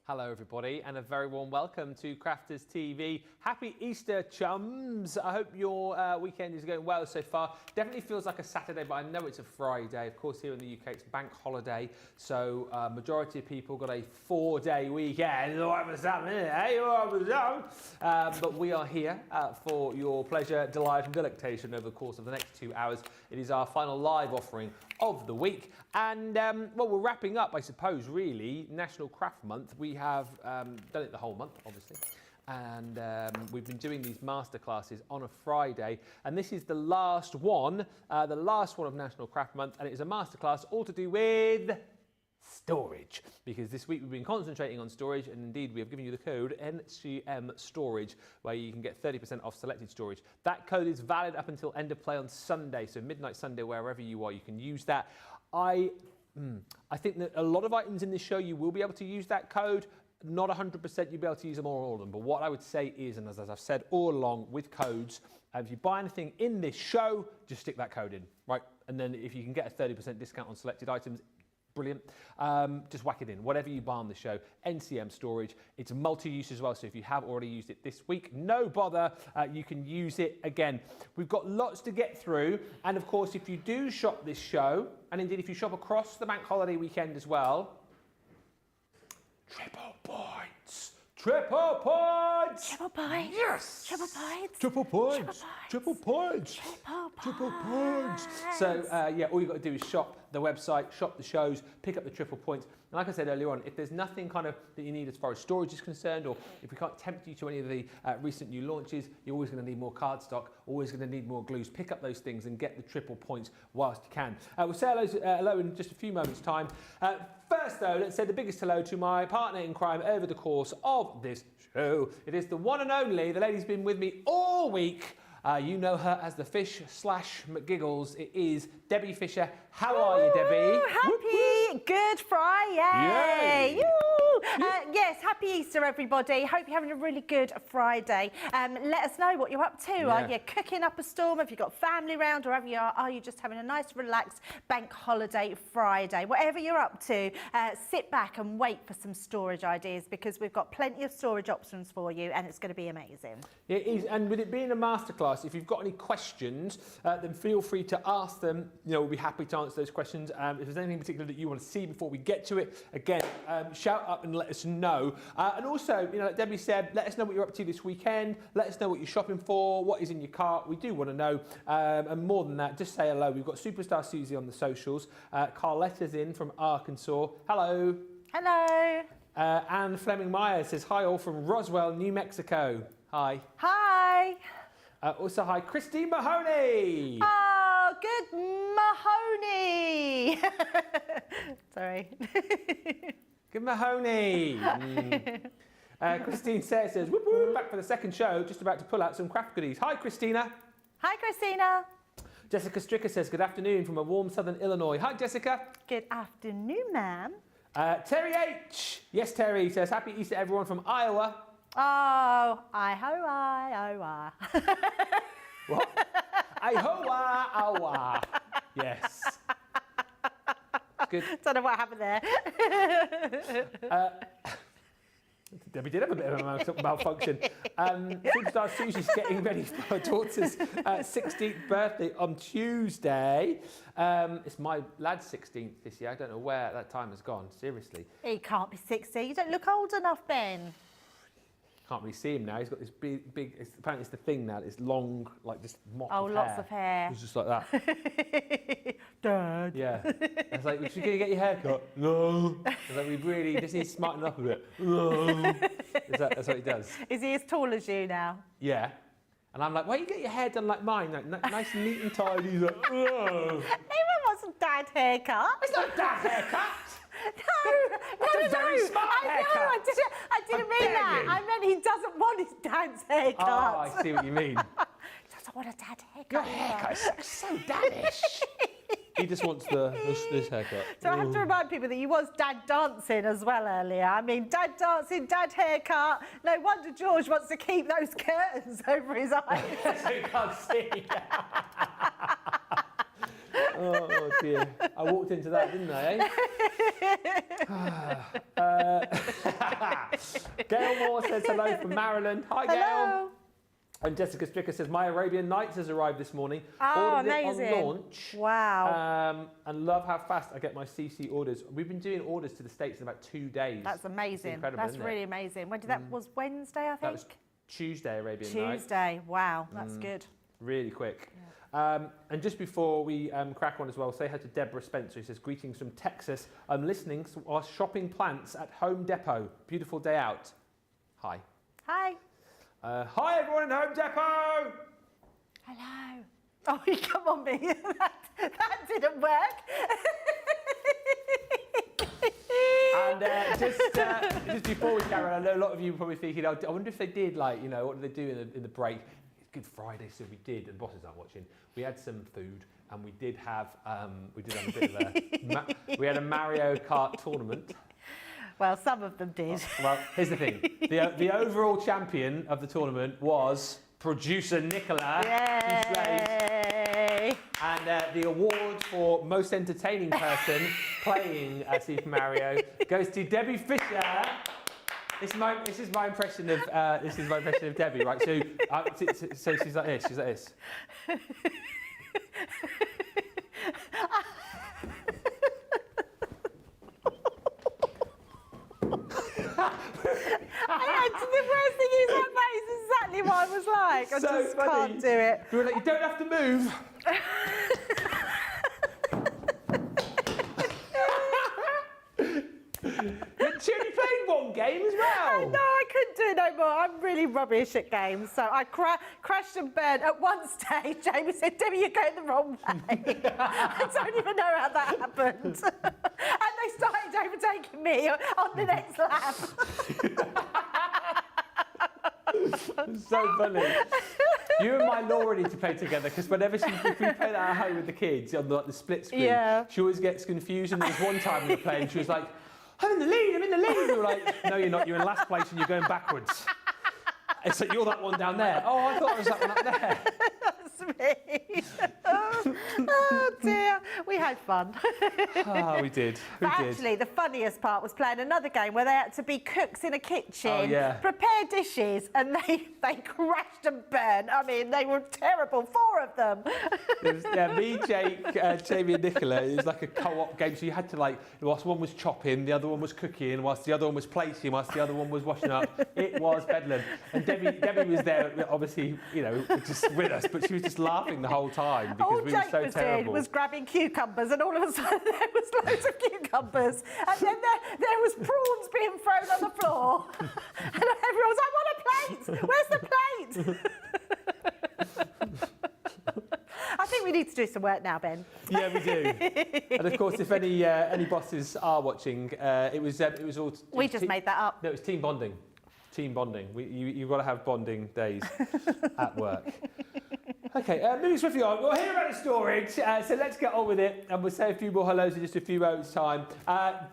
Hello everybody and a very warm welcome to Crafters TV. Happy Easter, chums. I hope your weekend is going well so far. Definitely feels like a Saturday, but I know it's a Friday. Of course, here in the UK it's bank holiday, so majority of people got a 4-day weekend. But we are here for your pleasure, delight and delectation over the course of the next 2 hours. It is our final live offering of the week, and well, we're wrapping up, I suppose, really, National Craft Month. We have done it the whole month, obviously, and we've been doing these masterclasses on a Friday, and this is the last one of National Craft Month, and it is a masterclass all to do with storage, because this week we've been concentrating on storage, and indeed we have given you the code NCM Storage, where you can get 30% off selected storage. That code is valid up until end of play on Sunday, so midnight Sunday, wherever you are, you can use that. I think that a lot of items in this show you will be able to use that code. Not 100% you'll be able to use them all of them, but what I would say is, and as I've said all along with codes, if you buy anything in this show, just stick that code in, right? And then if you can get a 30% discount on selected items, brilliant. Just whack it in, whatever you buy on the show. NCM Storage, it's multi-use as well, so if you have already used it this week, no bother, you can use it again. We've got lots to get through, and of course, if you do shop this show, and indeed if you shop across the bank holiday weekend as well, triple points! Triple points! Triple points! Yes! Triple points! Triple points! Triple points! Triple points! So yeah, all you've got to do is shop the website, shop the shows, pick up the triple points. And like I said earlier on, if there's nothing kind of that you need as far as storage is concerned, or if we can't tempt you to any of the recent new launches, you're always going to need more cardstock, always going to need more glues. Pick up those things and get the triple points whilst you can. We'll say hello in just a few moments' time. First though, let's say the biggest hello to my partner in crime over the course of this show. It is the one and only, the lady's been with me all week. You know her as the Fish/McGiggles. It is Debbie Fisher. How are you, Debbie? Happy Good Friday! Yay. Yes, happy Easter, everybody. Hope you're having a really good Friday. Let us know what you're up to. Yeah. Are you cooking up a storm? Have you got family round? Or are you just having a nice, relaxed bank holiday Friday? Whatever you're up to, sit back and wait for some storage ideas, because we've got plenty of storage options for you, and it's going to be amazing. It is, and with it being a masterclass, if you've got any questions, then feel free to ask them. You know, we'll be happy to answer those questions. If there's anything particular that you want to see before we get to it, again, shout up and let us know. And also, you know, like Debbie said, let us know what you're up to this weekend. Let us know what you're shopping for, what is in your cart. We do want to know. And more than that, just say hello. We've got Superstar Susie on the socials. Carletta's in from Arkansas. Hello. Hello. Anne Fleming Meyer says hi all from Roswell, New Mexico. Hi. Hi. Also, hi, Christine Mahoney. Oh, good Mahoney. Sorry. Good Mahoney. Christine Sayre says, whoop, whoop, back for the second show, just about to pull out some craft goodies. Hi, Christina. Hi, Christina. Jessica Stricker says, good afternoon from a warm southern Illinois. Hi, Jessica. Good afternoon, ma'am. Terry H. Yes, Terry says, happy Easter, everyone from Iowa. Oh, I-ho-I. What? I-ho-I. Yes. Good. Don't know what happened there. Debbie did have a bit of a malfunction. Superstar Susie's getting ready for her daughter's 16th birthday on Tuesday. It's my lad's 16th this year. I don't know where that time has gone, seriously. He can't be 16. You don't look old enough, Ben. Can't really see him now. He's got this big apparently it's the thing now, it's long, like this mop of hair. Lots of hair. It's just like that. Dad. Yeah. I was like, we should get your hair cut. No. I was like, we really just need to smarten up a bit. No. That's what he does. Is he as tall as you now? Yeah. And I'm like, why don't you get your hair done like mine? Like, nice and neat and tidy. He's like, oh. Anyone wants a dad haircut? It's not a dad haircut. No. That's a very smart haircut. I didn't mean that. you. I meant he doesn't want his dad's haircut. Oh, I see what you mean. He doesn't want a dad haircut. Your haircut is so daddish. He just wants this haircut. So I have to remind people that you was dad dancing as well earlier. I mean, dad dancing, dad haircut. No wonder George wants to keep those curtains over his eyes. So you can't see. Oh dear. I walked into that, didn't I, eh? Gail says hello from Maryland. Hi, Gail. Hello. And Jessica Stricker says, my Arabian Nights has arrived this morning. Oh, Ordered amazing. it on launch. Wow. And love how fast I get my CC orders. We've been doing orders to the States in about 2 days. That's amazing. Incredible, That's isn't really it? amazing. When did that was Wednesday, I think? That was Tuesday Arabian Night. Tuesday. Wow, that's good. Really quick. And just before we crack on as well, say hi to Deborah Spencer, who says, greetings from Texas. I'm listening while shopping plants at Home Depot. Beautiful day out. Hi. Hi. Hi everyone in Home Depot! Hello. Oh, you come on me. that didn't work. And just before we carry on, I know a lot of you are probably thinking, I wonder if they did, like, you know, what did they do in the break? It's Good Friday, so we did, and bosses aren't watching. We had some food, and we did have a bit of a, we had a Mario Kart tournament. Well, some of them did. Well, here's the thing. The overall champion of the tournament was producer Nicola. Yay! And the award for most entertaining person playing Super Mario goes to Debbie Fisher. This is my impression of Debbie, right? So she's like this. She's like this. The worst thing is that is exactly what I was like. I So just funny. can't do it. We were like, you don't have to move. She only played one game as well. No, I couldn't do it no more. I'm really rubbish at games. So I crashed and burned. At one stage, Jamie said, Debbie, you're going the wrong way. I don't even know how that happened. And they started overtaking me on the next lap. So funny. You and my Laura need to play together because whenever if we play that at home with the kids on the split screen, she always gets confused. And there was one time we were playing, she was like, I'm in the lead. We were like, no, you're not. You're in last place and you're going backwards. It's like, you're that one down there. Oh, I thought it was that one up there. That's me. Oh dear, we had fun. Oh, we did. Actually, the funniest part was playing another game where they had to be cooks in a kitchen, prepare dishes, and they crashed and burned. I mean, they were terrible, 4 of them. It was, me, Jake, Jamie and Nicola, it was like a co-op game, so you had to, like, whilst one was chopping, the other one was cooking, whilst the other one was plating, whilst the other one was washing up. It was bedlam. And Debbie was there, obviously, you know, just with us, but she was just laughing the whole time because we were so terrible. Was grabbing cucumbers, and all of a sudden there was loads of cucumbers, and then there was prawns being thrown on the floor, and everyone was like, "I want a plate. Where's the plate?" I think we need to do some work now, Ben. Yeah, we do. And of course, if any bosses are watching, it was all. We just made that up. No, it was team bonding. Team bonding. You've got to have bonding days at work. Okay, moving swiftly on. We'll hear about the storage, so let's get on with it, and we'll say a few more hellos in just a few moments' time.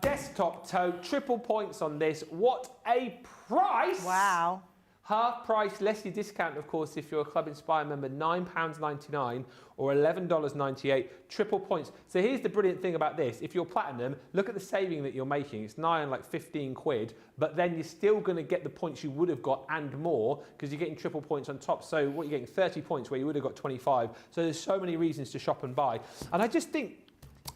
Desktop tote, triple points on this. What a price! Wow. Half price, less your discount, of course, if you're a Club Inspire member, £9.99 or $11.98, triple points. So here's the brilliant thing about this. If you're platinum, look at the saving that you're making. It's nigh on like 15 quid, but then you're still going to get the points you would have got and more because you're getting triple points on top. So what you're getting 30 points where you would have got 25. So there's so many reasons to shop and buy. And I just think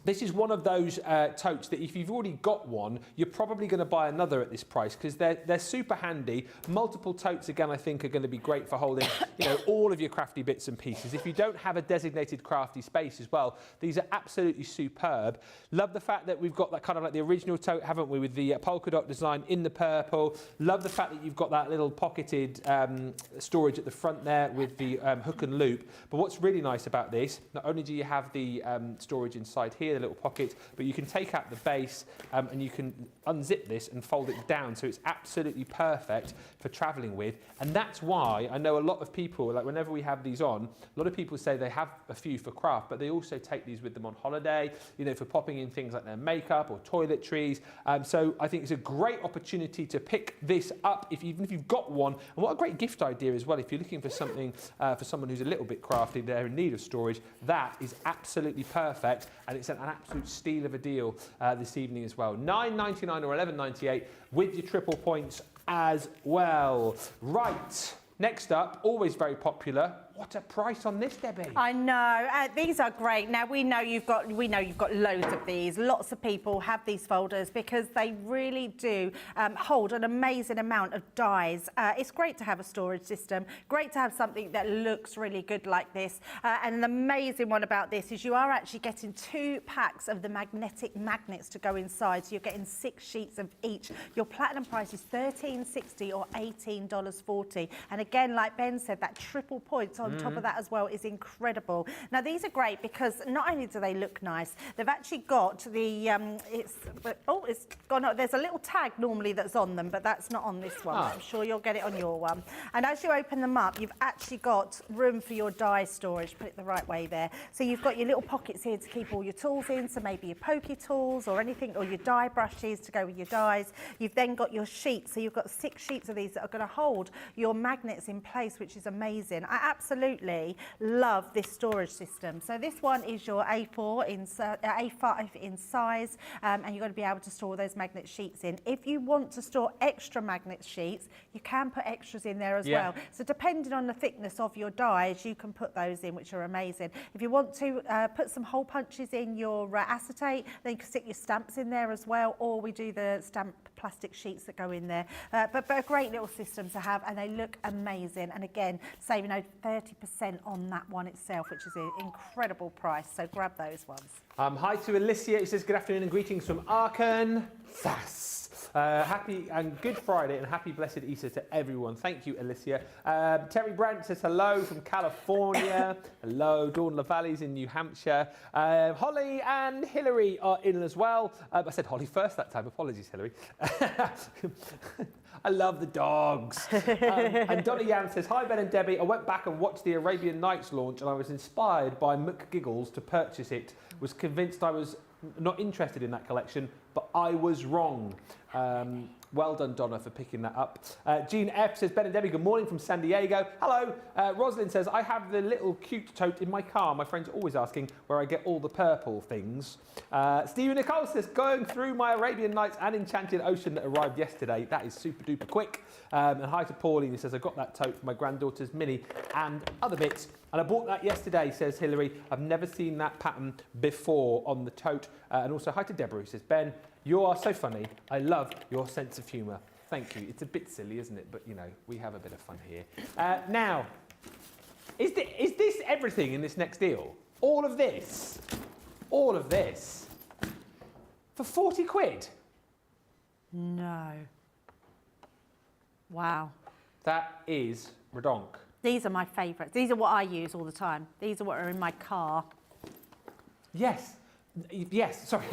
this is one of those totes that if you've already got one, you're probably going to buy another at this price because they're super handy. Multiple totes, again, I think are going to be great for holding, you know, all of your crafty bits and pieces. If you don't have a designated crafty space as well, these are absolutely superb. Love the fact that we've got that kind of like the original tote, haven't we, with the polka dot design in the purple. Love the fact that you've got that little pocketed storage at the front there with the hook and loop. But what's really nice about this, not only do you have the storage inside here, the little pocket, but you can take out the base and you can unzip this and fold it down, so it's absolutely perfect for traveling with. And that's why I know a lot of people, like whenever we have these on, a lot of people say they have a few for craft, but they also take these with them on holiday, you know, for popping in things like their makeup or toiletries. So I think it's a great opportunity to pick this up even if you've got one. And what a great gift idea as well, if you're looking for something for someone who's a little bit crafty, they're in need of storage, that is absolutely perfect, and it's an absolute steal of a deal this evening as well. $9.99 or $11.98 with your triple points as well. Right, next up, always very popular. What a price on this, Debbie. I know, these are great. Now we know you've got loads of these. Lots of people have these folders because they really do hold an amazing amount of dies. It's great to have a storage system, great to have something that looks really good like this. And an amazing one about this is you are actually getting 2 packs of the magnetic magnets to go inside. So you're getting 6 sheets of each. Your platinum price is $13.60 or $18.40. And again, like Ben said, that triple points on top of that as well is incredible. Now these are great because not only do they look nice, they've actually got the it's gone. There's a little tag normally that's on them, but that's not on this one. I'm sure you'll get it on your one. And as you open them up, you've actually got room for your die storage. Put it the right way there. So you've got your little pockets here to keep all your tools in. So maybe your pokey tools or anything, or your die brushes to go with your dies. You've then got your sheets. So you've got 6 sheets of these that are going to hold your magnets in place, which is amazing. I absolutely love this storage system. So this one is your A4 in A5 in size, and you're going to be able to store those magnet sheets in. If you want to store extra magnet sheets, you can put extras in there as well. So depending on the thickness of your dies, you can put those in, which are amazing. If you want to put some hole punches in your acetate, then you can stick your stamps in there as well, or we do the stamp plastic sheets that go in there. But a great little system to have, and they look amazing. And again, saving over 30% on that one itself, which is an incredible price. So grab those ones. Hi to Alicia. He says, good afternoon and greetings from Arkansas. Happy and good Friday and happy blessed Easter to everyone. Thank you, Alicia. Terry Brandt says hello from California. Hello, Dawn LaValle's in New Hampshire. Holly and Hillary are in as well. I said Holly first that time. Apologies, Hillary. I love the dogs. And Donna Yan says, hi Ben and Debbie. I went back and watched the Arabian Nights launch and I was inspired by McGiggles to purchase it. Was convinced I was not interested in that collection, but I was wrong. Well done, Donna, for picking that up. Jean F says, Ben and Debbie, good morning from San Diego. Hello. Rosalind says, I have the little cute tote in my car. My friends are always asking where I get all the purple things. Stephen Nicole says, going through my Arabian Nights and Enchanted Ocean that arrived yesterday. That is super duper quick. And hi to Pauline, who says, I got that tote for my granddaughter's mini and other bits. And I bought that yesterday, says Hillary. I've never seen that pattern before on the tote. And also hi to Deborah, who says, Ben, you are so funny. I love your sense of humour. Thank you. It's a bit silly, isn't it? But, you know, we have a bit of fun here. Now, is this everything in this next deal? All of this? All of this? For 40 quid? No. Wow. That is redonk. These are my favourites. These are what I use all the time. These are what are in my car. Yes. Yes, sorry.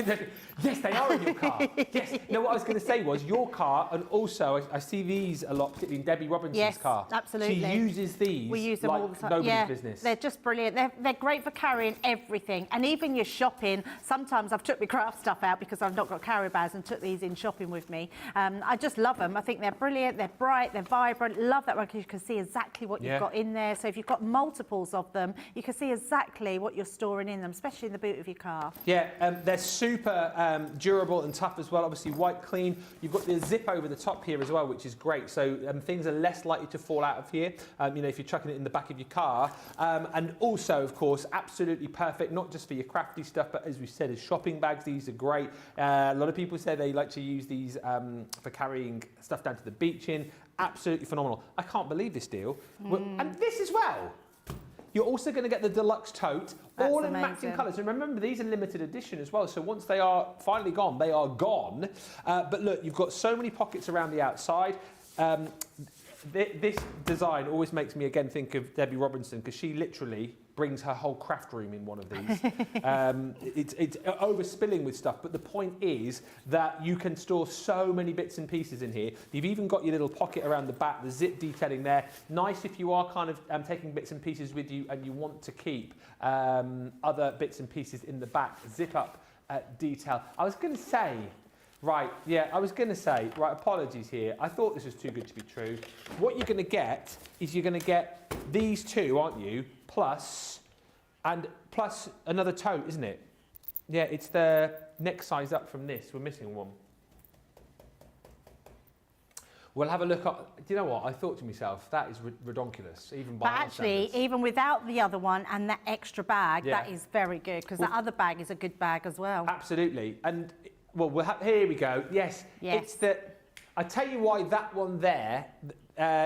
Yes, they are in your car. Yes. No, what I was going to say was your car, and also I see these a lot, particularly in Debbie Robinson's car. Yes, absolutely. She uses these. We use them like all the time. Nobody's business. They're just brilliant. They're great for carrying everything, and even your shopping. Sometimes I've took my craft stuff out because I've not got carry bags and took these in shopping with me. I just love them. I think they're brilliant. They're bright. They're vibrant. Love that one because you can see exactly what you've got in there. So if you've got multiples of them, you can see exactly what you're storing in them, especially in the boot of your car. Yeah, they're super durable and tough as well. Obviously white clean. You've got the zip over the top here as well, which is great. So things are less likely to fall out of here, you know, if you're chucking it in the back of your car. And also, of course, absolutely perfect, not just for your crafty stuff, but as we said, as shopping bags, these are great. A lot of people say they like to use these for carrying stuff down to the beach in. Absolutely phenomenal. I can't believe this deal. Well, and this as well. You're also going to get the deluxe tote, all in matching colours. And remember, these are limited edition as well. So once they are finally gone, they are gone. But look, you've got so many pockets around the outside. This design always makes me again think of Debbie Robinson because she literally brings her whole craft room in one of these. It's overspilling with stuff, but the point is that you can store so many bits and pieces in here. You've even got your little pocket around the back, the zip detailing there. Nice if you are kind of taking bits and pieces with you and you want to keep other bits and pieces in the back. Zip up detail. I was going to say, right, apologies here. I thought this was too good to be true. What you're going to get is you're going to get these two, aren't you? Plus another tote, isn't it? Yeah, it's the next size up from this. We're missing one. We'll have a look at, do you know what? I thought to myself, that is redonkulous, even by But our actually, standards. even without the other one and that extra bag, Yeah. that is very good, because that other bag is a good bag as well. Absolutely. And, well, here we go. Yes, Yes. it's that, I tell you why that one there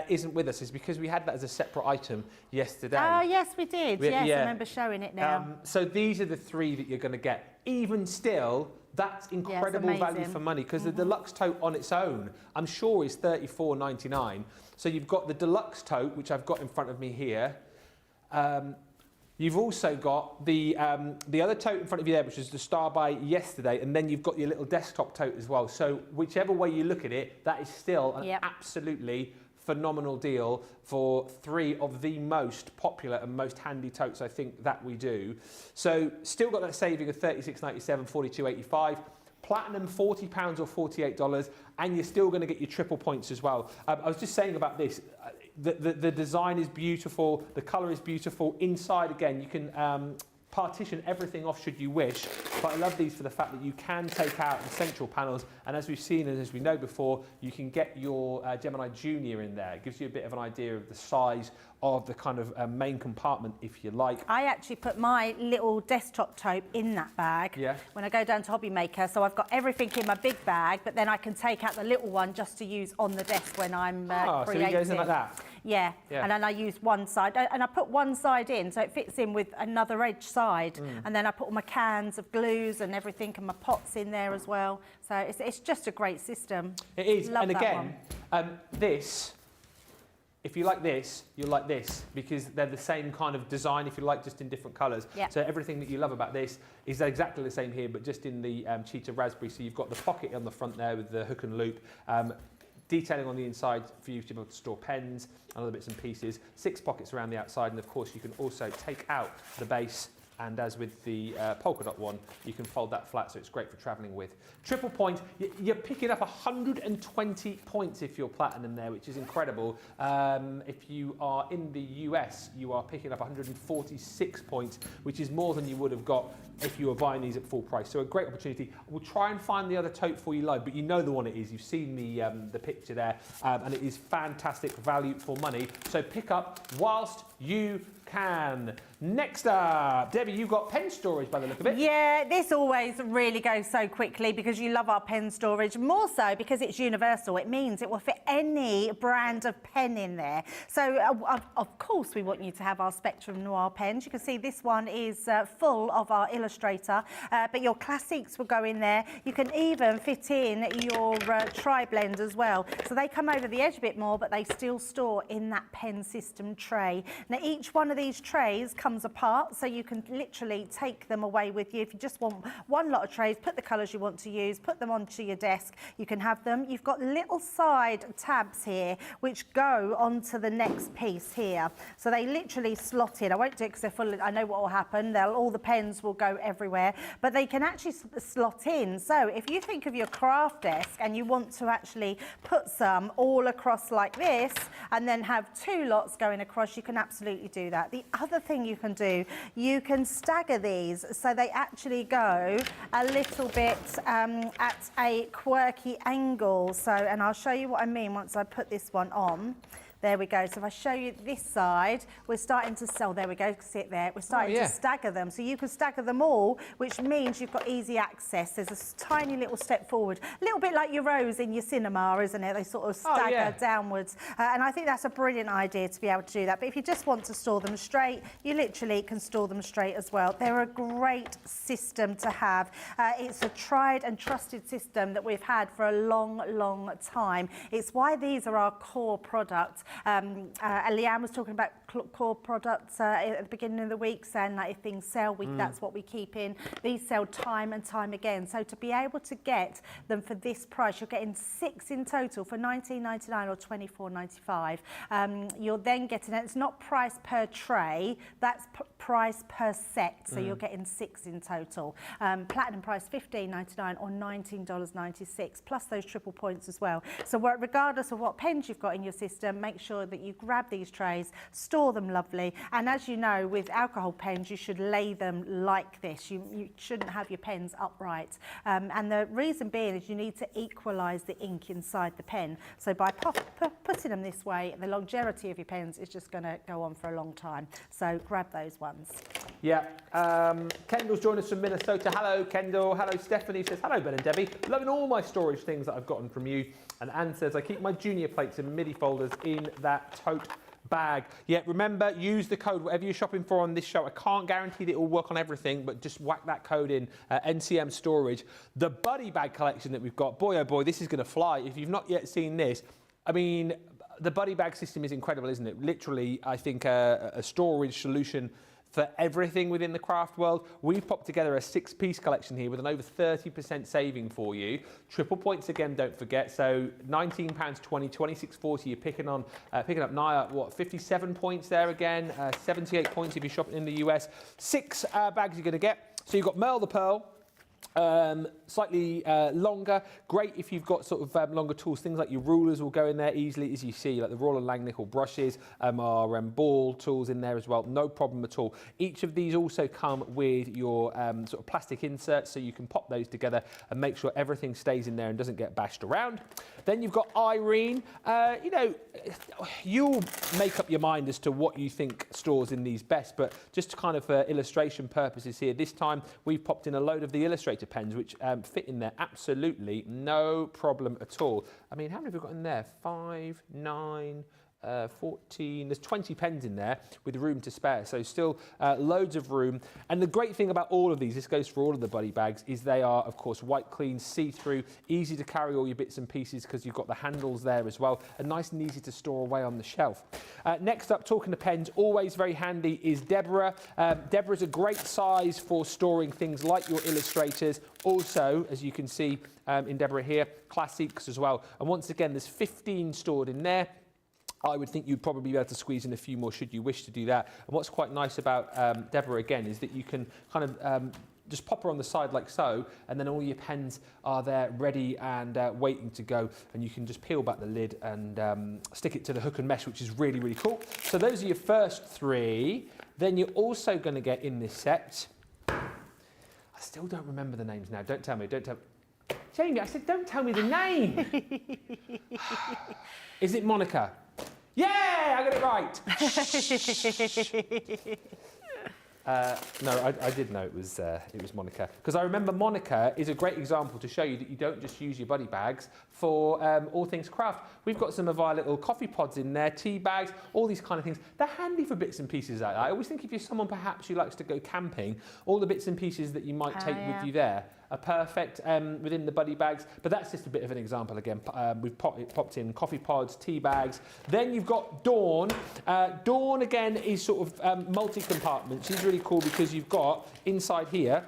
isn't with us, is because we had that as a separate item yesterday. Oh, yes, we did. Yes, yeah. I remember showing it now. So these are the 3 that you're going to get. Even still, that's incredible value amazing. for money, because the deluxe tote on its own, I'm sure, is $34.99. So you've got the deluxe tote, which I've got in front of me here. You've also got the other tote in front of you there, which was the Star Buy yesterday, and then you've got your little desktop tote as well. So whichever way you look at it, that is still an absolutely phenomenal deal for 3 of the most popular and most handy totes I think that we do. So still got that saving of $36.97, $42.85. Platinum, £40 or $48, and you're still going to get your triple points as well. I was just saying about this, the design is beautiful, the colour is beautiful. Inside, again, you can partition everything off should you wish, but I love these for the fact that you can take out the central panels, and as we've seen and as we know before, you can get your Gemini Junior in there. It gives you a bit of an idea of the size of the kind of main compartment, if you like. I actually put my little desktop tote in that bag when I go down to Hobby Maker, so I've got everything in my big bag, but then I can take out the little one just to use on the desk when I'm creating. So it goes in like that? Yeah, and then I use one side, and I put one side in so it fits in with another edge side, and then I put all my cans of glues and everything and my pots in there as well. So it's just a great system. It is. Love and that again, one. this, if you like this, you'll like this, because they're the same kind of design, if you like, just in different colours. So everything that you love about this is exactly the same here, but just in the cheetah raspberry. So you've got the pocket on the front there with the hook and loop. Detailing on the inside for you to be able to store pens and other bits and pieces. 6 pockets around the outside, and of course you can also take out the base, and as with the polka dot one, you can fold that flat, so it's great for travelling with. Triple point, you're picking up 120 points if you're platinum there, which is incredible. If you are in the US, you are picking up 146 points, which is more than you would have got if you were buying these at full price. So a great opportunity. We'll try and find the other tote for you live, but you know the one it is. You've seen the picture there, and it is fantastic value for money. So pick up whilst you can. Next up, Debbie, you've got pen storage by the look of it. Yeah, this always really goes so quickly because you love our pen storage, more so because it's universal. It means it will fit any brand of pen in there. So, of course, we want you to have our Spectrum Noir pens. You can see this one is full of our Illustrator, but your classics will go in there. You can even fit in your tri-blend as well. So they come over the edge a bit more, but they still store in that pen system tray. Now, each one of these trays comes apart, so you can literally take them away with you. If you just want one lot of trays, put the colours you want to use, put them onto your desk, you can have them. You've got little side tabs here which go onto the next piece here, so they literally slot in. I won't do it because they're full. I know what will happen. All the pens will go everywhere, but they can actually slot in. So if you think of your craft desk and you want to actually put some all across like this and then have 2 lots going across, you can absolutely do that. The other thing you can do, you can stagger these so they actually go a little bit at a quirky angle. So, and I'll show you what I mean once I put this one on. There we go. So if I show you this side, we're starting to sell. There we go. See it there. We're starting to stagger them. So you can stagger them all, which means you've got easy access. There's a tiny little step forward. A little bit like your rows in your cinema, isn't it? They sort of stagger downwards. And I think that's a brilliant idea to be able to do that. But if you just want to store them straight, you literally can store them straight as well. They're a great system to have. It's a tried and trusted system that we've had for a long, long time. It's why these are our core products. Leanne was talking about core products at the beginning of the week, saying that if things sell, that's what we keep in. These sell time and time again. So to be able to get them for this price, you're getting 6 in total for $19.99 or $24.95. You're then getting, it's not price per tray, that's price per set. So you're getting 6 in total. Platinum price $15.99 or $19.96, plus those triple points as well. So regardless of what pens you've got in your system, make make sure that you grab these trays, store them lovely. And as you know, with alcohol pens, you should lay them like this. You shouldn't have your pens upright. And the reason being is you need to equalise the ink inside the pen. So by putting them this way, the longevity of your pens is just going to go on for a long time. So grab those ones. Yeah. Kendall's joined us from Minnesota. Hello, Kendall. Hello, Stephanie says, hello, Ben and Debbie. Loving all my storage things that I've gotten from you. And Anne says, I keep my junior plates and MIDI folders in that tote bag. Yeah, remember, use the code, whatever you're shopping for on this show. I can't guarantee that it will work on everything, but just whack that code in, NCM Storage. The Budy Bag collection that we've got, boy, oh boy, this is going to fly. If you've not yet seen this, I mean, the Budy Bag system is incredible, isn't it? Literally, I think a storage solution for everything within the craft world. We've popped together a 6-piece collection here with an over 30% saving for you. Triple points again, don't forget. So £19.20, £26.40. You're picking up nigh, what, 57 points there again. 78 points if you're shopping in the US. 6 bags you're going to get. So you've got Merle the Pearl. Slightly longer, great if you've got sort of longer tools. Things like your rulers will go in there easily, as you see, like the Royal Langnickel brushes, our ball tools in there as well, no problem at all. Each of these also come with your sort of plastic inserts, so you can pop those together and make sure everything stays in there and doesn't get bashed around. Then you've got Irene. You know, you'll make up your mind as to what you think stores in these best, but just kind of for illustration purposes here, this time we've popped in a load of the Illustrator pens, which fit in there absolutely no problem at all. I mean, how many have we got in there? 5, 9, 14, there's 20 pens in there with room to spare, so still loads of room. And the great thing about all of these, this goes for all of the Budy Bags, is they are of course white clean, see-through, easy to carry all your bits and pieces because you've got the handles there as well, and nice and easy to store away on the shelf. Next up, talking to pens, always very handy, is Deborah. Deborah's a great size for storing things like your illustrators. Also, as you can see in Deborah here, classics as well. And once again, there's 15 stored in there. I would think you'd probably be able to squeeze in a few more should you wish to do that. And what's quite nice about Deborah, again, is that you can kind of just pop her on the side like so, and then all your pens are there ready and waiting to go. And you can just peel back the lid and stick it to the hook and mesh, which is really, really cool. So those are your first 3. Then you're also going to get in this set, I still don't remember the names now. Don't tell me, don't tell me. Jamie, I said don't tell me the name. Is it Monica? Yeah, I got it right. No, I did know it was Monica, because I remember Monica is a great example to show you that you don't just use your Budy Bags for all things craft. We've got some of our little coffee pods in there, tea bags, all these kind of things. They're handy for bits and pieces like that. I always think if you're someone perhaps who likes to go camping, all the bits and pieces that you might take with you there are perfect within the Budy Bags, but that's just a bit of an example again. We've popped in coffee pods, tea bags. Then you've got Dawn. Dawn again is sort of multi-compartment. She's really cool because you've got inside here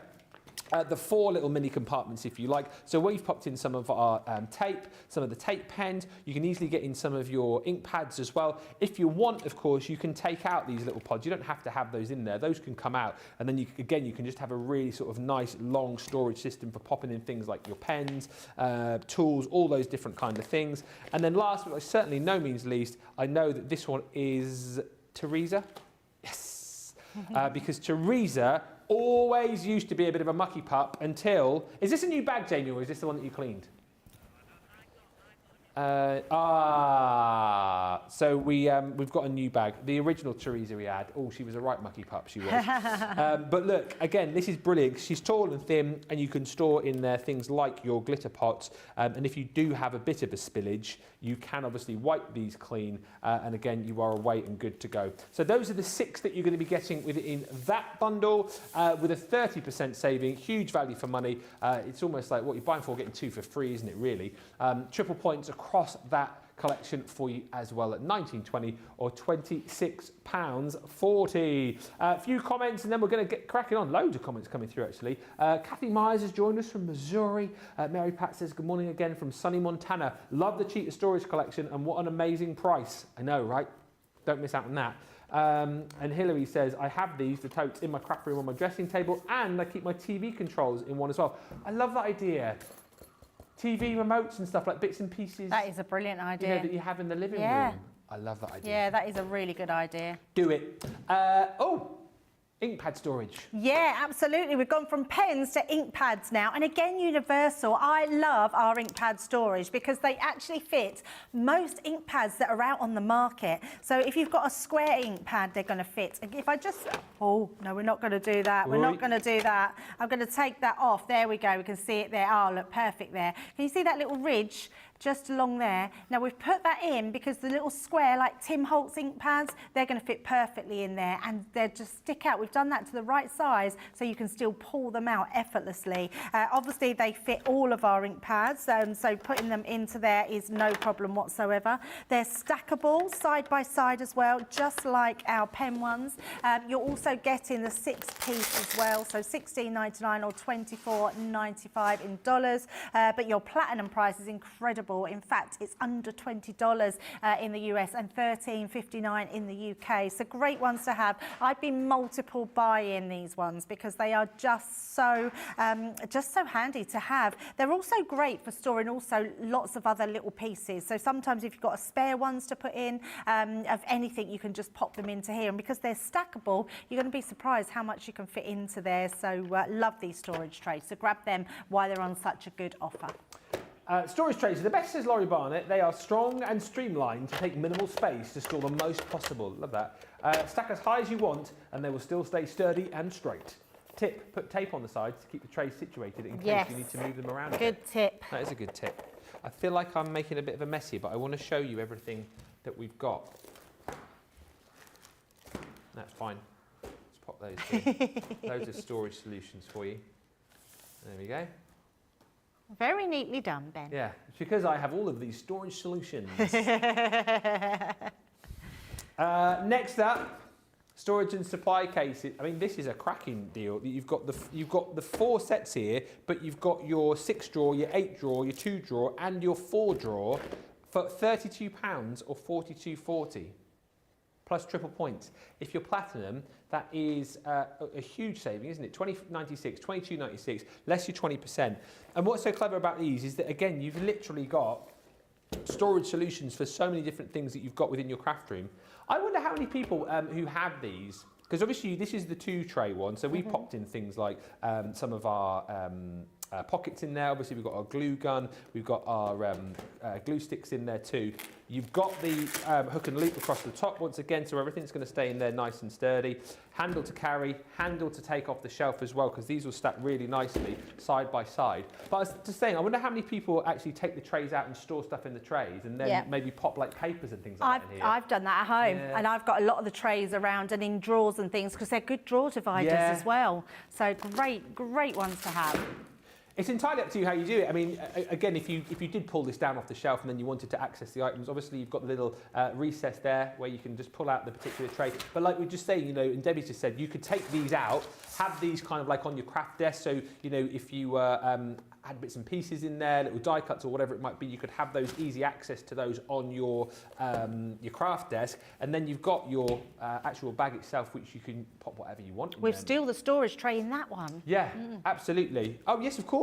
the 4 little mini compartments, if you like. So we've popped in some of our tape, some of the tape pens. You can easily get in some of your ink pads as well. If you want, of course, you can take out these little pods. You don't have to have those in there. Those can come out. And then, you can just have a really sort of nice, long storage system for popping in things like your pens, tools, all those different kind of things. And then last, but certainly no means least, I know that this one is Teresa. Yes. Because Teresa always used to be a bit of a mucky pup until... Is this a new bag, Jamie, or is this the one that you cleaned? So we've got a new bag. The original Teresa we had, she was a right mucky pup, she was. But look, again, this is brilliant. She's tall and thin, and you can store in there things like your glitter pots. And if you do have a bit of a spillage, you can obviously wipe these clean. And again, you are away and good to go. So those are the 6 that you're going to be getting within that bundle with a 30% saving. Huge value for money. It's almost like what you're buying for, getting 2 for free, isn't it, really? Triple points across that collection for you as well at £19.20 or £26.40. A few comments and then we're going to get cracking on. Loads of comments coming through actually. Kathy Myers has joined us from Missouri. Mary Pat says good morning again from sunny Montana. Love the cheater storage collection and what an amazing price. I know, right? Don't miss out on that. And Hilary says, I have these, the totes, in my craft room on my dressing table, and I keep my TV controls in one as well. I love that idea. TV remotes and stuff, like bits and pieces. That is a brilliant idea. You know, that you have in the living room. I love that idea. Yeah, that is a really good idea. Do it. Ink pad storage. Yeah, absolutely. We've gone from pens to ink pads now. And again, universal. I love our ink pad storage because they actually fit most ink pads that are out on the market. So if you've got a square ink pad, they're going to fit. If I just... Oh, no, we're not going to do that. We're not going to do that. I'm going to take that off. There we go. We can see it there. Oh, look, perfect there. Can you see that little ridge just along there? Now we've put that in because the little square, like Tim Holtz ink pads, they're going to fit perfectly in there and they just stick out. We've done that to the right size so you can still pull them out effortlessly. Obviously they fit all of our ink pads, so putting them into there is no problem whatsoever. They're stackable side by side as well, just like our pen ones. You're also getting the 6-piece as well, so $16.99 or $24.95 in dollars, but your platinum price is incredible. In fact, it's under $20 in the US and $13.59 in the UK. So great ones to have. I've been multiple buying these ones because they are just so handy to have. They're also great for storing also lots of other little pieces. So sometimes if you've got a spare ones to put in of anything, you can just pop them into here. And because they're stackable, you're going to be surprised how much you can fit into there. So love these storage trays. So grab them while they're on such a good offer. Storage trays are the best, says Laurie Barnett. They are strong and streamlined to take minimal space to store the most possible. Love that. Stack as high as you want and they will still stay sturdy and straight. Tip, put tape on the sides to keep the trays situated in case you need to move them around. Good tip. That is a good tip. I feel like I'm making a bit of a mess here, but I want to show you everything that we've got. That's fine. Let's pop those in. Loads of storage solutions for you. There we go. Very neatly done, Ben. Yeah, it's because I have all of these storage solutions. Next up, storage and supply cases. I mean, this is a cracking deal. You've got the 4 sets here, but you've got your 6 drawer, your 8 drawer, your 2 drawer, and your 4 drawer for £32 or $42.40. Plus triple points. If you're platinum, that is a huge saving, isn't it? $20.96, $22.96, less your 20%. And what's so clever about these is that, again, you've literally got storage solutions for so many different things that you've got within your craft room. I wonder how many people who have these, because obviously this is the 2 tray one, so we popped in things like some of our pockets in there. Obviously we've got our glue gun, we've got our glue sticks in there too. You've got the hook and loop across the top once again, so everything's going to stay in there nice and sturdy. Handle to carry, handle to take off the shelf as well, because these will stack really nicely side by side. But I was just saying, I wonder how many people actually take the trays out and store stuff in the trays and then maybe pop like papers and things like that in here. I've done that at home, and I've got a lot of the trays around and in drawers and things because they're good drawer dividers as well. So great ones to have. It's entirely up to you how you do it. I mean, again, if you did pull this down off the shelf and then you wanted to access the items, obviously you've got the little recess there where you can just pull out the particular tray. But like we were just saying, you know, and Debbie just said, you could take these out, have these kind of like on your craft desk. So, you know, if you had bits and pieces in there, little die cuts or whatever it might be, you could have those easy access to those on your craft desk. And then you've got your actual bag itself, which you can pop whatever you want. We've still the storage tray in that one. Yeah, absolutely. Oh, yes, of course.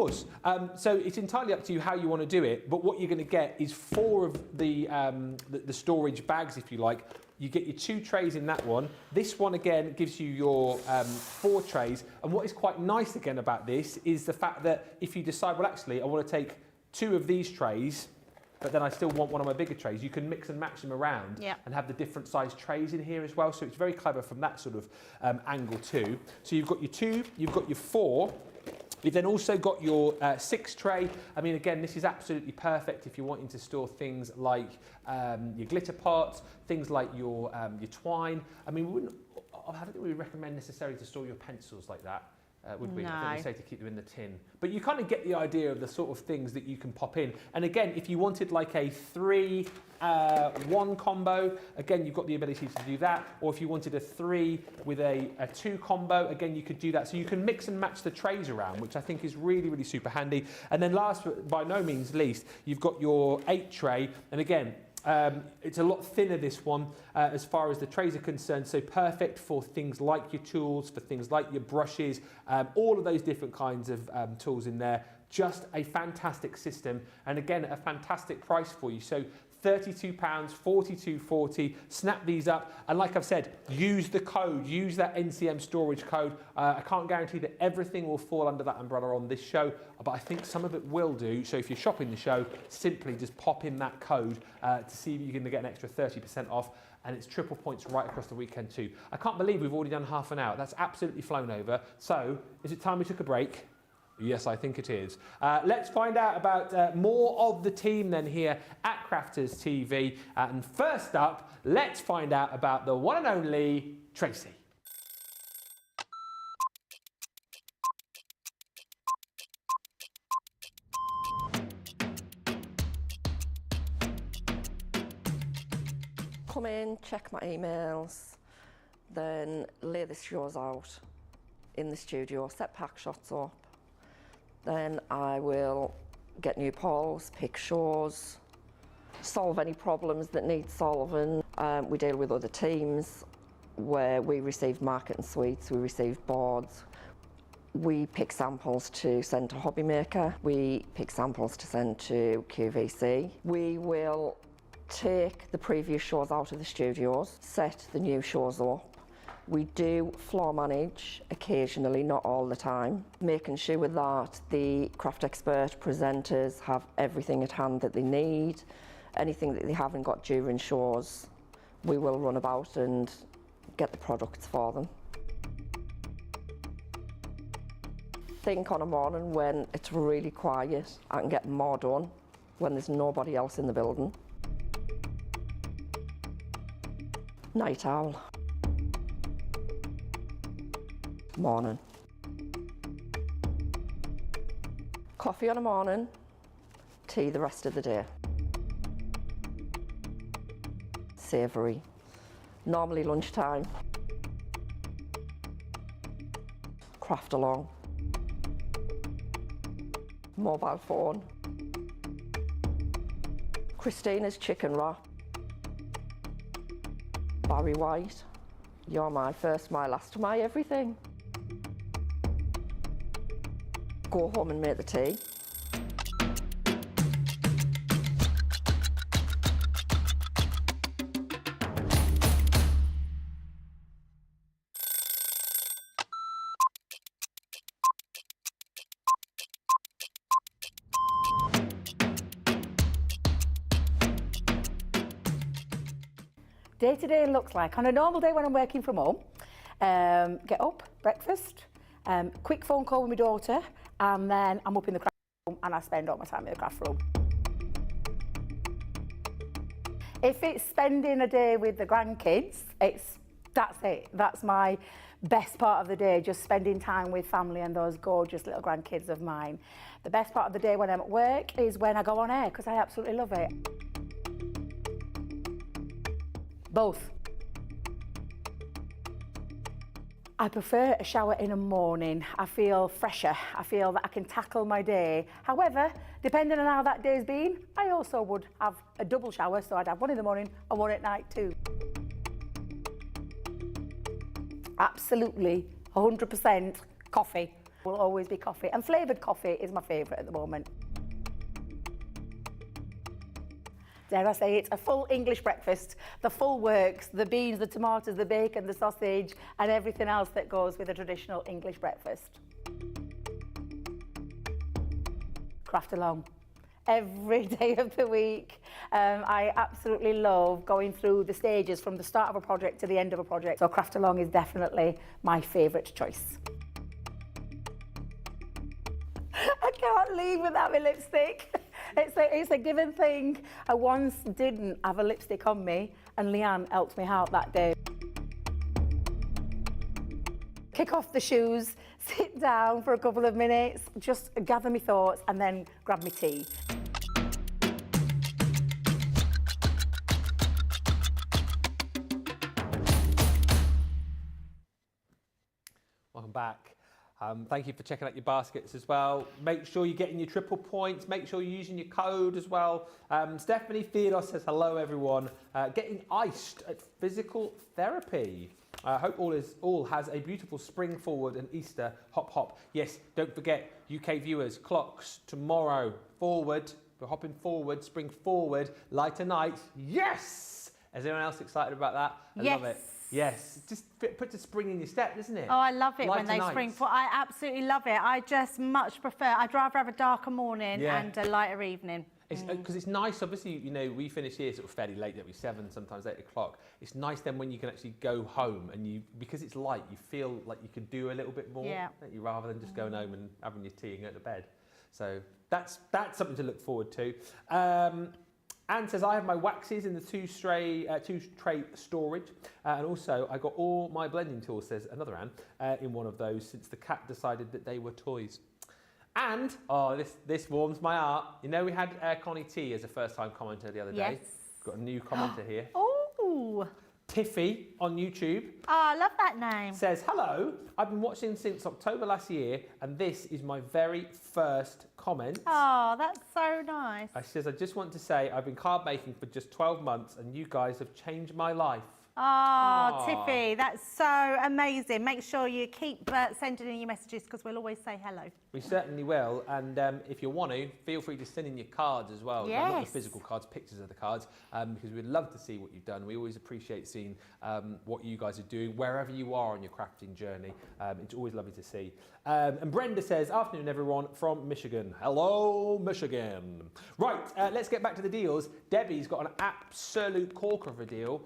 So it's entirely up to you how you want to do it. But what you're going to get is 4 of the storage bags, if you like. You get your 2 trays in that one. This one, again, gives you your 4 trays. And what is quite nice, again, about this is the fact that if you decide, well, actually, I want to take 2 of these trays, but then I still want one of my bigger trays, you can mix and match them around and have the different size trays in here as well. So it's very clever from that sort of angle too. So you've got your 2, you've got your 4. You've then also got your 6 tray. I mean, again, this is absolutely perfect if you're wanting to store things like your glitter pots, things like your twine. I mean, I don't think we would recommend necessarily to store your pencils like that, would we? No. I think we say to keep them in the tin. But you kind of get the idea of the sort of things that you can pop in. And again, if you wanted like a 3-1 combo, again, you've got the ability to do that. Or if you wanted a 3 with a 2 combo, again, you could do that. So you can mix and match the trays around, which I think is really, really super handy. And then last but by no means least, you've got your 8 tray. And again, it's a lot thinner, this one, as far as the trays are concerned, so perfect for things like your tools, for things like your brushes, all of those different kinds of tools in there. Just a fantastic system, and again, a fantastic price for you. So £32, £42.40. Snap these up, and like I've said, use the code, use that NCM storage code. I can't guarantee that everything will fall under that umbrella on this show, but I think some of it will do. So if you're shopping the show, simply just pop in that code to see if you're going to get an extra 30% off. And it's triple points right across the weekend too. I can't believe we've already done half an hour. That's absolutely flown over. So is it time we took a break? Yes, I think it is. Let's find out about more of the team then here at Crafters TV. And first up, let's find out about the one and only Tracy. Come in, check my emails, then lay the shows out in the studio, set pack shots up. Then I will get new polls, pick shows, solve any problems that need solving. We deal with other teams where we receive marketing suites, we receive boards. We pick samples to send to Hobby Maker. We pick samples to send to QVC. We will take the previous shows out of the studios, set the new shows up. We do floor manage occasionally, not all the time, making sure that the craft expert presenters have everything at hand that they need. Anything that they haven't got during shows, we will run about and get the products for them. Think on a morning when it's really quiet, I can get more done when there's nobody else in the building. Night owl. Morning. Coffee on a morning, tea the rest of the day. Savoury. Normally lunchtime. Craft along. Mobile phone. Christina's chicken wrap. Barry White, you're my first, my last, my everything. Go home and make the tea. Day to day looks like, on a normal day when I'm working from home, get up, breakfast, quick phone call with my daughter, and then I'm up in the craft room and I spend all my time in the craft room. If it's spending a day with the grandkids, that's it. That's my best part of the day, just spending time with family and those gorgeous little grandkids of mine. The best part of the day when I'm at work is when I go on air, because I absolutely love it. Both. I prefer a shower in the morning. I feel fresher. I feel that I can tackle my day. However, depending on how that day's been, I also would have a double shower, so I'd have one in the morning and one at night too. Absolutely, 100% coffee. Will always be coffee. And flavoured coffee is my favourite at the moment. Dare I say it's a full English breakfast, the full works, the beans, the tomatoes, the bacon, the sausage, and everything else that goes with a traditional English breakfast. Craft along. Every day of the week. I absolutely love going through the stages from the start of a project to the end of a project. So craft along is definitely my favourite choice. I can't leave without my lipstick. It's a given thing. I once didn't have a lipstick on me and Leanne helped me out that day. Kick off the shoes, sit down for a couple of minutes, just gather my thoughts and then grab my tea. Welcome back. Thank you for checking out your baskets as well. Make sure you're getting your triple points. Make sure you're using your code as well. Stephanie Theodore says, hello everyone. Getting iced at physical therapy. I hope all has a beautiful spring forward and Easter hop hop. Yes, don't forget UK viewers, clocks tomorrow forward We're hopping forward, spring forward, lighter nights. Yes! Is anyone else excited about that? I love it. Yes, just puts a spring in your step, doesn't it? Oh, I love it Lighter when they nights. spring forward. I absolutely love it. I just much prefer, I'd rather have a darker morning and a lighter evening. Because it's nice, obviously, you know, we finish here sort of fairly late, don't we? 7, sometimes 8 o'clock. It's nice then when you can actually go home and because it's light, you feel like you could do a little bit more, don't you, rather than just going home and having your tea and going to bed. So that's something to look forward to. Anne says, I have my waxes in the two-tray storage, and also I got all my blending tools, says another Anne, in one of those since the cat decided that they were toys. And, this warms my heart. You know, we had Connie T as a first-time commenter the other day. Got a new commenter here. Oh! Tiffy on YouTube. Oh, I love that name. Says, hello, I've been watching since October last year, and this is my very first comment. Oh, that's so nice. She says, I just want to say I've been card making for just 12 months, and you guys have changed my life. Oh, Tiffy, that's so amazing. Make sure you keep sending in your messages because we'll always say hello. We certainly will. And if you want to, feel free to send in your cards as well. Yes. Not the physical cards, pictures of the cards, because we'd love to see what you've done. We always appreciate seeing what you guys are doing wherever you are on your crafting journey. It's always lovely to see. And Brenda says, afternoon everyone from Michigan. Hello, Michigan. Right, let's get back to the deals. Debbie's got an absolute corker of a deal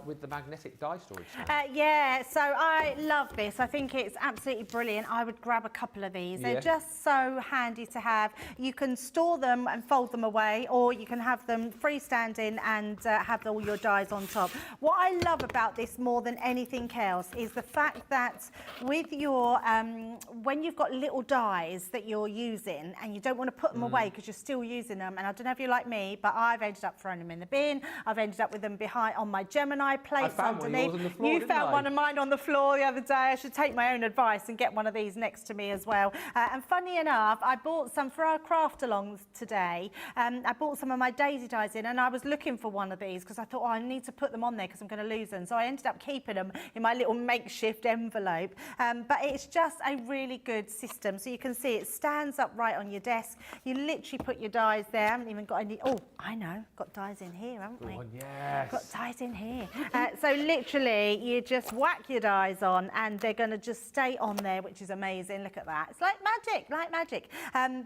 with the magnetic die storage. Yeah, so I love this. I think it's absolutely brilliant. I would grab a couple of these. They're just so handy to have. You can store them and fold them away, or you can have them freestanding and have all your dies on top. What I love about this more than anything else is the fact that with your, when you've got little dies that you're using and you don't want to put them away because you're still using them, and I don't know if you're like me, but I've ended up throwing them in the bin. I've ended up with them behind on my Gemini plates underneath. On the floor, you found one of mine on the floor the other day. I should take my own advice and get one of these next to me as well. And funny enough, I bought some for our craft alongs today. I bought some of my daisy dies in, and I was looking for one of these because I thought, I need to put them on there because I'm going to lose them. So I ended up keeping them in my little makeshift envelope. But it's just a really good system. So you can see it stands up right on your desk. You literally put your dies there. I haven't even got any. Oh, I know, got dies in here, haven't we? Oh, yes. Got dies in here. So literally, you just whack your dies on, and they're going to just stay on there, which is amazing. Look at that. It's like magic, like magic.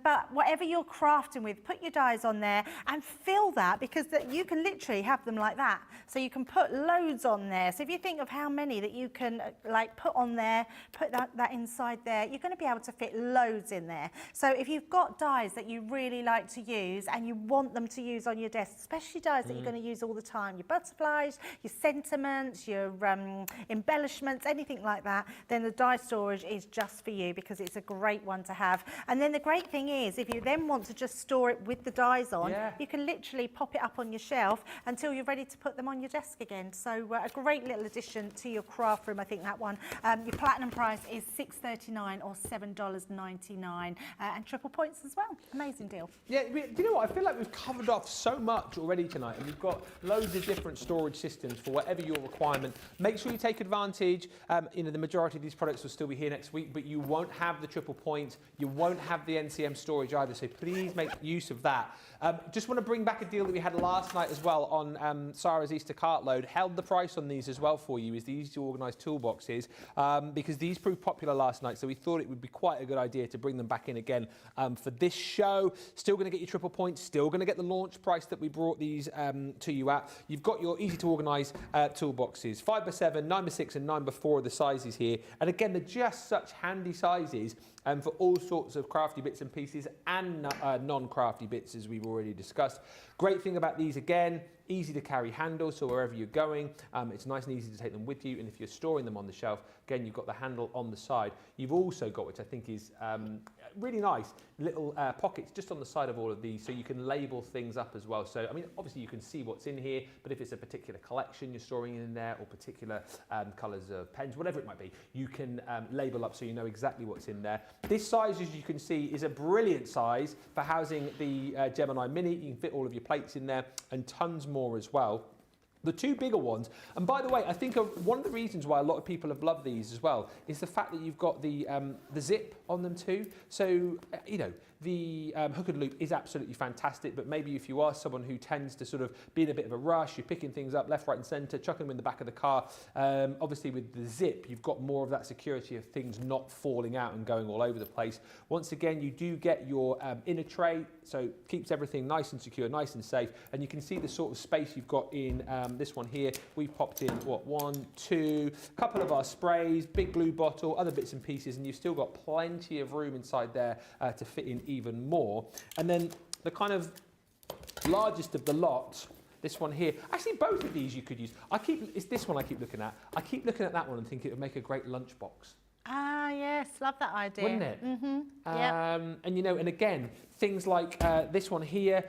But whatever you're crafting with, put your dies on there and fill that, because you can literally have them like that. So you can put loads on there. So if you think of how many that you can like put on there, put that inside there, you're going to be able to fit loads in there. So if you've got dies that you really like to use and you want them to use on your desk, especially dies that you're going to use all the time, your butterflies, your sentiments, your embellishments, anything like that, then the die storage is just for you, because it's a great one to have. And then the great thing is, if you then want to just store it with the dies on, you can literally pop it up on your shelf until you're ready to put them on your desk again. So a great little addition to your craft room, I think, that one. Your platinum price is $6.39 or $7.99, and triple points as well. Amazing deal. Yeah, do you know what? I feel like we've covered off so much already tonight, and we've got loads of different storage systems for whatever your requirement. Make sure you take advantage. You know, the majority of these products will still be here next week, but you won't have the triple point. You won't have the NCM storage either, so please make use of that. Just want to bring back a deal that we had last night as well on Sarah's Easter cartload. Held the price on these as well for you, is the easy to organise toolboxes, because these proved popular last night, so we thought it would be quite a good idea to bring them back in again for this show. Still going to get your triple points, still going to get the launch price that we brought these to you at. You've got your easy to organise toolboxes, 5x7, 9x6 and 9x4 are the sizes here, and again they're just such handy sizes for all sorts of crafty bits and pieces and non-crafty bits, as we've already discussed. Great thing about these, again, easy to carry handle, so wherever you're going, it's nice and easy to take them with you, and if you're storing them on the shelf, again, you've got the handle on the side. You've also got, which I think is really nice, little pockets just on the side of all of these, so you can label things up as well. So, I mean, obviously you can see what's in here, but if it's a particular collection you're storing in there, or particular colours of pens, whatever it might be, you can label up so you know exactly what's in there. This size, as you can see, is a brilliant size for housing the Gemini Mini. You can fit all of your plates in there and tons more as well. The two bigger ones, and by the way, I think one of the reasons why a lot of people have loved these as well is the fact that you've got the zip on them too. So, you know, the hook and loop is absolutely fantastic, but maybe if you are someone who tends to sort of be in a bit of a rush, you're picking things up left, right and centre, chucking them in the back of the car, obviously with the zip, you've got more of that security of things not falling out and going all over the place. Once again, you do get your inner tray, so keeps everything nice and secure, nice and safe, and you can see the sort of space you've got in this one here. We've popped in, what, 1, 2, a couple of our sprays, big glue bottle, other bits and pieces, and you've still got plenty of room inside there to fit in even more. And then the kind of largest of the lot, this one here. Actually, both of these you could use. It's this one I keep looking at. I keep looking at that one and think it would make a great lunchbox. Ah, yes, love that idea. Wouldn't it? Mm-hmm. Yep. And you know, and again, things like this one here,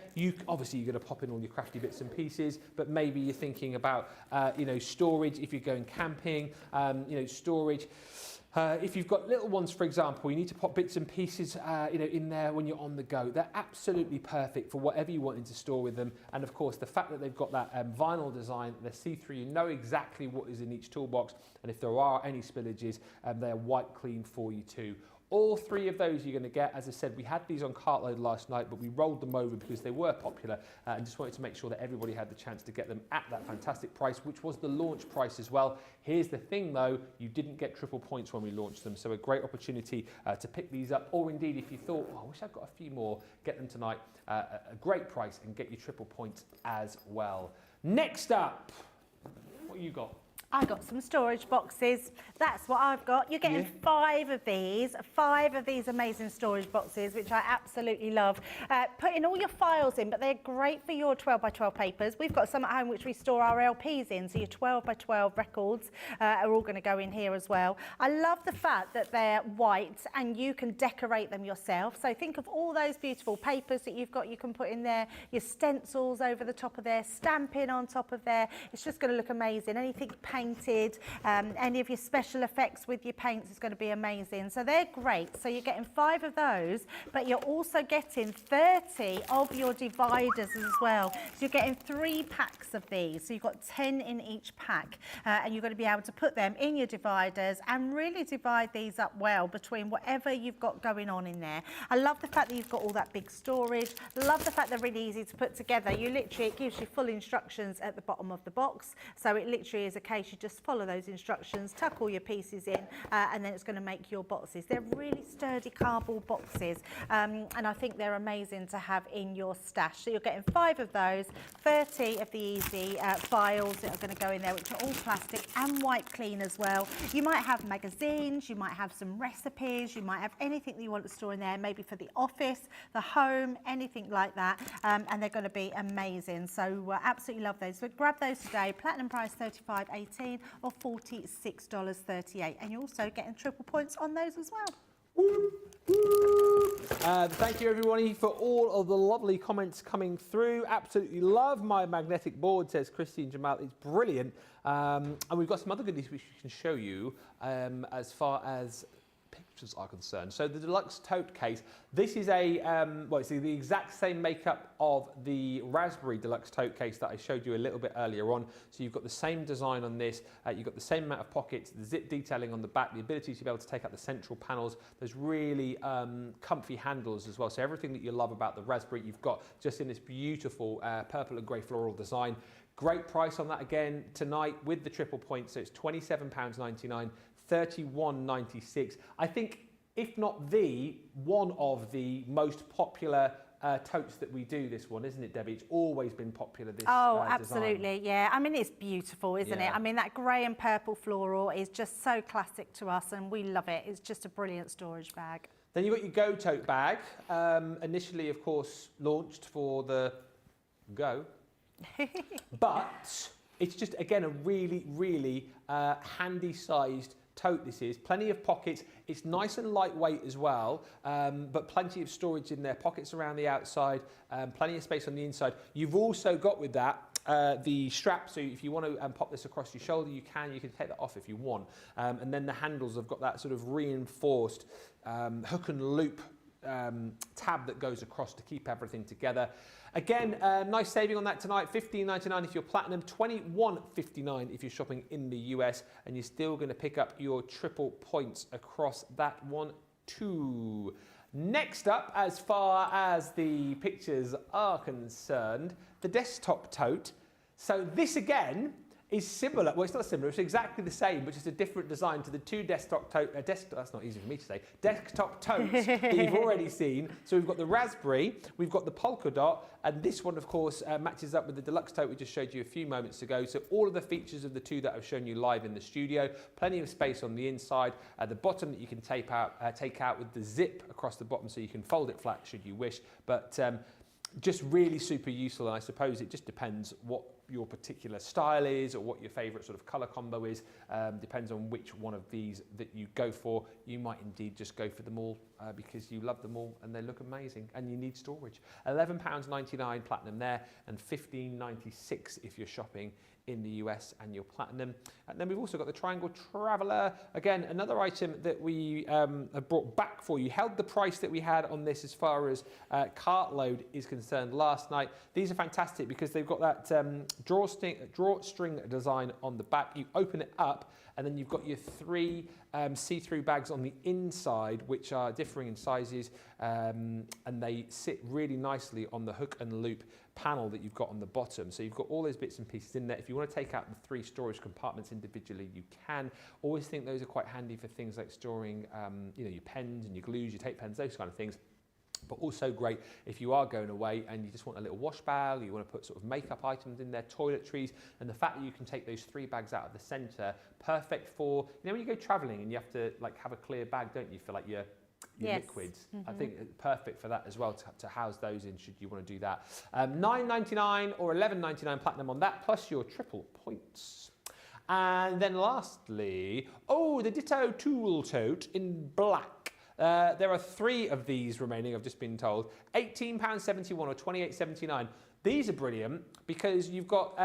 obviously you're going to pop in all your crafty bits and pieces, but maybe you're thinking about, you know, storage if you're going camping, you know, storage. If you've got little ones, for example, you need to pop bits and pieces you know, in there when you're on the go. They're absolutely perfect for whatever you want to store with them. And of course, the fact that they've got that vinyl design, they're see-through, you know exactly what is in each toolbox. And if there are any spillages, they're wipe clean for you too. All 3 of those you're going to get. As I said, we had these on cartload last night, but we rolled them over because they were popular and just wanted to make sure that everybody had the chance to get them at that fantastic price, which was the launch price as well. Here's the thing though, you didn't get triple points when we launched them, so a great opportunity to pick these up, or indeed if you thought, oh, I wish I'd got a few more, get them tonight, a great price and get you triple points as well. Next up, what you got? I got some storage boxes. That's what I've got. You're getting 5 of these amazing storage boxes, which I absolutely love. Putting all your files in, but they're great for your 12 by 12 papers. We've got some at home which we store our LPs in, so your 12 by 12 records are all going to go in here as well. I love the fact that they're white and you can decorate them yourself. So think of all those beautiful papers that you've got, you can put in there, your stencils over the top of there, stamping on top of there. It's just going to look amazing. Anything painted, any of your special effects with your paints is going to be amazing. So they're great. So you're getting 5 of those, but you're also getting 30 of your dividers as well. So you're getting 3 packs of these. So you've got 10 in each pack, and you're going to be able to put them in your dividers and really divide these up well between whatever you've got going on in there. I love the fact that you've got all that big storage. Love the fact they're really easy to put together. It gives you full instructions at the bottom of the box. So it literally is a case you just follow those instructions, tuck all your pieces in, and then it's going to make your boxes. They're really sturdy cardboard boxes, and I think they're amazing to have in your stash. So you're getting 5 of those, 30 of the easy files that are going to go in there, which are all plastic and wipe clean as well. You might have magazines, you might have some recipes, you might have anything that you want to store in there, maybe for the office, the home, anything like that, and they're going to be amazing. So absolutely love those. So grab those today. Platinum price $35.18 or $46.38, and you're also getting triple points on those as well. Thank you everybody for all of the lovely comments coming through. Absolutely love my magnetic board, says Christine Jamal. It's brilliant. And we've got some other goodies which we can show you as far as pictures are concerned. So the deluxe tote case, this is a, well, it's the exact same makeup of the raspberry deluxe tote case that I showed you a little bit earlier on. So you've got the same design on this, you've got the same amount of pockets, the zip detailing on the back, the ability to be able to take out the central panels. There's really comfy handles as well. So everything that you love about the raspberry, you've got just in this beautiful purple and grey floral design. Great price on that again tonight with the triple point. So it's £27.99. $31.96. I think, if not the one of the most popular totes that we do, this one, isn't it, Debbie? It's always been popular, this absolutely, design. Yeah. I mean, it's beautiful, isn't it? I mean, that grey and purple floral is just so classic to us, and we love it. It's just a brilliant storage bag. Then you've got your Go tote bag. Initially, of course, launched for the Go. But it's just, again, a really, really handy-sized tote this is. Plenty of pockets. It's nice and lightweight as well, but plenty of storage in there. Pockets around the outside, plenty of space on the inside. You've also got with that the strap, so if you want to pop this across your shoulder, you can take that off if you want. And then the handles have got that sort of reinforced hook and loop tab that goes across to keep everything together. Again, nice saving on that tonight, $15.99 if you're platinum, $21.59 if you're shopping in the US, and you're still going to pick up your triple points across that one too. Next up, as far as the pictures are concerned, the desktop tote. So this again is similar. Well, it's not similar. It's exactly the same, but just a different design to the two desktop tote. That's not easy for me to say. Desktop totes that you've already seen. So we've got the raspberry, we've got the polka dot, and this one, of course, matches up with the deluxe tote we just showed you a few moments ago. So all of the features of the two that I've shown you live in the studio. Plenty of space on the inside. At the bottom that you can take out with the zip across the bottom, so you can fold it flat should you wish. But just really super useful, and I suppose it just depends what your particular style is or what your favourite sort of colour combo is. Depends on which one of these that you go for. You might indeed just go for them all because you love them all and they look amazing and you need storage. £11.99 platinum there, and $15.96 if you're shopping in the US and your platinum. And then we've also got the Triangle Traveller. Again, another item that we have brought back for you. Held the price that we had on this as far as cart load is concerned last night. These are fantastic because they've got that drawstring design on the back. You open it up and then you've got your three see-through bags on the inside, which are differing in sizes, and they sit really nicely on the hook and loop panel that you've got on the bottom. So you've got all those bits and pieces in there. If you want to take out the 3 storage compartments individually, you can. Always think those are quite handy for things like storing you know, your pens and your glues, your tape pens, those kind of things. But also great if you are going away and you just want a little wash bag, or you want to put sort of makeup items in there, toiletries, and the fact that you can take those 3 bags out of the centre, perfect for, you know, when you go travelling and you have to like have a clear bag, don't you, for like your Yes. liquids. I think it's perfect for that as well, to house those in should you want to do that. $9.99 or $11.99 platinum on that, plus your triple points. And then lastly, the Ditto Tool Tote in black. There are 3 of these remaining, I've just been told. £18.71 or $28.79. These are brilliant because you've got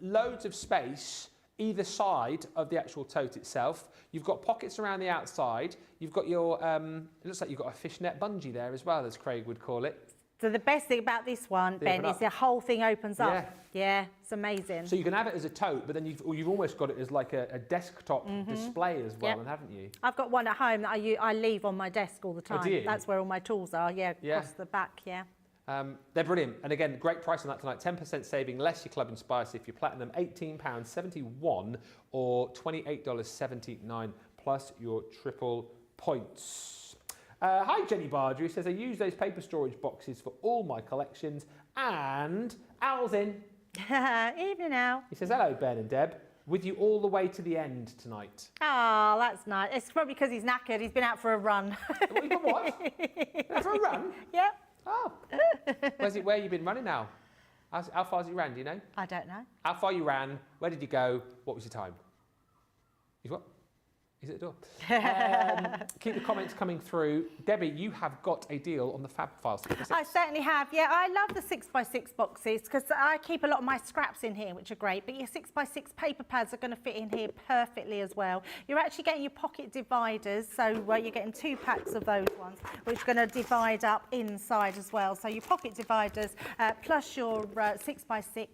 loads of space either side of the actual tote itself. You've got pockets around the outside. You've got your, it looks like you've got a fishnet bungee there as well, as Craig would call it. So the best thing about this one, Ben, is the whole thing opens up. Yeah, it's amazing. So you can have it as a tote, but then you've almost got it as like a desktop display as well, haven't you? I've got one at home that I leave on my desk all the time. Oh, do you? That's where all my tools are, across the back, They're brilliant. And again, great price on that tonight. 10% saving, less your Club Inspire. So if you're platinum, £18.71 or $28.79 plus your triple points. Hi, Jenny Bardry says, I use those paper storage boxes for all my collections. And Al's in. Evening, Al. He says, hello, Ben and Deb. With you all the way to the end tonight. Oh, that's nice. It's probably because he's knackered. He's been out for a run. What? Been for a run? Yeah. Oh. Where have you been running now? How far has you ran, do you know? I don't know. How far you ran? Where did you go? What was your time? He's what? He's at the door. Keep the comments coming through. Debbie, you have got a deal on the Fab Files. I certainly have. Yeah, I love the 6x6 boxes because I keep a lot of my scraps in here, which are great. But your 6x6 paper pads are going to fit in here perfectly as well. You're actually getting your pocket dividers, so you're getting 2 packs of those ones, which are going to divide up inside as well. So your pocket dividers plus your 6x6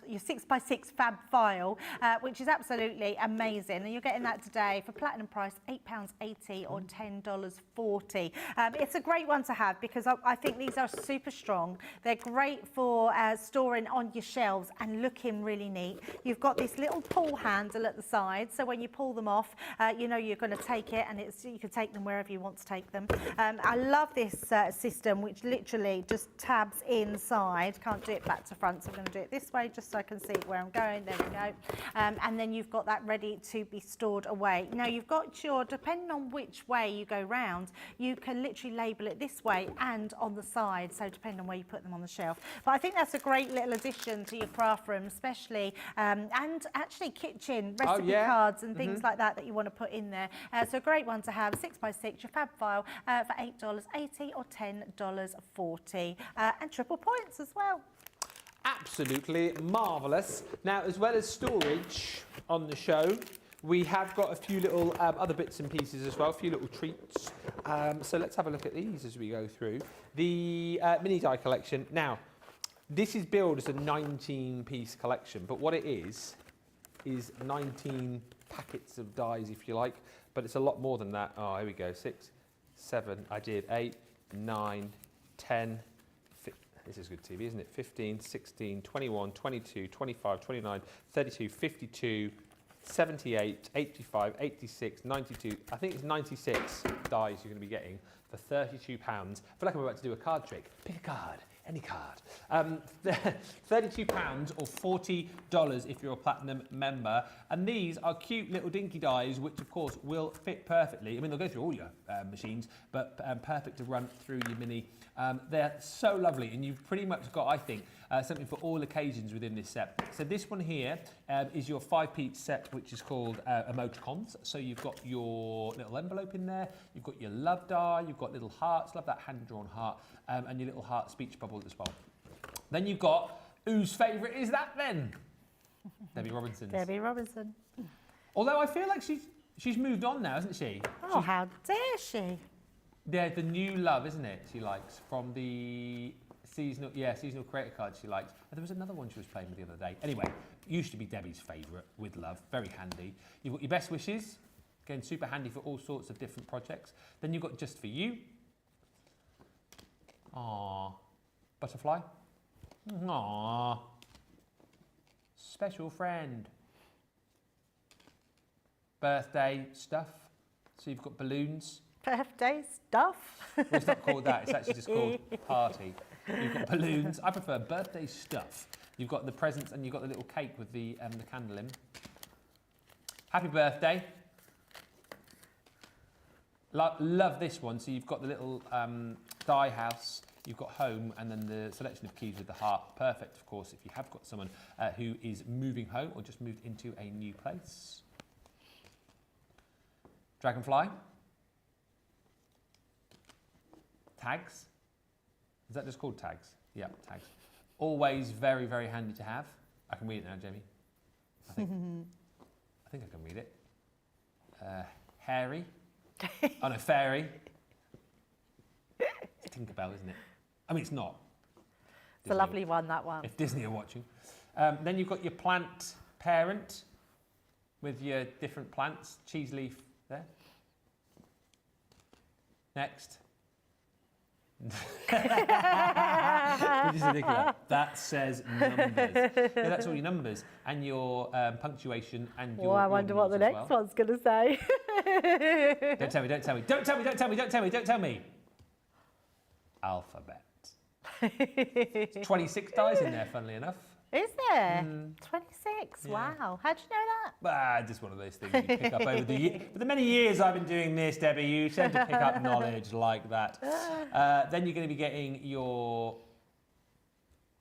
your 6x6 Fab File, which is absolutely amazing. And you're getting that today for platinum price, £8.80 or $10.40. It's a great one to have because I think these are super strong. They're great for storing on your shelves and looking really neat. You've got this little pull handle at the side, so when you pull them off, you know you're going to take it, and you can take them wherever you want to take them. I love this system, which literally just tabs inside. Can't do it back to front, so I'm going to do it this way just so I can see where I'm going. There we go. And then you've got that ready to be stored away. Now you've got your, depending on which way you go round, you can literally label it this way and on the side, so depending on where you put them on the shelf. But I think that's a great little addition to your craft room, especially, and actually kitchen recipe cards and things like that you want to put in there. So a great one to have, 6x6, your Fab File for $8.80 or $10.40, and triple points as well. Absolutely marvellous. Now, as well as storage on the show, we have got a few little other bits and pieces as well, a few little treats. So let's have a look at these as we go through. The mini die collection. Now, this is billed as a 19-piece collection, but what it is 19 packets of dies, if you like, but it's a lot more than that. Oh, here we go, 6, 7, I did 8, 9, 10, this is good TV, isn't it? 15, 16, 21, 22, 25, 29, 32, 52, 78, 85, 86, 92, I think it's 96 dies you're going to be getting for £32. I feel like I'm about to do a card trick. Pick a card, any card. £32 or $40 if you're a platinum member. And these are cute little dinky dies, which of course will fit perfectly. I mean, they'll go through all your machines, but perfect to run through your mini. They're so lovely, and you've pretty much got, I think, something for all occasions within this set. So this one here is your 5-piece set, which is called emoticons. So you've got your little envelope in there, you've got your love die, you've got little hearts, love that hand-drawn heart, and your little heart speech bubble as well. Then you've got, whose favourite is that then? Debbie Robinson's. Debbie Robinson. Although I feel like she's moved on now, hasn't she? Oh, how dare she? Yeah, the new love, isn't it? She likes from the seasonal creator card she likes. Oh, there was another one she was playing with the other day. Anyway, used to be Debbie's favourite with love, very handy. You've got your best wishes, again super handy for all sorts of different projects. Then you've got just for you. Aww, butterfly. Aww, special friend. Birthday stuff. So you've got balloons. Birthday stuff. Well, it's not called that, it's actually just called party. You've got balloons. I prefer birthday stuff. You've got the presents and you've got the little cake with the candle in. Happy birthday. Love this one. So you've got the little die house, you've got home, and then the selection of keys with the heart. Perfect, of course, if you have got someone who is moving home or just moved into a new place. Dragonfly. Tags. Is that just called tags? Yeah, tags. Always very, very handy to have. I can read it now, Jamie. I think I can read it. Hairy. Oh no, fairy. It's Tinkerbell, isn't it? I mean, it's not. It's Disney, a lovely one, that one. If Disney are watching. Then you've got your plant parent with your different plants. Cheese leaf there. Next. That says numbers. Yeah, that's all your numbers and your punctuation and your. Oh, I wonder what the next one's going to say. Don't tell me, don't tell me, don't tell me, don't tell me, don't tell me, don't tell me. Alphabet. 26 dies in there, funnily enough. Is there? 26, yeah. Wow. How'd you know that? Just one of those things you pick up over the years. For the many years I've been doing this, Debbie, you tend to pick up knowledge like that. Then you're going to be getting your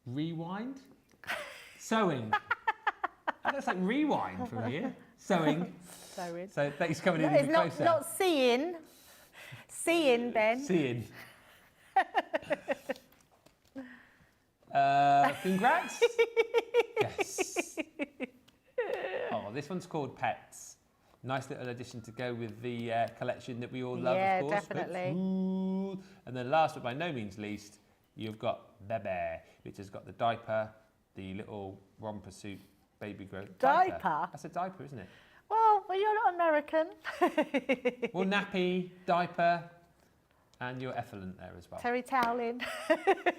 rewind. Sewing. That looks like rewind from here. Sewing. Sewing. So thanks for coming in a bit closer. Not seeing. Seeing, Ben. Seeing. Congrats. Yes. Oh, this one's called Pets. Nice little addition to go with the collection that we all love, of course. Yeah, definitely. Ooh. And then last but by no means least, you've got Bebe, which has got the diaper, the little romper suit, baby growth. Diaper? That's a diaper, isn't it? Well, you're not American. Well, nappy, diaper, and your effluent there as well. Terry toweling.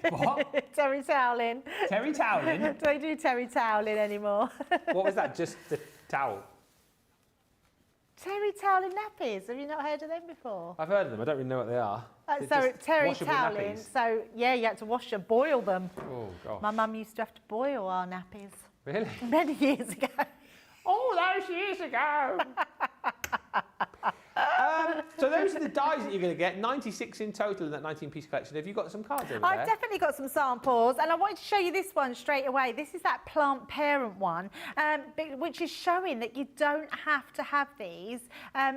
What? Terry toweling. Terry toweling? Don't do terry toweling anymore. What was that? Just the towel? Terry toweling nappies. Have you not heard of them before? I've heard of them. I don't really know what they are. So terry toweling. So yeah, you had to wash them, boil them. Oh gosh. My mum used to have to boil our nappies. Really? Many years ago. All those years ago. So those are the dies that you're going to get, 96 in total in that 19-piece collection. Have you got some cards over there? I've definitely got some samples, and I wanted to show you this one straight away. This is that plant parent one, which is showing that you don't have to have these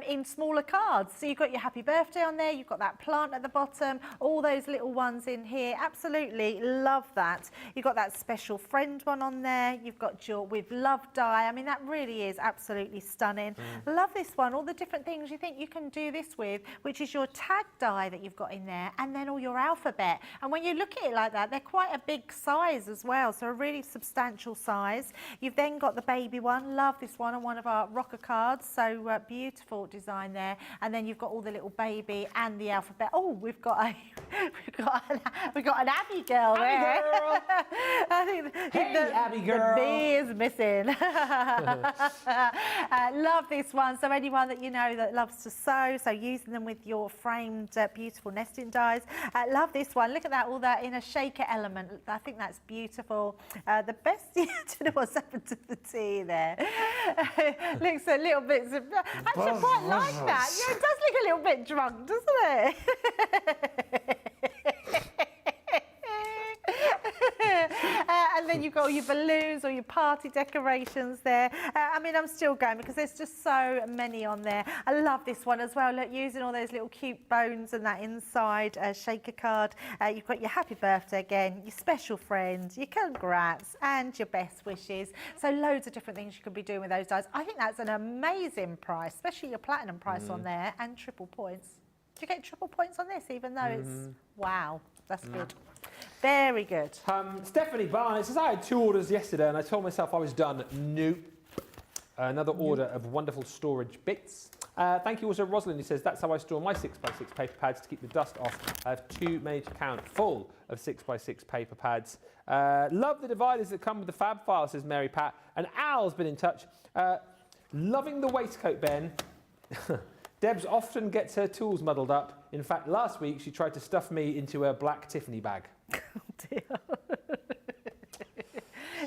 in smaller cards. So you've got your happy birthday on there, you've got that plant at the bottom, all those little ones in here. Absolutely love that. You've got that special friend one on there. You've got your with love die. I mean, that really is absolutely stunning. Love this one. All the different things you think you can do this with, which is your tag die that you've got in there, and then all your alphabet. And when you look at it like that, they're quite a big size as well, so a really substantial size. You've then got the baby one. Love this one on one of our rocker cards. So beautiful design there. And then you've got all the little baby and the alphabet. Oh, we've got an Abby girl there. Girl. I think Abby girl. The B is missing. Love this one. So anyone that you know that loves to sew, so using them with your framed beautiful nesting dies. Love this one. Look at that, all that in a shaker element. I think that's beautiful. The best, I don't know what's happened to the tea there. Looks a little bit, actually I quite like that. Yeah, it does look a little bit drunk, doesn't it? And then you've got all your balloons or your party decorations there. I mean, I'm still going because there's just so many on there. I love this one as well. Look, using all those little cute bones and that inside shaker card. You've got your happy birthday again, your special friend, your congrats, and your best wishes. So loads of different things you could be doing with those dies. I think that's an amazing price, especially your platinum price on there, and triple points. Do you get triple points on this, even though it's, wow, that's good. Very good. Stephanie Barnett says, I had 2 orders yesterday and I told myself I was done. Nope. Another order of wonderful storage bits. Thank you also, Rosalind, who says, that's how I store my 6x6 paper pads to keep the dust off. I have 2 made to count full of 6x6 paper pads. Love the dividers that come with the fab file, says Mary Pat. And Al's been in touch. Loving the waistcoat, Ben. Debs often gets her tools muddled up. In fact, last week she tried to stuff me into a black Tiffany bag. Oh dear.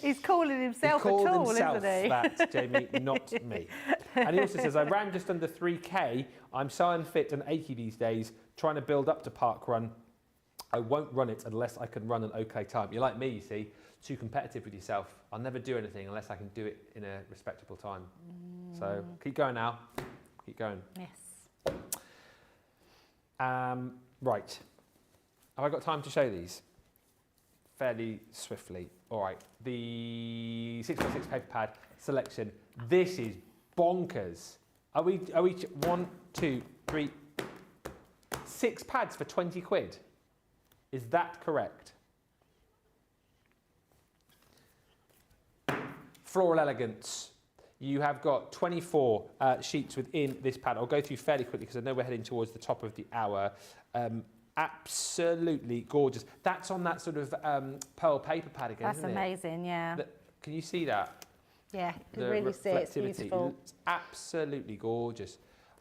He's calling himself a tool, isn't he? That, Jamie, not me. And he also says, I ran just under 3K. I'm so unfit and achy these days, trying to build up to park run. I won't run it unless I can run an okay time. You're like me, you see, too competitive with yourself. I'll never do anything unless I can do it in a respectable time. So keep going now. Keep going. Yes. Right. Have I got time to show these? Fairly swiftly. All right. The 6x6 paper pad selection. This is bonkers. Are we 1, 2, 3, 6 pads for 20 quid? Is that correct? Floral Elegance. You have got 24 sheets within this pad. I'll go through fairly quickly because I know we're heading towards the top of the hour. Absolutely gorgeous. That's on that sort of pearl paper pad again, That's isn't amazing, yeah. Can you see that? Yeah, you can really see it. It's beautiful. It's absolutely gorgeous.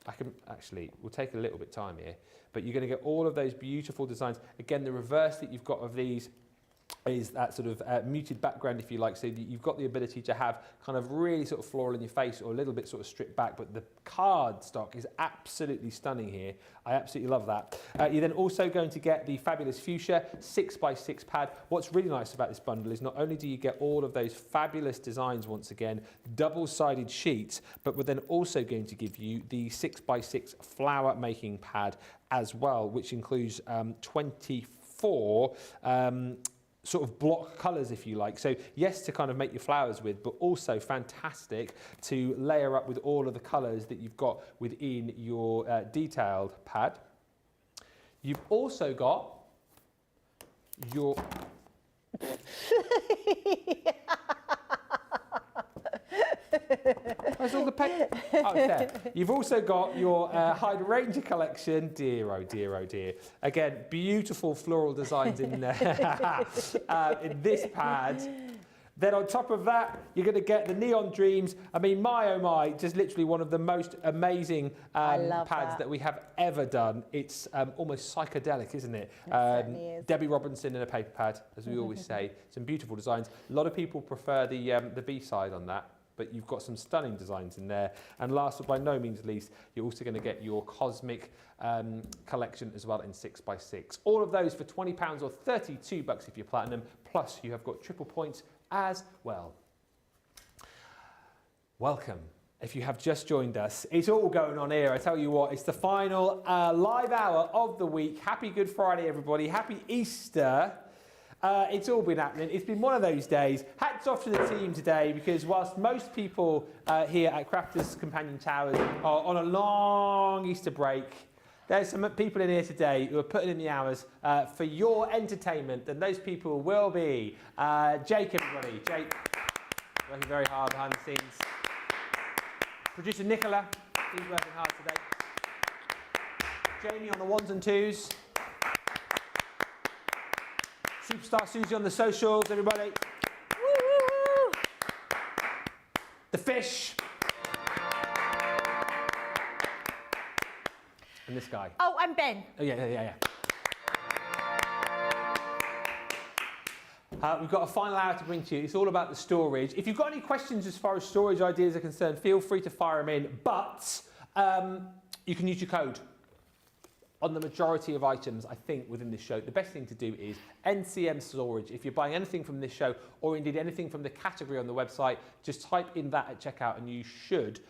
We'll take a little bit of time here, but you're going to get all of those beautiful designs. Again, the reverse that you've got of these is that sort of muted background, if you like, so that you've got the ability to have kind of really sort of floral in your face or a little bit sort of stripped back, but the card stock is absolutely stunning here. I absolutely love that. You're then also going to get the fabulous fuchsia 6x6 pad. What's really nice about this bundle is not only do you get all of those fabulous designs once again, double-sided sheets, but we're then also going to give you the 6x6 flower making pad as well, which includes 24 sort of block colours, if you like. So yes, to kind of make your flowers with, but also fantastic to layer up with all of the colours that you've got within your detailed pad. You've also got your... Where's all the oh, there. You've also got your Hydrangea collection. Dear, oh dear, oh dear. Again, beautiful floral designs in there in this pad. Then on top of that, you're going to get the Neon Dreams. I mean, my oh my, just literally one of the most amazing pads that we have ever done. It's almost psychedelic, isn't it? It certainly is. Debbie Robinson in a paper pad, as we always say. Some beautiful designs. A lot of people prefer the B-side on that, but you've got some stunning designs in there. And last but by no means least, you're also going to get your Cosmic collection as well in 6x6. All of those for £20 or $32 if you're platinum, plus you have got triple points as well. Welcome. If you have just joined us, it's all going on here. I tell you what, it's the final live hour of the week. Happy Good Friday, everybody. Happy Easter. It's all been happening. It's been one of those days. Hats off to the team today, because whilst most people here at Crafters Companion Towers are on a long Easter break, there's some people in here today who are putting in the hours for your entertainment, and those people will be Jake, everybody. Jake, working very hard behind the scenes. Producer Nicola, he's working hard today. Jamie on the ones and twos. Superstar Susie on the socials, everybody. Woo, woo, woo. The fish. And this guy. Oh, and Ben. Oh, yeah. We've got a final hour to bring to you. It's all about the storage. If you've got any questions as far as storage ideas are concerned, feel free to fire them in. But you can use your code on the majority of items, I think, within this show. The best thing to do is NCM Storage. If you're buying anything from this show, or indeed anything from the category on the website, just type in that at checkout and you should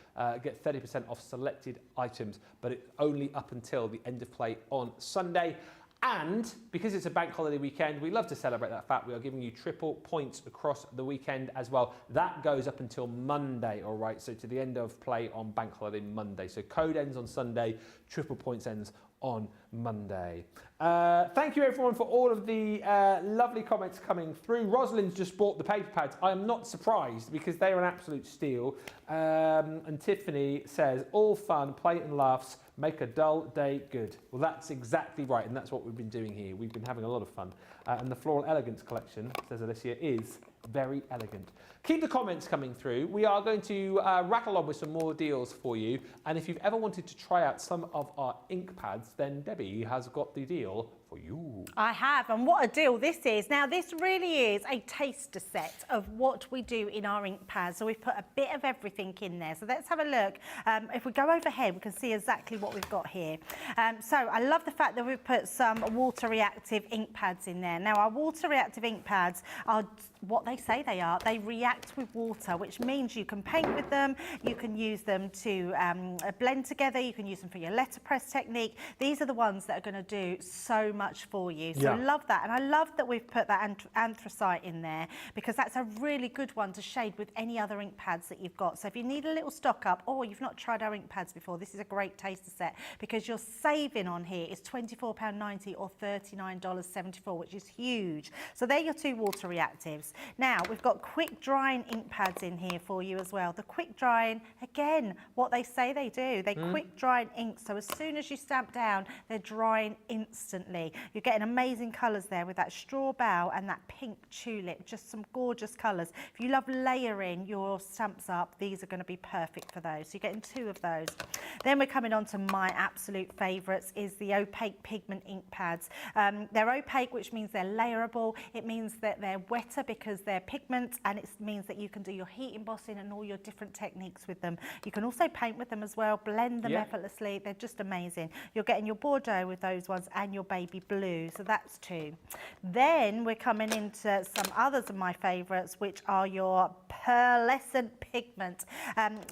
get 30% off selected items, but it's only up until the end of play on Sunday. And because it's a bank holiday weekend, we love to celebrate that fact. We are giving you triple points across the weekend as well. That goes up until Monday, all right? So to the end of play on bank holiday Monday. So code ends on Sunday, triple points ends on Monday. Thank you everyone for all of the lovely comments coming through. Rosalind's just bought the paper pads. I am not surprised because they are an absolute steal. And Tiffany says, all fun, play and laughs, make a dull day good. Well, that's exactly right, and that's what we've been doing here. We've been having a lot of fun. And the Floral Elegance collection, says Alicia, is very elegant. Keep the comments coming through. We are going to rattle on with some more deals for you. And if you've ever wanted to try out some of our ink pads, then Debbie has got the deal for you. I have, and what a deal this is. Now, this really is a taster set of what we do in our ink pads. So we've put a bit of everything in there. So let's have a look. If we go overhead, we can see exactly what we've got here. So I love the fact that we've put some water reactive ink pads in there. Now, our water reactive ink pads are what they say they are. They react with water, which means you can paint with them, you can use them to blend together, you can use them for your letterpress technique. These are the ones that are going to do so much for you. So I love that, and I love that we've put that anthracite in there, because that's a really good one to shade with any other ink pads that you've got. So if you need a little stock up, or you've not tried our ink pads before, this is a great taster set, because your saving on here is £24.90 or $39.74, which is huge. So they're your two water reactives. Now, we've got quick drying ink pads in here for you as well. The quick drying, again, what they say they do. They quick drying ink, so as soon as you stamp down, they're drying instantly. You're getting amazing colours there with that straw bow and that pink tulip, just some gorgeous colours. If you love layering your stamps up, these are going to be perfect for those. So you're getting two of those. Then we're coming on to my absolute favourites, is the opaque pigment ink pads. They're opaque, which means they're layerable. It means that they're wetter because they're pigment, and it means that you can do your heat embossing and all your different techniques with them. You can also paint with them as well, blend them effortlessly. They're just amazing. You're getting your Bordeaux with those ones and your baby blue, so that's two. Then we're coming into some others of my favourites, which are your pearlescent pigment.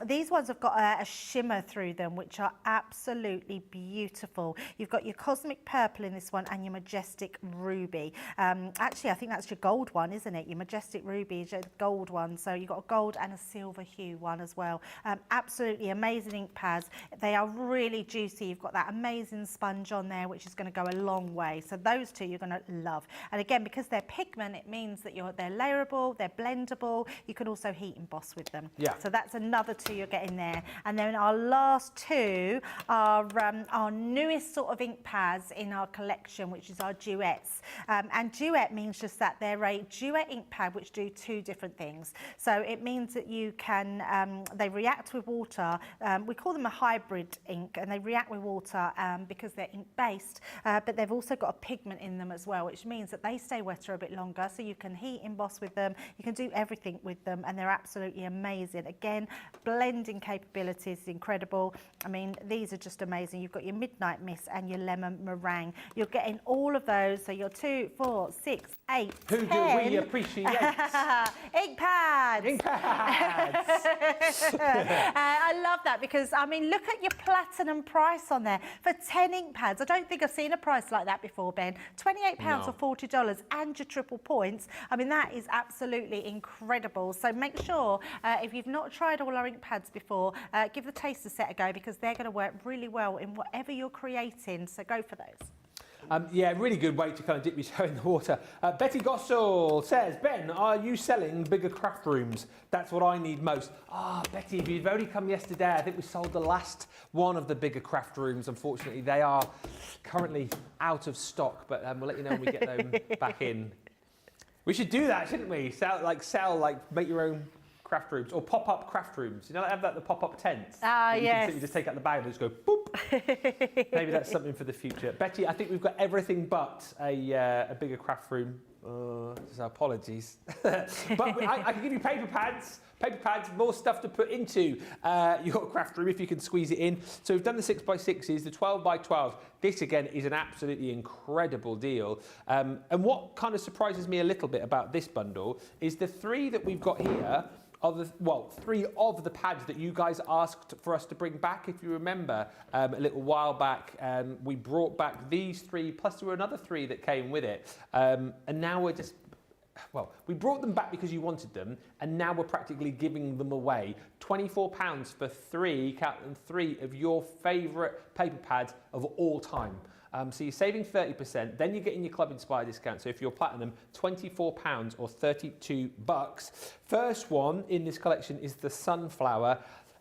These ones have got a shimmer through them, which are absolutely beautiful. You've got your cosmic purple in this one and your majestic ruby. Actually, I think that's your gold one, isn't it? Your majestic ruby is your gold one. So you've got a gold and a silver hue one as well. Absolutely amazing ink pads. They are really juicy. You've got that amazing sponge on there, which is going to go a long way. So those two you're going to love. And again, because they're pigment, it means that they're layerable, they're blendable. You can also heat emboss with them. Yeah. So that's another two you're getting there. And then our last two are our newest sort of ink pads in our collection, which is our duets. And duet means just that they're a duet ink pad which do two different things. So it means that you can, they react with water. We call them a hybrid ink, and they react with water because they're ink based, but they've also got a pigment in them as well, which means that they stay wetter a bit longer, so you can heat emboss with them, you can do everything with them, and they're absolutely amazing. Again, blending capabilities is incredible. I mean, these are just amazing. You've got your midnight mist and your lemon meringue. You're getting all of those, so your 2, 4, 6, 8, Who 10 do we appreciate? ink pads. Ink pads. I love that, because I mean, look at your platinum price on there for 10 ink pads. I don't think I've seen a price like that that before, Ben. £28 or $40 and your triple points. I mean, that is absolutely incredible. So make sure, if you've not tried all our ink pads before, give the Taster set a go, because they're going to work really well in whatever you're creating. So go for those. Yeah, really good way to kind of dip your toe in the water. Betty Gossel says, Ben, are you selling bigger craft rooms? That's what I need most. Betty, if you've only come yesterday, I think we sold the last one of the bigger craft rooms. Unfortunately, they are currently out of stock, but we'll let you know when we get them back in. We should do that, shouldn't we? Make your own craft rooms, or pop-up craft rooms. You know, have the pop-up tents. Yes. You just take out the bag and just go boop. Maybe that's something for the future. Betty, I think we've got everything but a bigger craft room. So apologies. But I can give you paper pads, more stuff to put into your craft room if you can squeeze it in. So we've done the 6x6s, the 12x12s. This again is an absolutely incredible deal. And what kind of surprises me a little bit about this bundle is the 3 that we've got here. 3 of the pads that you guys asked for us to bring back. If you remember, a little while back, we brought back these 3, plus there were another 3 that came with it. And now we're just, we brought them back because you wanted them, and now we're practically giving them away. £24 for 3 of your favourite paper pads of all time. So you're saving 30%, then you're getting your Club Inspire discount. So if you're Platinum, £24 or $32. First one in this collection is the Sunflower.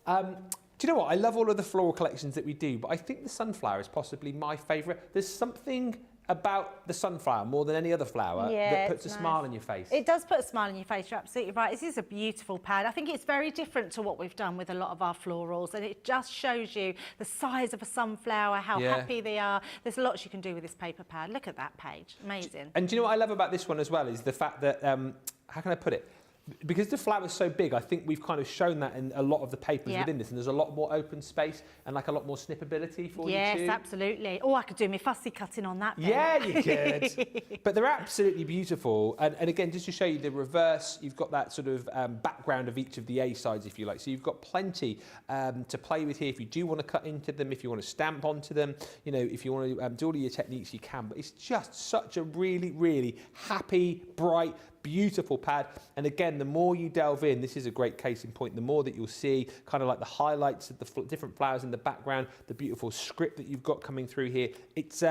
Do you know what? I love all of the floral collections that we do, but I think the Sunflower is possibly my favourite. There's something about the sunflower more than any other flower that puts a smile on your face. It does put a smile on your face, you're absolutely right. This is a beautiful pad. I think it's very different to what we've done with a lot of our florals, and it just shows you the size of a sunflower, how happy they are. There's lots you can do with this paper pad. Look at that page, amazing. And do you know what I love about this one as well is the fact that, how can I put it? Because the flower's so big, I think we've kind of shown that in a lot of the papers within this, and there's a lot more open space and like a lot more snippability for you too. Yes, absolutely. Oh, I could do my fussy cutting on that. Yeah, you could. But they're absolutely beautiful. And again, just to show you the reverse, you've got that sort of background of each of the A sides, if you like. So you've got plenty to play with here. If you do want to cut into them, if you want to stamp onto them, you know, if you want to do all of your techniques, you can. But it's just such a really, really happy, bright, beautiful pad. And again, the more you delve in, this is a great case in point, the more that you'll see kind of like the highlights of the different flowers in the background, the beautiful script that you've got coming through here. It's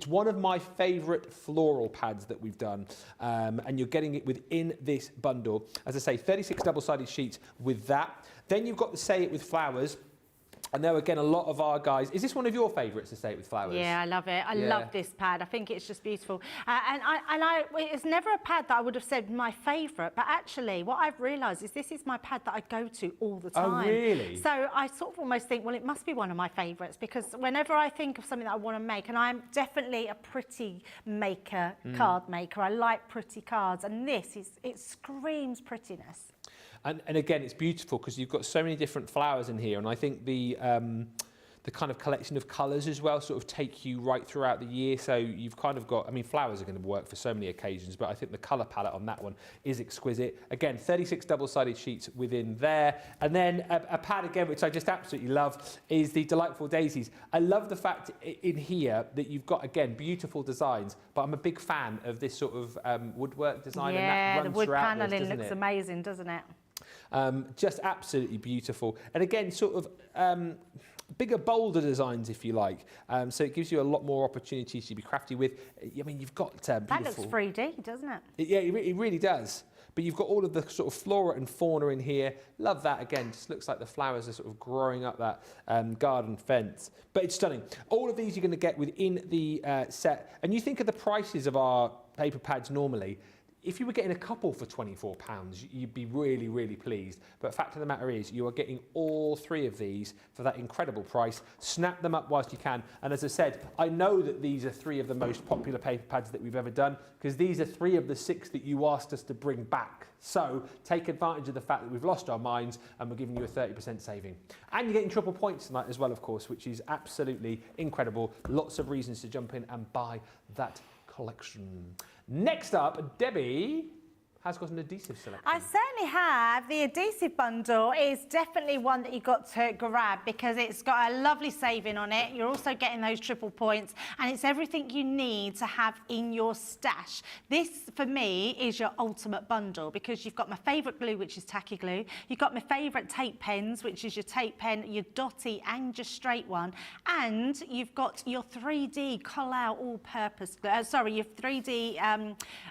one of my favorite floral pads that we've done, and you're getting it within this bundle. As I say, 36 double-sided sheets with that. Then you've got the Say It With Flowers. I know, again, a lot of our guys... Is this one of your favourites, to Say It With Flowers? Yeah, I love it. I love this pad. I think it's just beautiful. It's never a pad that I would have said my favourite, but actually what I've realised is this is my pad that I go to all the time. Oh, really? So I sort of almost think, well, it must be one of my favourites, because whenever I think of something that I want to make, and I'm definitely a pretty maker, card maker, I like pretty cards, and it screams prettiness. And again, it's beautiful because you've got so many different flowers in here, and I think the kind of collection of colours as well sort of take you right throughout the year. So you've kind of got, I mean, flowers are going to work for so many occasions, but I think the colour palette on that one is exquisite. Again, 36 double-sided sheets within there. And then a pad again, which I just absolutely love, is the Delightful Daisies. I love the fact in here that you've got, again, beautiful designs, but I'm a big fan of this sort of woodwork design. Yeah, and that runs the wood panelling looks amazing, doesn't it? Just absolutely beautiful. And again, sort of bigger, bolder designs, if you like. So it gives you a lot more opportunities to be crafty with. I mean, you've got beautiful... That looks 3D, doesn't it? Yeah, it really does. But you've got all of the sort of flora and fauna in here. Love that. Again, just looks like the flowers are sort of growing up that garden fence. But it's stunning. All of these you're going to get within the set. And you think of the prices of our paper pads normally. If you were getting a couple for £24, you'd be really, really pleased. But fact of the matter is, you are getting all 3 of these for that incredible price. Snap them up whilst you can. And as I said, I know that these are 3 of the most popular paper pads that we've ever done, because these are 3 of the 6 that you asked us to bring back. So take advantage of the fact that we've lost our minds and we're giving you a 30% saving. And you're getting triple points tonight as well, of course, which is absolutely incredible. Lots of reasons to jump in and buy that collection. Next up, Debbie has got an adhesive selection. I certainly have. The adhesive bundle is definitely one that you've got to grab because it's got a lovely saving on it. You're also getting those triple points and it's everything you need to have in your stash. This, for me, is your ultimate bundle because you've got my favourite glue, which is tacky glue. You've got my favourite tape pens, which is your tape pen, your dotty and your straight one. And you've got your 3D call-out all-purpose glue. Your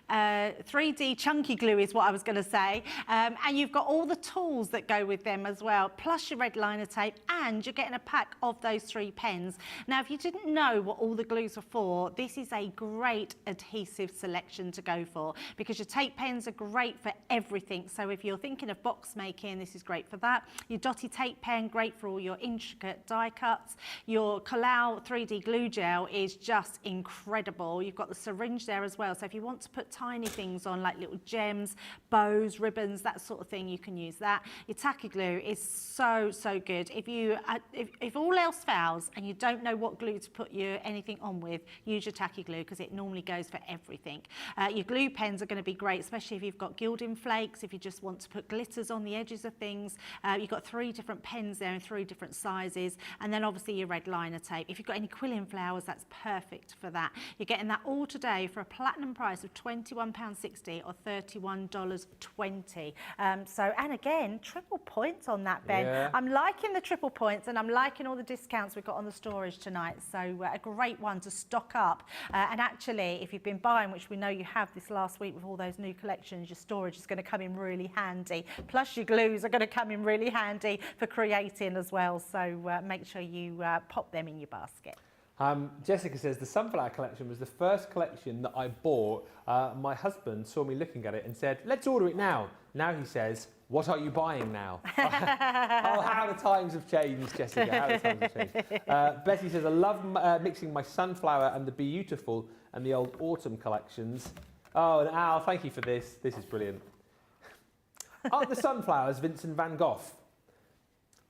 3D chunky glue is what I was going to say. And you've got all the tools that go with them as well, plus your red liner tape, and you're getting a pack of those 3 pens. Now, if you didn't know what all the glues are for, this is a great adhesive selection to go for because your tape pens are great for everything. So if you're thinking of box making, this is great for that. Your dotty tape pen, great for all your intricate die cuts. Your Kalau 3D glue gel is just incredible. You've got the syringe there as well. So if you want to put tiny things on like little gems, bows, ribbons, that sort of thing, you can use that. Your tacky glue is so good. If all else fails and you don't know what glue to put anything on with, use your tacky glue because it normally goes for everything. Your glue pens are going to be great, especially if you've got gilding flakes, if you just want to put glitters on the edges of things. You've got 3 different pens there in 3 different sizes, and then obviously your red liner tape. If you've got any quilling flowers, that's perfect for that. You're getting that all today for a platinum price of £21.60 or $31.20. And again, triple points on that, Ben. Yeah. I'm liking the triple points and I'm liking all the discounts we've got on the storage tonight. So a great one to stock up. And actually, if you've been buying, which we know you have this last week with all those new collections, your storage is going to come in really handy. Plus your glues are going to come in really handy for creating as well. So make sure you pop them in your basket. Jessica says the sunflower collection was the first collection that I bought. My husband saw me looking at it and said, let's order it now. Now he says, what are you buying now? Oh, how the times have changed, Jessica, how the times have changed. Betty says, I love mixing my sunflower and the beautiful and the old autumn collections. Oh, and Al, thank you for this. This is brilliant. Aren't the sunflowers Vincent van Gogh?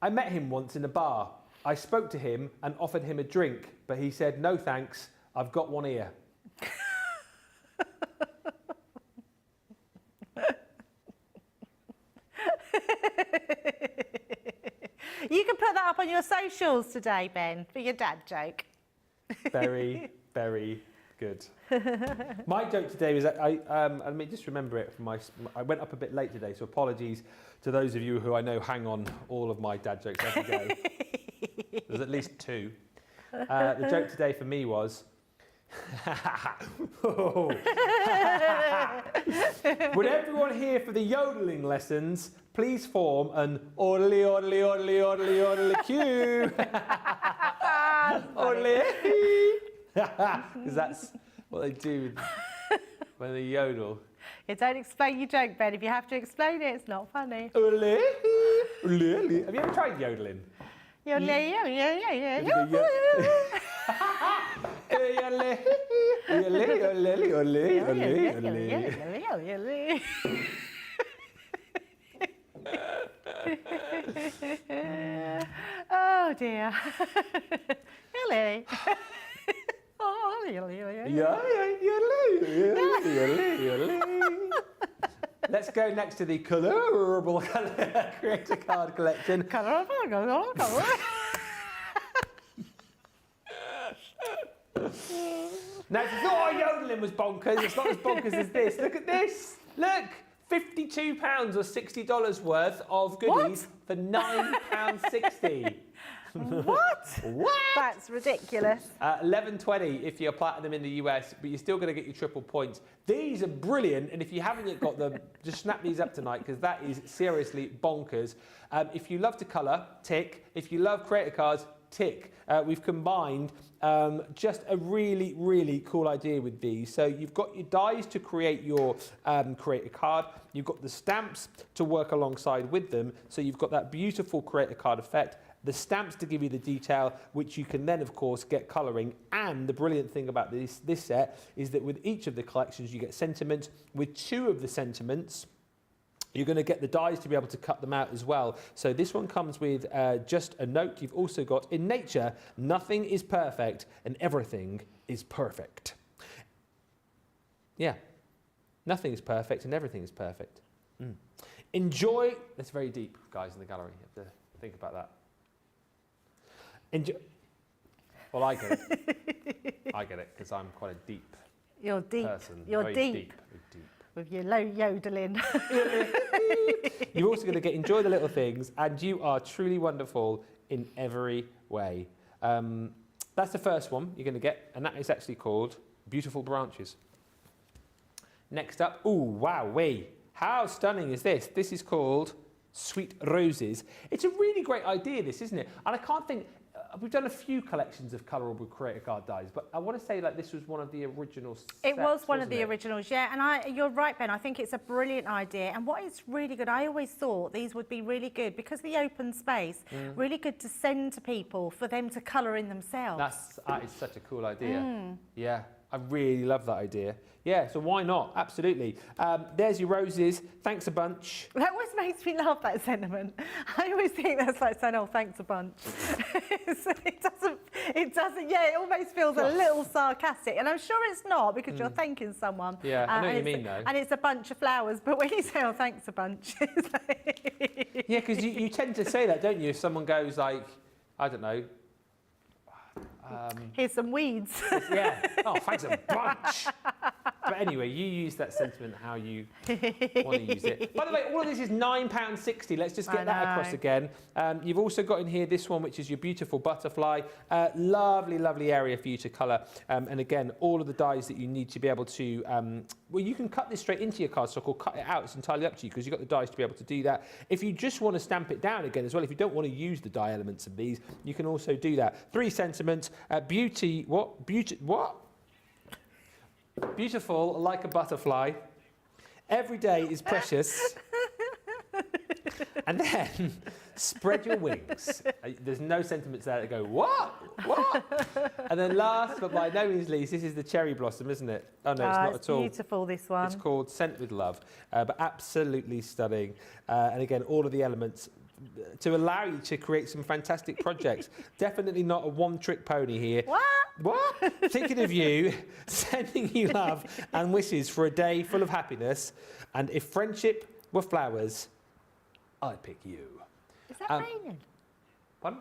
I met him once in a bar. I spoke to him and offered him a drink, but he said, no thanks, I've got one ear. You can put that up on your socials today, Ben, for your dad joke. Very, very good. My joke today was that I mean, just remember it from I went up a bit late today, so apologies to those of you who I know hang on all of my dad jokes every day. There's at least 2. The joke today for me was, would everyone here for the yodeling lessons please form an orderly, orderly, orderly, orderly, orderly queue? Orderly. Because that's what they do when they yodel. You don't explain your joke, Ben. If you have to explain it, it's not funny. Orderly. Orderly. Have you ever tried yodeling? Oh dear. Let's go next to the colourable creator card collection. Now, if you thought yodeling was bonkers, it's not as bonkers as this. Look at this. Look, £52 or $60 worth of goodies for £9.60. What? That's ridiculous. 11.20 if you're platinum in the US, but you're still going to get your triple points. These are brilliant, and if you haven't yet got them, just snap these up tonight because that is seriously bonkers. If you love to colour, tick. If you love creator cards, tick. We've combined just a really, really cool idea with these. So you've got your dies to create your creator card. You've got the stamps to work alongside with them. So you've got that beautiful creator card effect. The stamps to give you the detail, which you can then, of course, get colouring. And the brilliant thing about this set is that with each of the collections, you get sentiments. With 2 of the sentiments, you're going to get the dies to be able to cut them out as well. So this one comes with just a note. You've also got, in nature, nothing is perfect and everything is perfect. Yeah. Nothing is perfect and everything is perfect. Enjoy, that's very deep, guys in the gallery. You have to think about that. Enjoy. Well, I get it. I get it, because I'm quite a deep You're deep. person. You're Very deep. With your low yodeling. You're also going to enjoy the little things, and you are truly wonderful in every way. That's the first one you're going to get, and that is actually called Beautiful Branches. Next up, ooh, wow, how stunning is this? This is called Sweet Roses. It's a really great idea, this, isn't it? And I can't think, we've done a few collections of colourable creator card dies, but I want to say like this was one of the original sets, It was one of the wasn't it? originals, yeah. And you're right, Ben. I think it's a brilliant idea. And what is really good, I always thought these would be really good because the open space, really good to send to people for them to colour in themselves. That is such a cool idea. Yeah, I really love that idea. Yeah, so why not? Absolutely. There's your roses. Thanks a bunch. That always makes me laugh, that sentiment. I always think that's like saying, oh, thanks a bunch. It doesn't, yeah, it almost feels a little sarcastic. And I'm sure it's not because you're thanking someone. Yeah, I know what you mean though. And it's a bunch of flowers, but when you say, oh, thanks a bunch, it's like... Yeah, because you tend to say that, don't you? If someone goes like, I don't know. Here's some weeds. Yeah. Oh, thanks a bunch. But anyway, you use that sentiment how you want to use it. By the way, all of this is £9.60. Let's just get that across again. You've also got in here this one, which is your beautiful butterfly. Lovely, lovely area for you to colour. And again, all of the dies that you need to be able to... well, you can cut this straight into your cardstock or cut it out. It's entirely up to you because you've got the dies to be able to do that. If you just want to stamp it down again as well, if you don't want to use the die elements of these, you can also do that. 3 sentiments. Beautiful like a butterfly. Every day is precious. And then spread your wings. There's no sentiments there that go, what? And then last, but by no means least, this is the cherry blossom, isn't it? Oh, no, it's not at all. It's beautiful, this one. It's called Scent with Love, but absolutely stunning. And again, all of the elements to allow you to create some fantastic projects. Definitely not a one-trick pony here. What? Thinking of you, sending you love and wishes for a day full of happiness. And if friendship were flowers, I'd pick you. Is that raining? Pardon?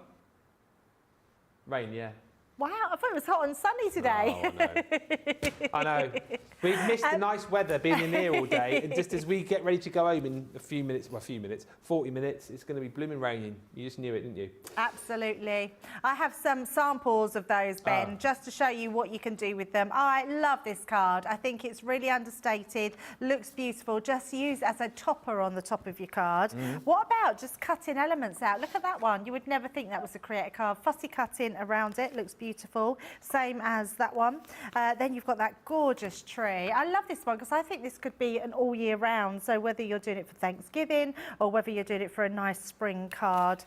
Rain, yeah. Wow, I thought it was hot and sunny today. Oh, I know. We've missed the nice weather being in here all day, and just as we get ready to go home in a few minutes, 40 minutes, it's going to be blooming raining. You just knew it, didn't you? Absolutely. I have some samples of those, Ben, just to show you what you can do with them. I love this card. I think it's really understated, looks beautiful. Just use as a topper on the top of your card. What about just cutting elements out? Look at that one. You would never think that was a creator card. Fussy cutting around it, looks beautiful. Same as that one. Then you've got that gorgeous tree. I love this one because I think this could be an all year round. So whether you're doing it for Thanksgiving or whether you're doing it for a nice spring card,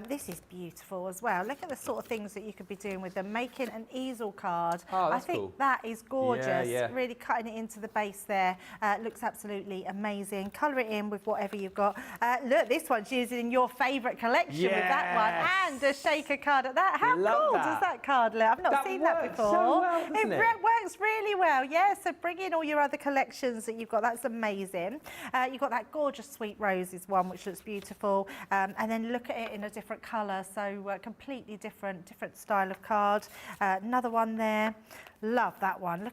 this is beautiful as well. Look at the sort of things that you could be doing with them. Making an easel card. Oh, that's I think cool. that is gorgeous. Yeah. Really cutting it into the base there. Looks absolutely amazing. Colour it in with whatever you've got. Look, this one's using your favourite collection with that one. And a shaker card at that. How cool does that card look? I've not seen that before. So well, doesn't it? Works really well, yeah. So bring in all your other collections that you've got. That's amazing. You've got that gorgeous Sweet Roses one, which looks beautiful. And then look at it in a different colour. So completely different style of card. Another one there. Love that one.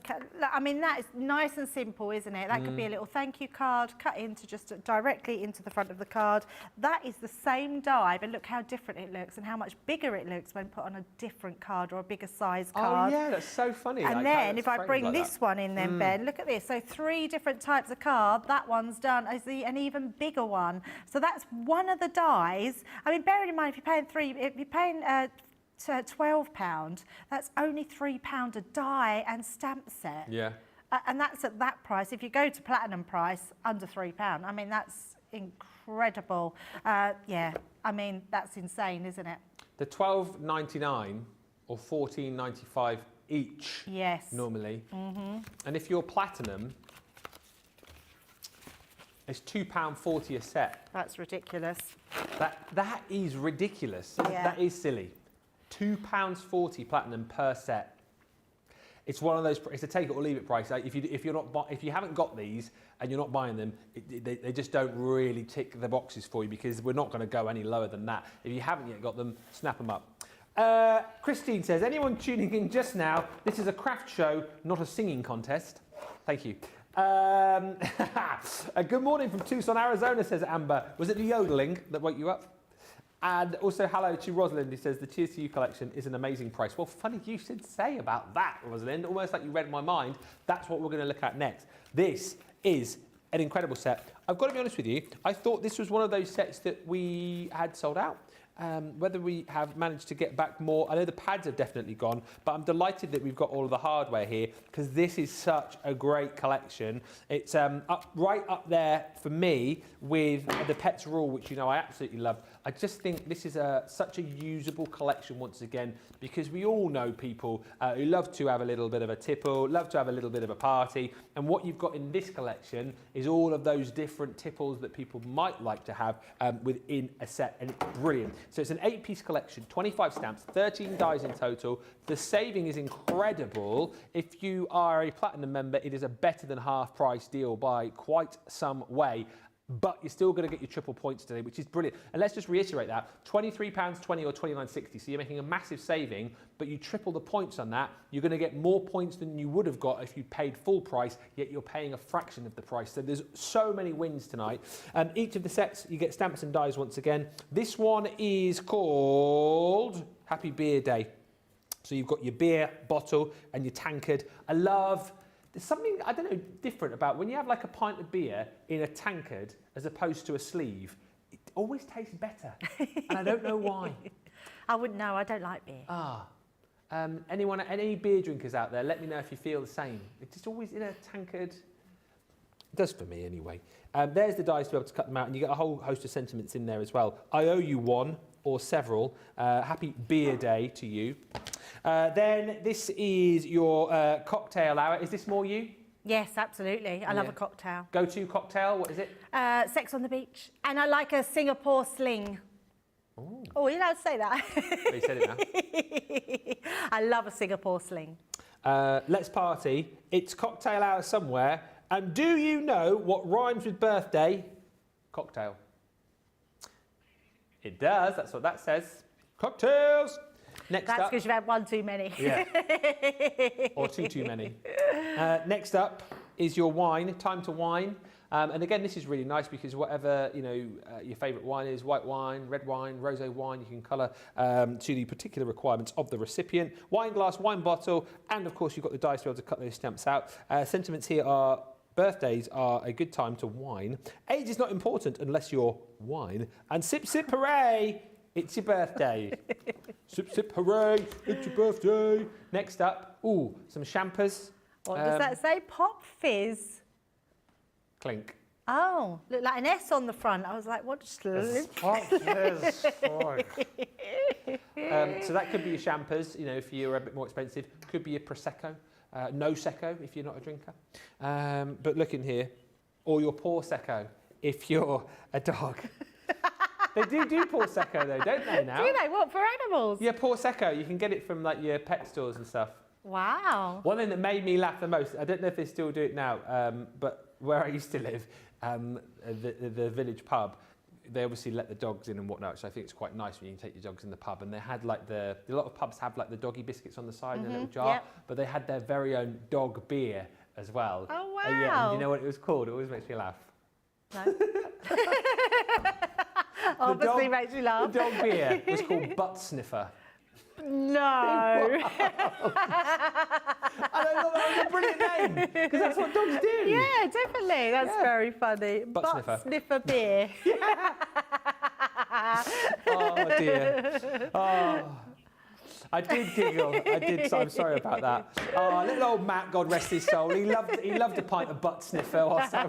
I mean, that is nice and simple, isn't it? That could be a little thank you card cut into just directly into the front of the card. That is the same die, but look how different it looks and how much bigger it looks when put on a different card or a bigger size card. Oh, yeah, that's so funny. And then if I bring this one in then, Ben, look at this. So 3 different types of card. That one's done as an even bigger one. So that's one of the dies. I mean, bearing in mind, if you're paying £12, that's only £3 a die and stamp set. Yeah. And that's at that price. If you go to platinum price, under £3. I mean, that's incredible. Yeah, I mean, that's insane, isn't it? The £12.99 or £14.95 each. Yes. Normally. And if you're platinum, it's £2.40 a set. That's ridiculous. That is ridiculous. Yeah. That is silly. £2.40 platinum per set. It's one of those. It's a take it or leave it price. If you haven't got these and you're not buying them, they just don't really tick the boxes for you, because we're not going to go any lower than that. If you haven't yet got them, snap them up. Christine says, anyone tuning in just now, this is a craft show, not a singing contest. Thank you. Good morning from Tucson, Arizona, says Amber. Was it the yodeling that woke you up? And also hello to Rosalind, who says the Cheers to You collection is an amazing price. Well, funny you should say about that, Rosalind. Almost like you read my mind. That's what we're going to look at next. This is an incredible set. I've got to be honest with you, I thought this was one of those sets that we had sold out. Whether we have managed to get back more, I know the pads have definitely gone, but I'm delighted that we've got all of the hardware here, because this is such a great collection. It's right up there for me with the Pets Rule, which you know I absolutely love. I just think this is such a usable collection once again, because we all know people who love to have a little bit of a tipple, love to have a little bit of a party, and what you've got in this collection is all of those different tipples that people might like to have within a set, and it's brilliant. So it's an 8-piece collection, 25 stamps, 13 dies in total. The saving is incredible. If you are a platinum member, it is a better than half price deal by quite some way. But you're still going to get your triple points today, which is brilliant. And let's just reiterate that, £23.20 or £29.60. So you're making a massive saving, but you triple the points on that. You're going to get more points than you would have got if you paid full price, yet you're paying a fraction of the price. So there's so many wins tonight. Each of the sets, you get stamps and dies once again. This one is called Happy Beer Day. So you've got your beer bottle and your tankard. There's something, I don't know, different about when you have like a pint of beer in a tankard as opposed to a sleeve. It always tastes better, and I don't know why. I wouldn't know, I don't like beer. Any beer drinkers out there, let me know if you feel the same. It's just always in a tankard. It does for me anyway. There's the dice to be able to cut them out, and you get a whole host of sentiments in there as well. I owe you one or several. Happy Beer Day to you. Then this is your cocktail hour. Is this more you? Yes, absolutely. I love a cocktail. Go-to cocktail, what is it? Sex on the beach. And I like a Singapore sling. Ooh. Oh, you don't say that. Oh, you said it now. I love a Singapore sling. Let's party. It's cocktail hour somewhere. And do you know what rhymes with birthday? Cocktail. It does. That's what that says. Cocktails. Next That's up. because you've had one too many. Yeah. Or too many. Next up is your wine. Time to wine. And again, this is really nice because whatever your favourite wine is, white wine, red wine, rosé wine, you can colour to the particular requirements of the recipient. Wine glass, wine bottle, and of course you've got the dice to be able to cut those stamps out. Sentiments here are: birthdays are a good time to wine. Age is not important unless you're wine. And sip, sip, hooray! It's your birthday. Sip, sip, hooray! It's your birthday. Next up, some champers. What does that say? Pop fizz. Clink. Oh, looked like an S on the front. I was like, what? So that could be your champers, if you're a bit more expensive. Could be a Prosecco. No Secco if you're not a drinker. But look in here. Or your Prosecco if you're a dog. They do Prosecco though, don't they now? Do they? What, for animals? Yeah, Prosecco. You can get it from like your pet stores and stuff. Wow. One thing that made me laugh the most, I don't know if they still do it now, but where I used to live, the village pub, they obviously let the dogs in and whatnot, so I think it's quite nice when you can take your dogs in the pub. And they had like a lot of pubs have like the doggy biscuits on the side in a little jar, but they had their very own dog beer as well. Oh, wow. And you know what it was called? It always makes me laugh. No. Obviously makes you laugh. The dog beer was called Butt Sniffer. No. I thought that was a brilliant name, because that's what dogs do. Yeah, definitely. That's very funny. Butt sniffer beer. Oh dear. Oh. I did giggle. I'm sorry about that. Oh, little old Matt, God rest his soul. He loved a pint of butt sniffer whilst I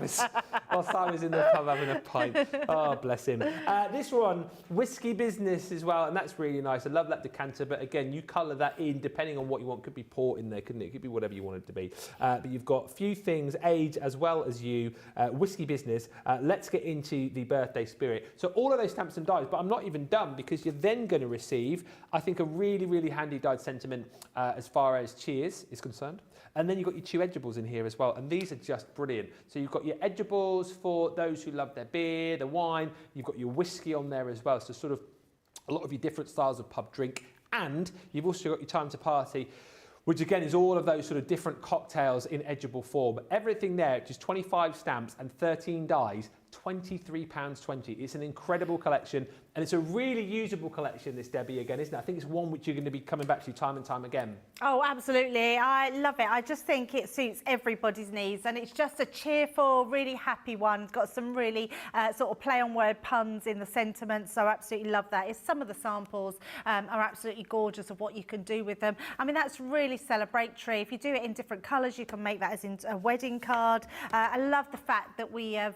was in the pub having a pint. Oh, bless him. This one, whiskey business as well, and that's really nice. I love that decanter, but again, you colour that in depending on what you want. Could be port in there, couldn't it? It could be whatever you want it to be. But you've got a few things, age as well as you. Whiskey business. Let's get into the birthday spirit. So all of those stamps and dies, but I'm not even done, because you're then going to receive, I think, a really, really really handy dyed sentiment as far as cheers is concerned. And then you've got your two edgeables in here as well, and these are just brilliant. So you've got your edgeables for those who love their beer, the wine. You've got your whiskey on there as well, so sort of a lot of your different styles of pub drink. And you've also got your time to party, which again is all of those sort of different cocktails in edgeable form. Everything there, just 25 stamps and 13 dies, £23.20. It's an incredible collection, and it's a really usable collection, this, Debbie, again, isn't it? I think it's one which you're going to be coming back to time and time again. Oh, absolutely. I love it. I just think it suits everybody's needs, and it's just a cheerful, really happy one. It's got some really sort of play on word puns in the sentiment, so I absolutely love that. It's some of the samples are absolutely gorgeous of what you can do with them. I mean, that's really celebratory. If you do it in different colours, you can make that as in a wedding card. I love the fact that we have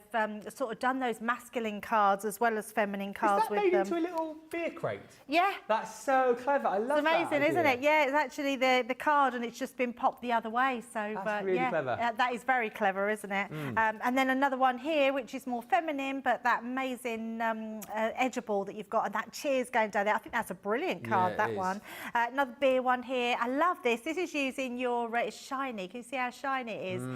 sort of done those masculine cards as well as feminine cards with them. Is that made into a little beer crate? Yeah. That's so clever. I love that. It's amazing, isn't it? Yeah, it's actually the card, and it's just been popped the other way. So that's really clever. That is very clever, isn't it? And then another one here, which is more feminine, but that amazing edgeable that you've got, and that cheers going down there. I think that's a brilliant card, that one. Another beer one here. I love this. This is using your, it's shiny. Can you see how shiny it is?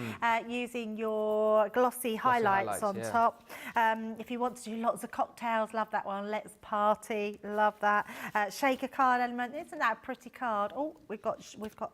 Using your glossy highlights on top. If you want to do lots of cocktails, love that one. Let's party, love that. Shaker card element, isn't that a pretty card? Oh, we've got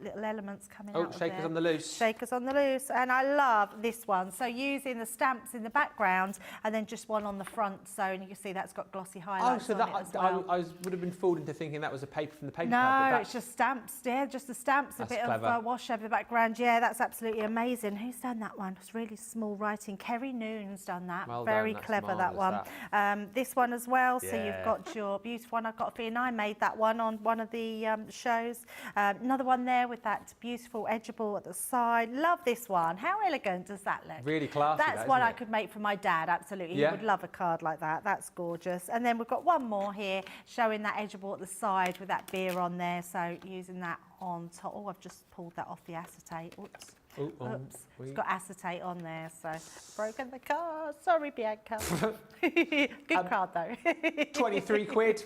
little elements coming out of there. Shakers on the loose. Shakers on the loose, and I love this one. So using the stamps in the background, and then just one on the front. So, and you can see that's got glossy highlights on it as well. I would have been fooled into thinking that was a paper from the paper. No, it's just stamps. Yeah, just the stamps. A bit of wash over the background. Yeah, that's absolutely amazing. Who's done that one? It's really small writing. Kerry Noon's done that. Well Very done. clever, that one. This one as well. So you've got your beautiful one. I've got a feeling I made that one on one of the shows. Another one there with that beautiful edgeable at the side. Love this one. How elegant does that look? Really classy. That's one I could make for my dad, absolutely. He would love a card like that. That's gorgeous. And then we've got one more here showing that edgeable at the side with that beer on there. So using that on top. Oh, I've just pulled that off the acetate. Oops. Oops. It's got acetate on there, so broken the card. Sorry, Bianca. Good card though. 23 quid.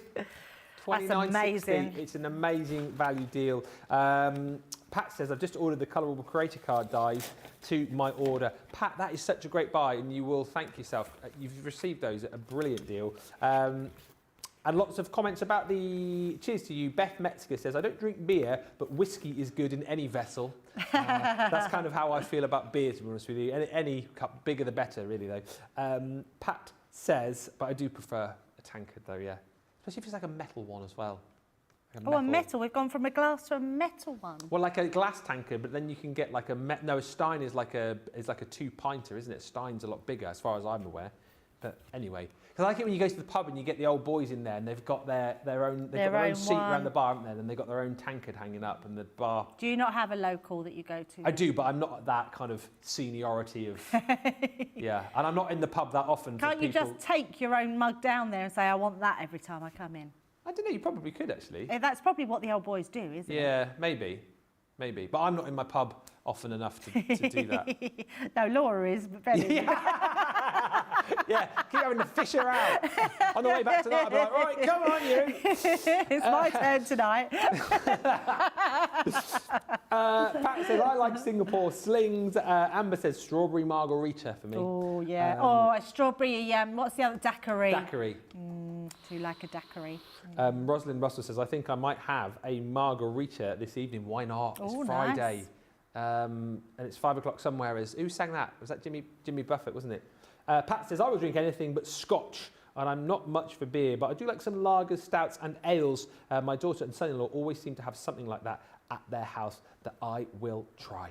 That's amazing. It's an amazing value deal. Pat says, I've just ordered the colourable creator card dies to my order. Pat, that is such a great buy, and you will thank yourself. You've received those at a brilliant deal. And lots of comments about the... Cheers to you. Beth Metzger says, I don't drink beer, but whiskey is good in any vessel. That's kind of how I feel about beer, to be honest with you. Any cup, bigger the better, really, though. Pat says, but I do prefer a tankard, though, yeah. Especially if it's like a metal one as well. Like a metal. We've gone from a glass to a metal one. Well, like a glass tankard, but then you can get like a... No, a Stein is like a 2-pinter, isn't it? Stein's a lot bigger, as far as I'm aware. But anyway... Because I like it when you go to the pub and you get the old boys in there and they've got their own seat around the bar, haven't they? And they've got their own tankard hanging up and the bar. Do you not have a local that you go to? I do, but I'm not at that kind of seniority of... Yeah, and I'm not in the pub that often. Can't you just take your own mug down there and say, I want that every time I come in? I don't know, you probably could actually. That's probably what the old boys do, isn't it? Yeah, maybe. But I'm not in my pub often enough to do that. No, Laura is, but Benny. Yeah, keep having to fish her out. On the way back tonight, I'll be like, right, come on, you. It's my turn tonight. Pat says, I like Singapore slings. Amber says, strawberry margarita for me. Oh, yeah. A strawberry, what's the other? Daiquiri. Daiquiri. Do you like a daiquiri? Rosalind Russell says, I think I might have a margarita this evening. Why not? It's Friday. Nice. And it's 5 o'clock somewhere. Who sang that? Was that Jimmy Buffett, wasn't it? Pat says, I will drink anything but scotch, and I'm not much for beer, but I do like some lagers, stouts and ales. My daughter and son-in-law always seem to have something like that at their house that I will try.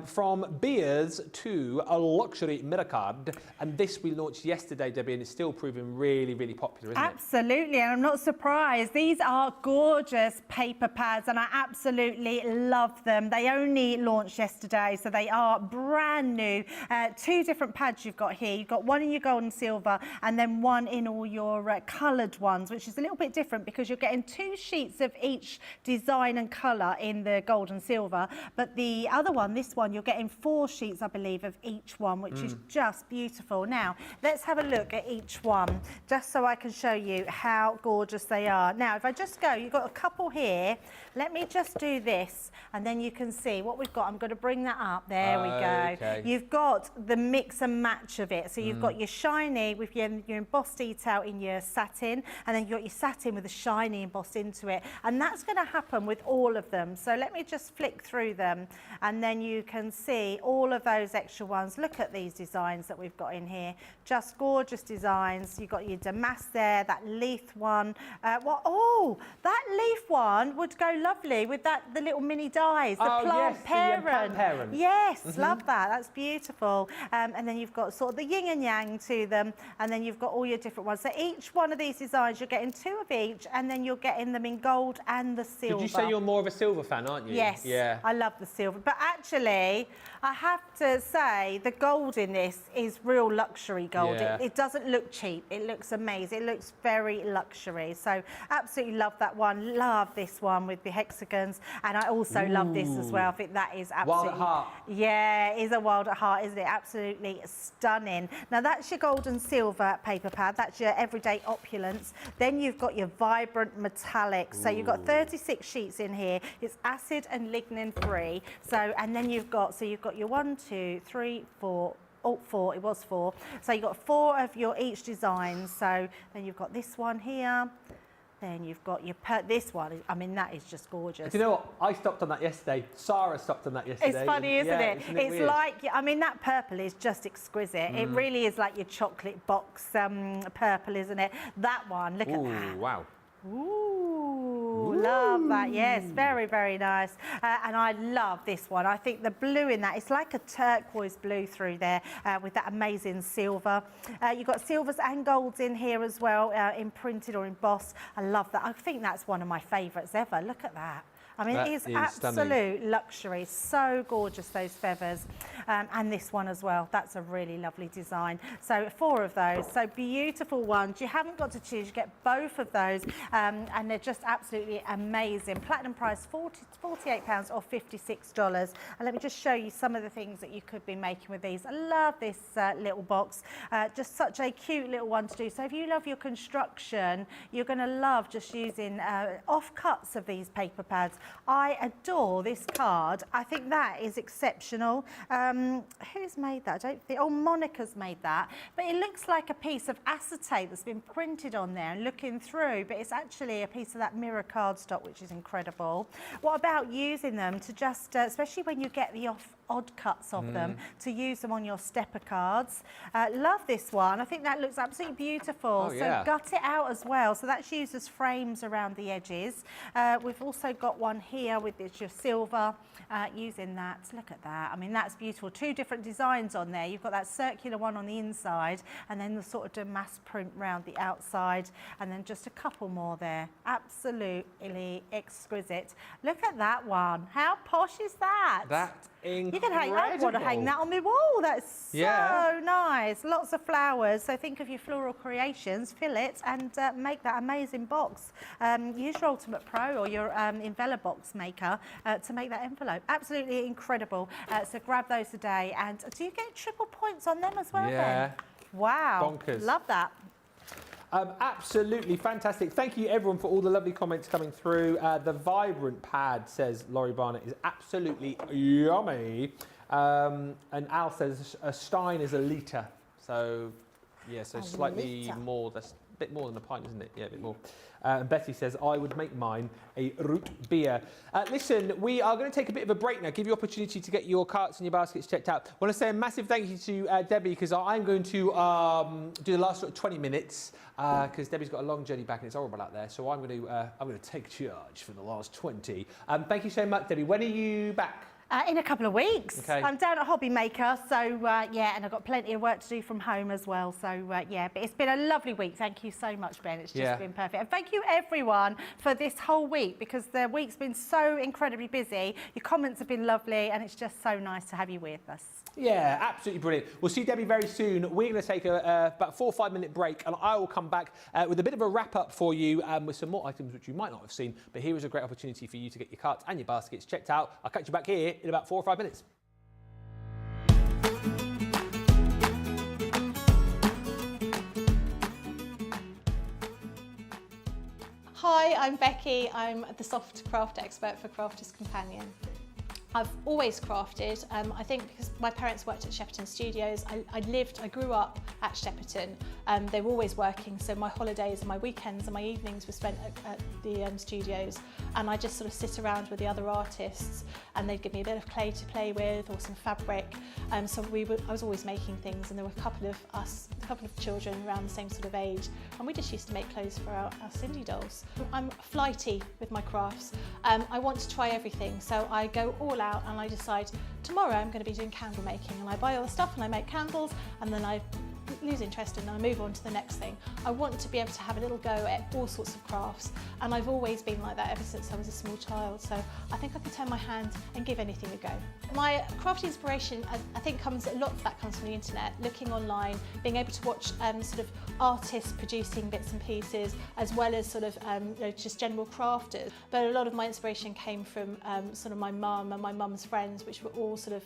From beers to a luxury mirror card, and this we launched yesterday, Debbie, and it's still proving really, really popular, isn't it? Absolutely, and I'm not surprised. These are gorgeous paper pads, and I absolutely love them. They only launched yesterday, so they are brand new. 2 different pads you've got here. You've got one in your gold and silver, and then one in all your coloured ones, which is a little bit different because you're getting 2 sheets of each design and colour in the gold and silver, but the other one one. This one, you're getting 4 sheets, I believe, of each one, which is just beautiful. Now, let's have a look at each one, just so I can show you how gorgeous they are. Now, if I just go, you've got a couple here. Let me just do this, and then you can see what we've got. I'm going to bring that up. There we go. Okay. You've got the mix and match of it. So you've got your shiny with your embossed detail in your satin, and then you've got your satin with the shiny embossed into it. And that's going to happen with all of them. So let me just flick through them, and then you can see all of those extra ones. Look at these designs that we've got in here. Just gorgeous designs. You've got your damask there, that leaf one. Oh, that leaf one would go lovely with the little mini dies, the plant parent. Yes, love that. That's beautiful. And then you've got sort of the yin and yang to them, and then you've got all your different ones. So each one of these designs, you're getting 2 of each, and then you're getting them in gold and the silver. Did you say you're more of a silver fan, aren't you? Yes, yeah. I love the silver. But actually, I have to say the gold in this is real luxury gold. Yeah. It doesn't look cheap. It looks amazing. It looks very luxury. So absolutely love that one. Love this one with the hexagons. And I also love this as well. I think that is absolutely... Wild at heart. Yeah, it is a wild at heart, isn't it? Absolutely stunning. Now, that's your gold and silver paper pad. That's your everyday opulence. Then you've got your vibrant metallics. So you've got 36 sheets in here. It's acid and lignin free. So, and then you've got your 1, 2, 3, 4. Oh, 4, it was 4. So you've got 4 of your each design. So then you've got this one here. Then you've got your this one. I mean, that is just gorgeous. Do you know what? I stopped on that yesterday. Sarah stopped on that yesterday. It's funny, isn't it? It's weird? like, I mean, that purple is just exquisite. It really is like your chocolate box purple, isn't it? That one, look at that. Wow. Ooh, love that. Yes, very, very nice. And I love this one. I think the blue in that, it's like a turquoise blue through there with that amazing silver. You've got silvers and golds in here as well, imprinted or embossed. I love that. I think that's one of my favourites ever. Look at that. I mean, it is absolute luxury. So gorgeous, those feathers. And this one as well. That's a really lovely design. So 4 of those. So beautiful ones. You haven't got to choose. You get both of those. And they're just absolutely amazing. Platinum price, £48 or $56. And let me just show you some of the things that you could be making with these. I love this little box. Just such a cute little one to do. So if you love your construction, you're going to love just using offcuts of these paper pads. I adore this card. I think that is exceptional. Who's made that? I don't think. Oh, Monica's made that. But it looks like a piece of acetate that's been printed on there and looking through. But it's actually a piece of that mirror cardstock, which is incredible. What about using them to just, especially when you get the odd cuts of them, to use them on your stepper cards. Love this one. I think that looks absolutely beautiful. Oh, yeah. So gut it out as well. So that's used as frames around the edges. We've also got one here with your silver, using that. Look at that. I mean, that's beautiful. 2 different designs on there. You've got that circular one on the inside, and then the sort of damask print round the outside, and then just a couple more there. Absolutely exquisite. Look at that one. How posh is that? That's incredible. You can hang, I want to hang that on my wall. That's so nice. Lots of flowers. So think of your floral creations, fill it, and make that amazing box. Use your Ultimate Pro or your Invella box maker to make that envelope. Absolutely incredible. So grab those today. And do you get triple points on them as well? Yeah. Then? Wow. Bonkers. Love that. Absolutely fantastic. Thank you everyone for all the lovely comments coming through. The vibrant pad, says Laurie Barnett, is absolutely yummy. And Al says a stein is a litre. So yeah, so slightly more. That's a bit more than a pint, isn't it? Yeah, a bit more. And Betty says, I would make mine a root beer. Listen, we are going to take a bit of a break now, give you opportunity to get your carts and your baskets checked out. I want to say a massive thank you to Debbie, because I'm going to do the last sort of 20 minutes, because Debbie's got a long journey back and it's horrible out there. So I'm going to take charge for the last 20. Thank you so much, Debbie. When are you back? In a couple of weeks. Okay. I'm down at Hobby Maker, so yeah, and I've got plenty of work to do from home as well. So yeah, but it's been a lovely week. Thank you so much, Ben. It's just been perfect. And thank you everyone for this whole week, because the week's been so incredibly busy. Your comments have been lovely, and it's just so nice to have you with us. Yeah, absolutely brilliant. We'll see Debbie very soon. We're going to take about 4 or 5 minute break, and I will come back with a bit of a wrap up for you with some more items which you might not have seen. But here is a great opportunity for you to get your carts and your baskets checked out. I'll catch you back here in about 4 or 5 minutes. Hi, I'm Becky. I'm the soft craft expert for Crafters Companion. I've always crafted. I think because my parents worked at Shepperton Studios, I grew up at Shepperton. They were always working, so my holidays and my weekends and my evenings were spent at the studios, and I just sort of sit around with the other artists, and they'd give me a bit of clay to play with or some fabric. So I was always making things, and there were a couple of children around the same sort of age, and we just used to make clothes for our Cindy dolls. I'm flighty with my crafts. I want to try everything, so I go all out and I decide tomorrow I'm going to be doing candle making, and I buy all the stuff and I make candles, and then I lose interest and I move on to the next thing. I want to be able to have a little go at all sorts of crafts, and I've always been like that ever since I was a small child, so I think I can turn my hand and give anything a go. My craft inspiration, I think a lot of that comes from the internet, looking online, being able to watch sort of artists producing bits and pieces, as well as sort of just general crafters. But a lot of my inspiration came from sort of my mum and my mum's friends, which were all sort of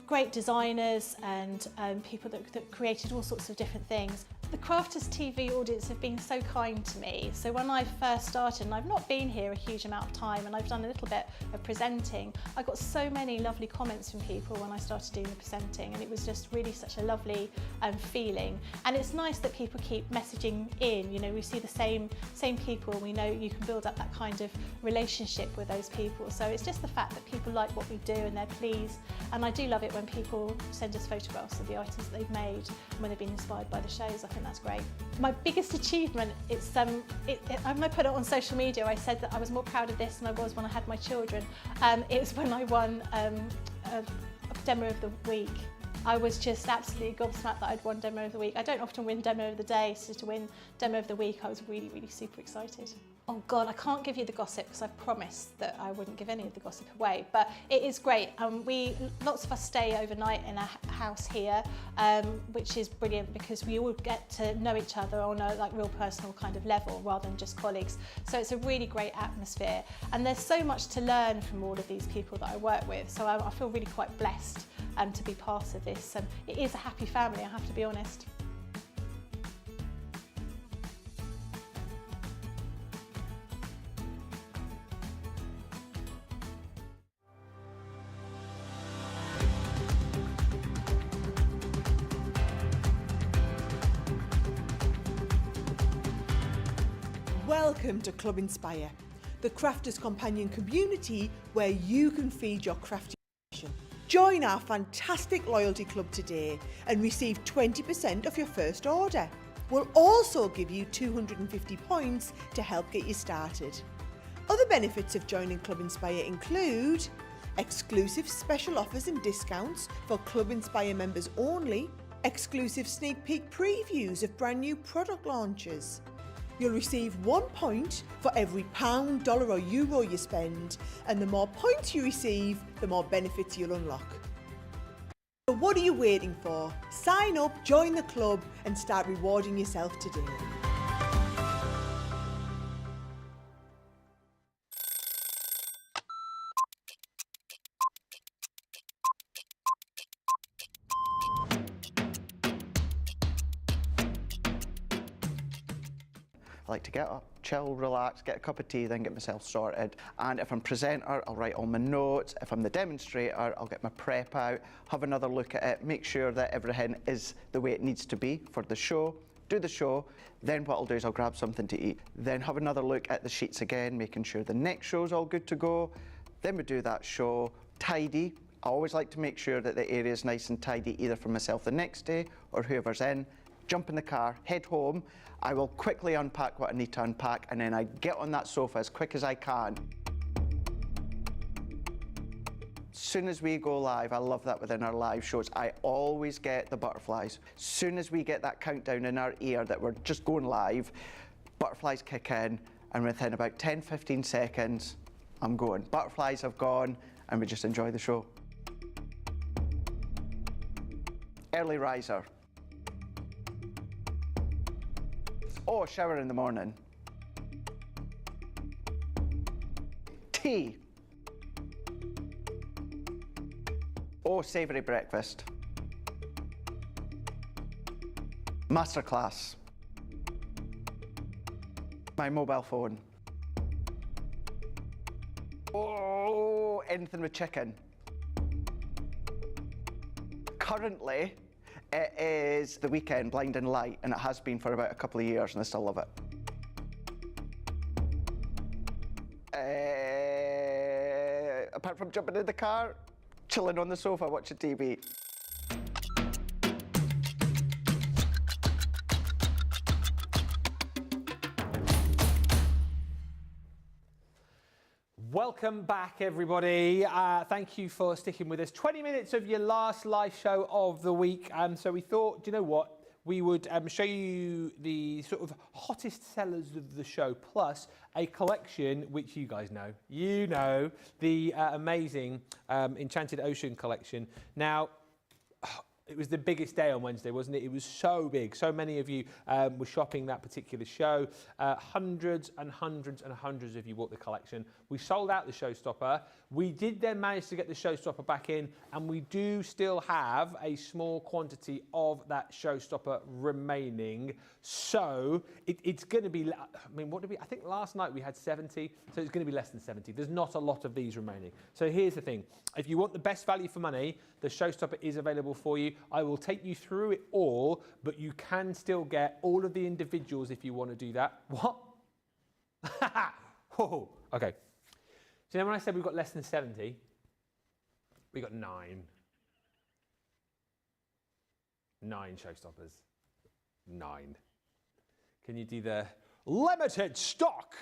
great designers and people that created all sorts of different things. The Crafters TV audience have been so kind to me. So when I first started, and I've not been here a huge amount of time, and I've done a little bit of presenting, I got so many lovely comments from people when I started doing the presenting, and it was just really such a lovely feeling. And it's nice that people keep messaging in. You know, we see the same people. We know you can build up that kind of relationship with those people. So it's just the fact that people like what we do and they're pleased. And I do love it when people send us photographs of the items that they've made and when they've been inspired by the shows. I think that's great. My biggest achievement, when I put it on social media, I said that I was more proud of this than I was when I had my children. It was when I won a Demo of the Week. I was just absolutely gobsmacked that I'd won Demo of the Week. I don't often win Demo of the Day, so to win Demo of the Week, I was really, really super excited. Oh God, I can't give you the gossip because I've promised that I wouldn't give any of the gossip away, but it is great. Lots of us stay overnight in a house here, which is brilliant because we all get to know each other on a real personal kind of level rather than just colleagues. So it's a really great atmosphere, and there's so much to learn from all of these people that I work with. So I feel really quite blessed to be part of this. It is a happy family, I have to be honest. Welcome to Club Inspire, the Crafters Companion community where you can feed your crafty passion. Join our fantastic loyalty club today and receive 20% off your first order. We'll also give you 250 points to help get you started. Other benefits of joining Club Inspire include exclusive special offers and discounts for Club Inspire members only, exclusive sneak peek previews of brand new product launches. You'll receive 1 point for every pound, dollar or euro you spend, and the more points you receive, the more benefits you'll unlock. So what are you waiting for? Sign up, join the club and start rewarding yourself today. I like to get up, chill, relax, get a cup of tea, then get myself sorted. And if I'm presenter, I'll write all my notes. If I'm the demonstrator, I'll get my prep out, have another look at it, make sure that everything is the way it needs to be for the show, do the show. Then what I'll do is I'll grab something to eat, then have another look at the sheets again, making sure the next show's all good to go. Then we do that show, tidy. I always like to make sure that the area is nice and tidy, either for myself the next day or whoever's in. Jump in the car, head home. I will quickly unpack what I need to unpack, and then I get on that sofa as quick as I can. As soon as we go live, I love that within our live shows, I always get the butterflies. As soon as we get that countdown in our ear that we're just going live, butterflies kick in, and within about 10-15 seconds, I'm going. Butterflies have gone, and we just enjoy the show. Early riser. Oh, shower in the morning. Tea. Oh, savoury breakfast. Masterclass. My mobile phone. Oh, anything with chicken. Currently, it is The Weekend, Blinding Light, and it has been for about a couple of years, and I still love it. Apart from jumping in the car, chilling on the sofa, watching TV. Welcome back, everybody. Thank you for sticking with us. 20 minutes of your last live show of the week. So we thought, do you know what? We would show you the sort of hottest sellers of the show, plus a collection which you guys know. You know, the amazing Enchanted Ocean collection. Now, it was the biggest day on Wednesday, wasn't it? It was so big. So many of you were shopping that particular show. Hundreds and hundreds and hundreds of you bought the collection. We sold out the showstopper. We did then manage to get the showstopper back in, and we do still have a small quantity of that showstopper remaining. So it's going to be, I mean, what did we, I think last night we had 70, so it's going to be less than 70. There's not a lot of these remaining. So here's the thing. If you want the best value for money, the showstopper is available for you. I will take you through it all, but you can still get all of the individuals if you want to do that. What? Oh, okay. So then when I said we've got less than 70, we got 9. 9 showstoppers. 9. Can you do the limited stock?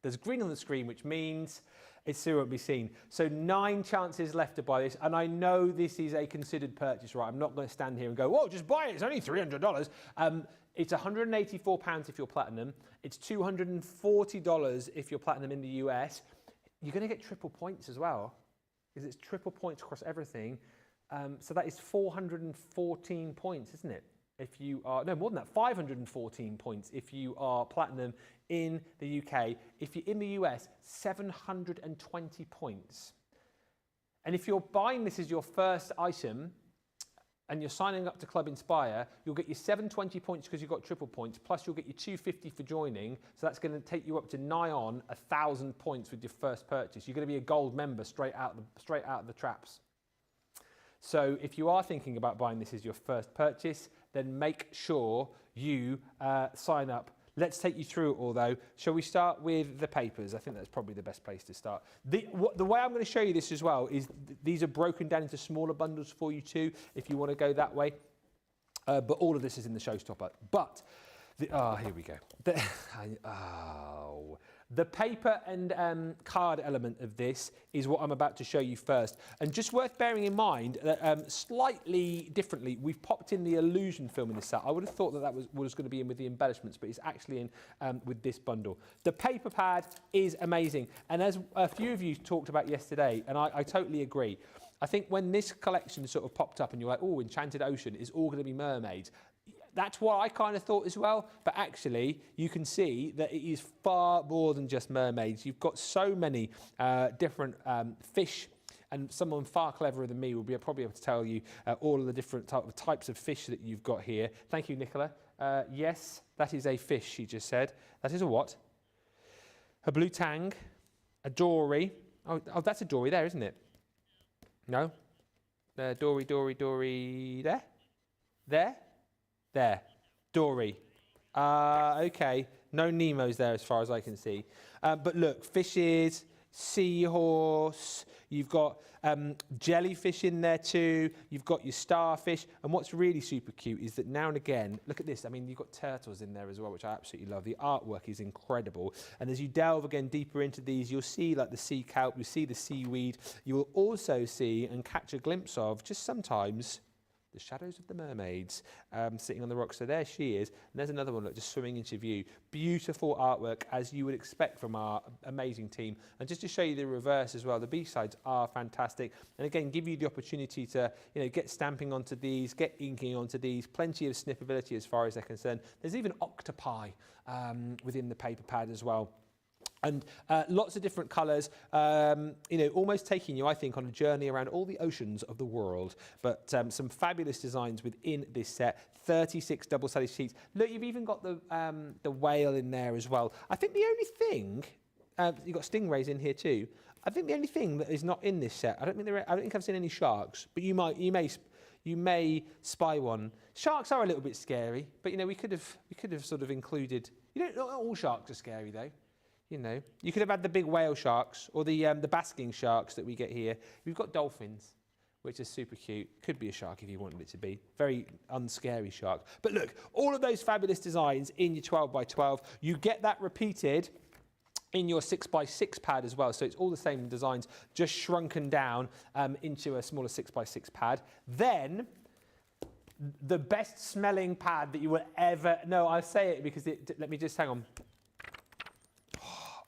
There's green on the screen, which means it still won't be seen. So 9 chances left to buy this, and I know this is a considered purchase, right? I'm not going to stand here and go, whoa, just buy it, it's only $300. It's £184 if you're platinum. It's $240 if you're platinum in the US. You're going to get triple points as well, because it's triple points across everything. So that is 414 points, isn't it? If you are, no, more than that, 514 points if you are platinum in the UK. If you're in the US, 720 points. And if you're buying this as your first item and you're signing up to Club Inspire, you'll get your 720 points because you've got triple points, plus you'll get your 250 for joining. So that's going to take you up to nigh on 1,000 points with your first purchase. You're going to be a gold member straight out of the traps. So if you are thinking about buying this as your first purchase, then make sure you sign up. Let's take you through it all, though. Shall we start with the papers? I think that's probably the best place to start. The way I'm going to show you this as well is these are broken down into smaller bundles for you too, if you want to go that way. But all of this is in the showstopper. But, here we go. The paper and card element of this is what I'm about to show you first. And just worth bearing in mind that slightly differently, we've popped in the illusion film in this set. I would have thought that was going to be in with the embellishments, but it's actually in with this bundle. The paper pad is amazing. And as a few of you talked about yesterday, and I totally agree, I think when this collection sort of popped up and you're like, oh, Enchanted Ocean is all going to be mermaids, that's what I kind of thought as well, but actually you can see that it is far more than just mermaids. You've got so many different fish, and someone far cleverer than me will be probably able to tell you all of the different types of fish that you've got here. Thank you, Nicola. Yes, that is a fish, she just said. That is a what? A blue tang, a dory. Oh, that's a dory there, isn't it? No? Dory, there? There? There, dory. Okay, no Nemos there as far as I can see. But look, fishes, seahorse, you've got jellyfish in there too, you've got your starfish, and what's really super cute is that now and again, look at this, I mean, you've got turtles in there as well, which I absolutely love. The artwork is incredible, and as you delve again deeper into these, you'll see like the sea kelp, you'll see the seaweed, you will also see and catch a glimpse of, just sometimes, the shadows of the mermaids sitting on the rock. So there she is. And there's another one, look, just swimming into view. Beautiful artwork, as you would expect from our amazing team. And just to show you the reverse as well, the B-sides are fantastic. And again, give you the opportunity to, get stamping onto these, get inking onto these, plenty of sniffability as far as they're concerned. There's even octopi within the paper pad as well. And lots of different colours, almost taking you, I think, on a journey around all the oceans of the world. But some fabulous designs within this set. 36 double-sided sheets. Look, you've even got the whale in there as well. I think the only thing, you've got stingrays in here too. I think the only thing that is not in this set, I don't think I've seen any sharks, but you may spy one. Sharks are a little bit scary, but you know, we could have sort of included, you know, not all sharks are scary though. You know, you could have had the big whale sharks or the basking sharks that we get here. We've got dolphins, which is super cute. Could be a shark if you wanted it to be. Very unscary shark. But look, all of those fabulous designs in your 12 by 12. You get that repeated in your 6 by 6 pad as well. So it's all the same designs, just shrunken down into a smaller 6 by 6 pad. Then, the best smelling pad that you will ever, no, I say it because let me just hang on.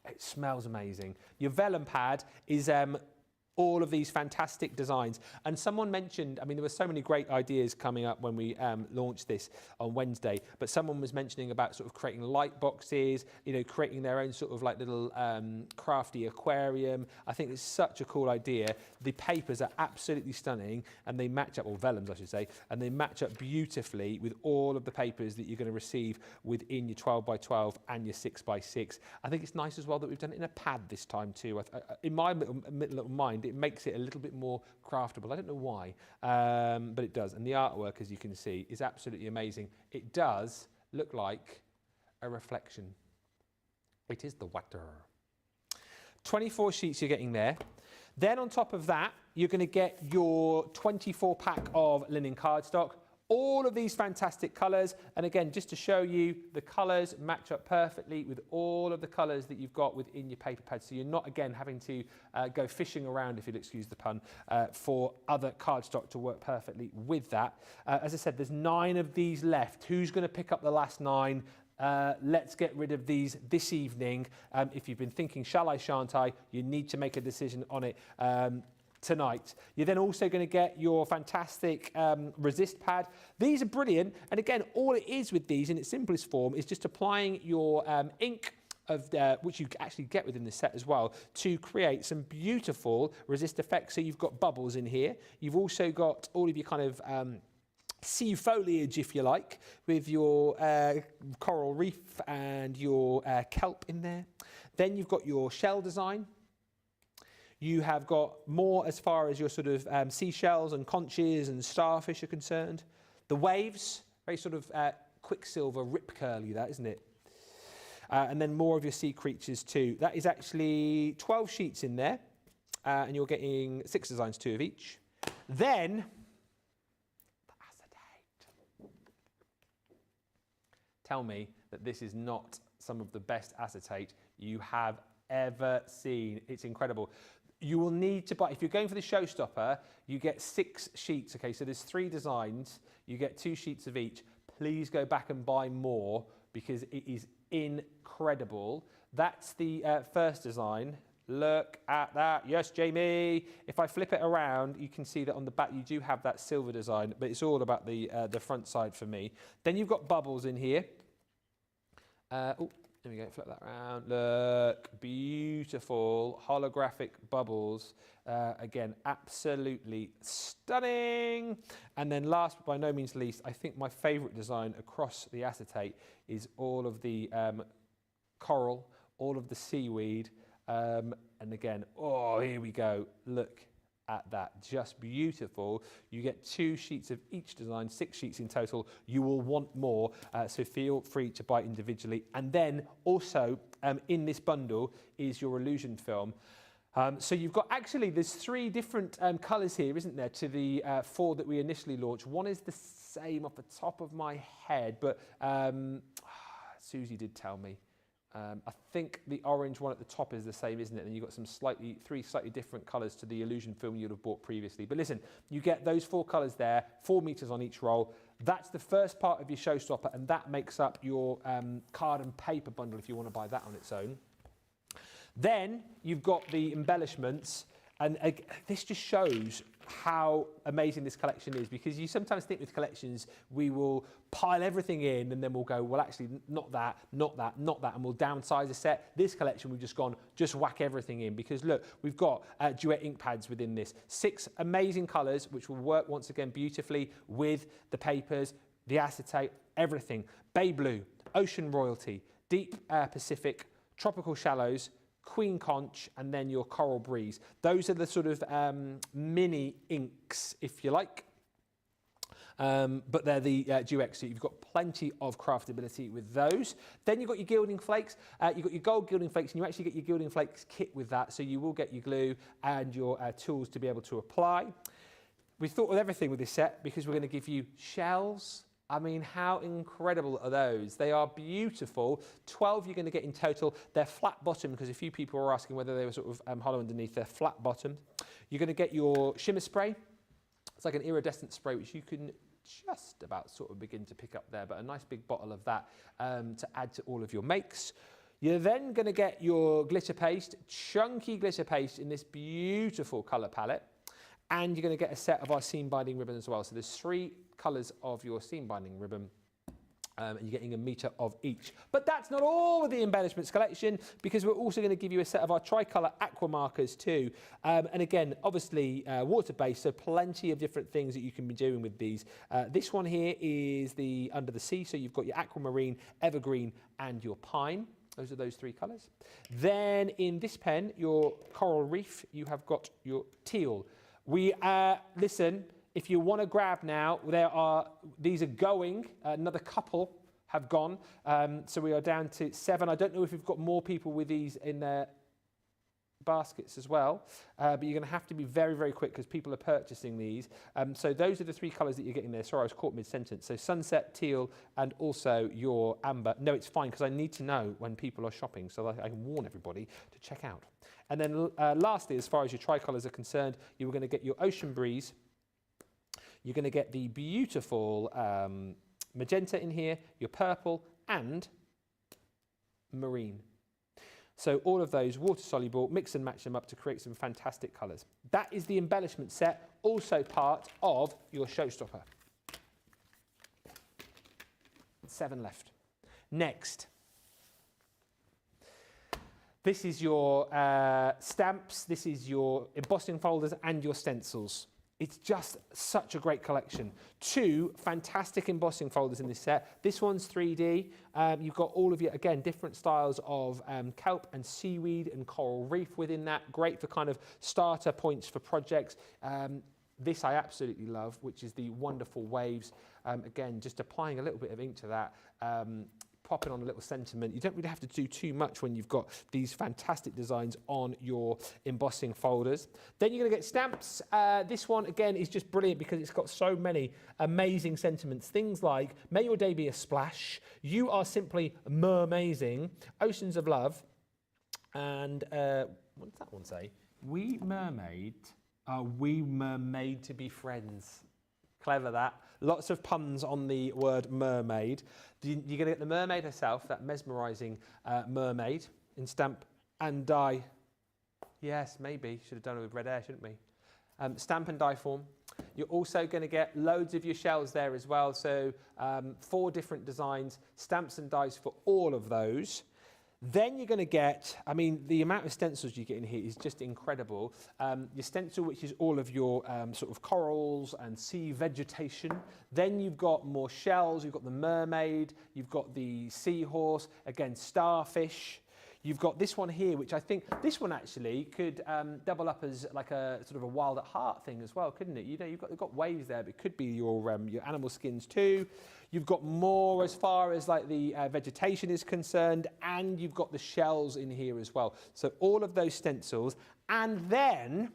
It smells amazing. Your vellum pad is all of these fantastic designs. And someone mentioned, I mean, there were so many great ideas coming up when we launched this on Wednesday, but someone was mentioning about sort of creating light boxes, you know, creating their own sort of like little crafty aquarium. I think it's such a cool idea. The papers are absolutely stunning and they match up, or vellums I should say, and they match up beautifully with all of the papers that you're going to receive within your 12 by 12 and your 6 by 6. I think it's nice as well that we've done it in a pad this time too. In my little mind, it makes it a little bit more craftable. I don't know why, but it does. And the artwork, as you can see, is absolutely amazing. It does look like a reflection. It is the water. 24 sheets you're getting there. Then on top of that, you're going to get your 24 pack of linen cardstock. All of these fantastic colours, and again, just to show you, the colours match up perfectly with all of the colours that you've got within your paper pad. So you're not, again, having to go fishing around, if you'll excuse the pun, for other cardstock to work perfectly with that. As I said, there's 9 of these left. Who's going to pick up the last 9? Let's get rid of these this evening. If you've been thinking, shall I, shan't I, you need to make a decision on it tonight. You're then also going to get your fantastic resist pad. These are brilliant, and again, all it is with these in its simplest form is just applying your ink, which you actually get within the set as well, to create some beautiful resist effects. So you've got bubbles in here. You've also got all of your kind of sea foliage, if you like, with your coral reef and your kelp in there. Then you've got your shell design. You have got more as far as your sort of seashells and conches and starfish are concerned. The waves, very sort of quicksilver, rip curly, that, isn't it? And then more of your sea creatures too. That is actually 12 sheets in there, and you're getting 6 designs, 2 of each. Then, the acetate. Tell me that this is not some of the best acetate you have ever seen. It's incredible. You will need to buy, if you're going for the showstopper, you get 6 sheets. Okay, so there's 3 designs. You get 2 sheets of each. Please go back and buy more because it is incredible. That's the first design. Look at that. Yes, Jamie. If I flip it around, you can see that on the back you do have that silver design, but it's all about the front side for me. Then you've got bubbles in here. Oh, there we go, flip that around. Look, beautiful holographic bubbles. Again, absolutely stunning. And then last but by no means least, I think my favourite design across the acetate is all of the coral, all of the seaweed. And again, oh, here we go. Look at that, just beautiful. You get 2 sheets of each design, 6 sheets in total. You will want more, so feel free to buy individually. And then also in this bundle is your illusion film. So you've got, actually there's 3 different colours here, isn't there, to the 4 that we initially launched. One is the same off the top of my head, but Susie did tell me. I think the orange one at the top is the same, isn't it? And you've got some 3 slightly different colours to the illusion film you'd have bought previously. But listen, you get those 4 colours there, 4 metres on each roll. That's the first part of your showstopper, and that makes up your card and paper bundle if you want to buy that on its own. Then you've got the embellishments, and this just shows how amazing this collection is, because you sometimes think with collections we will pile everything in and then we'll go, well, actually not that, not that, not that, and we'll downsize a set. This collection we've just gone, just whack everything in, because look, we've got duet ink pads within this. 6 amazing colours which will work once again beautifully with the papers. the acetate, everything. Bay Blue, Ocean Royalty, Deep Pacific, Tropical Shallows, Queen Conch, and then your Coral Breeze. Those are the sort of mini inks, if you like. But they're the Duex, so you've got plenty of craftability with those. Then you've got your gilding flakes. You've got your gold gilding flakes, and you actually get your gilding flakes kit with that, so you will get your glue and your tools to be able to apply. We thought of everything with this set because we're going to give you shells. I mean, how incredible are those? They are beautiful. 12 you're going to get in total. They're flat bottom because a few people were asking whether they were sort of hollow underneath. They're flat bottom. You're going to get your shimmer spray. It's like an iridescent spray which you can just about sort of begin to pick up there, but a nice big bottle of that to add to all of your makes. You're then going to get your glitter paste, chunky glitter paste in this beautiful colour palette, and you're going to get a set of our seam binding ribbon as well. So there's 3 colours of your seam binding ribbon. And you're getting a metre of each. But that's not all of the embellishments collection, because we're also going to give you a set of our tricolour aqua markers too. And again, obviously water-based, so plenty of different things that you can be doing with these. This one here is the Under the Sea, so you've got your aquamarine, evergreen and your pine. Those are those 3 colours. Then in this pen, your coral reef, you have got your teal. We, listen, if you want to grab now, these are going, another couple have gone, so we are down to 7. I don't know if we've got more people with these in their baskets as well, but you're going to have to be very, very quick because people are purchasing these. So those are the 3 colours that you're getting there. Sorry, I was caught mid-sentence. So sunset, teal, and also your amber. No, it's fine because I need to know when people are shopping so that I can warn everybody to check out. And then lastly, as far as your tricolours are concerned, you were going to get your Ocean Breeze. You're going to get the beautiful magenta in here, your purple and marine. So all of those water soluble, mix and match them up to create some fantastic colours. That is the embellishment set, also part of your showstopper. 7 left. Next. This is your stamps, this is your embossing folders and your stencils. It's just such a great collection. 2 fantastic embossing folders in this set. This one's 3D. You've got all of your, again, different styles of kelp and seaweed and coral reef within that. Great for kind of starter points for projects. This I absolutely love, which is the wonderful waves. Again, just applying a little bit of ink to that. Popping on a little sentiment. You don't really have to do too much when you've got these fantastic designs on your embossing folders. Then you're going to get stamps. This one, again, is just brilliant because it's got so many amazing sentiments. Things like, may your day be a splash, you are simply mermazing, oceans of love, and what does that one say? We mermaid, are we mermaid to be friends? Clever that. Lots of puns on the word mermaid. You're going to get the mermaid herself, that mesmerising mermaid in stamp and die. Yes, maybe. Should have done it with red hair, shouldn't we? Stamp and die form. You're also going to get loads of your shells there as well. So 4 different designs, stamps and dies for all of those. Then you're going to get, I mean, the amount of stencils you get in here is just incredible. Your stencil, which is all of your sort of corals and sea vegetation. Then you've got more shells. You've got the mermaid. You've got the seahorse. Again, starfish. You've got this one here, which I think, this one actually could double up as like a sort of a wild at heart thing as well, couldn't it? You know, you've got waves there, but it could be your animal skins too. You've got more as far as like the vegetation is concerned, and you've got the shells in here as well. So all of those stencils, and then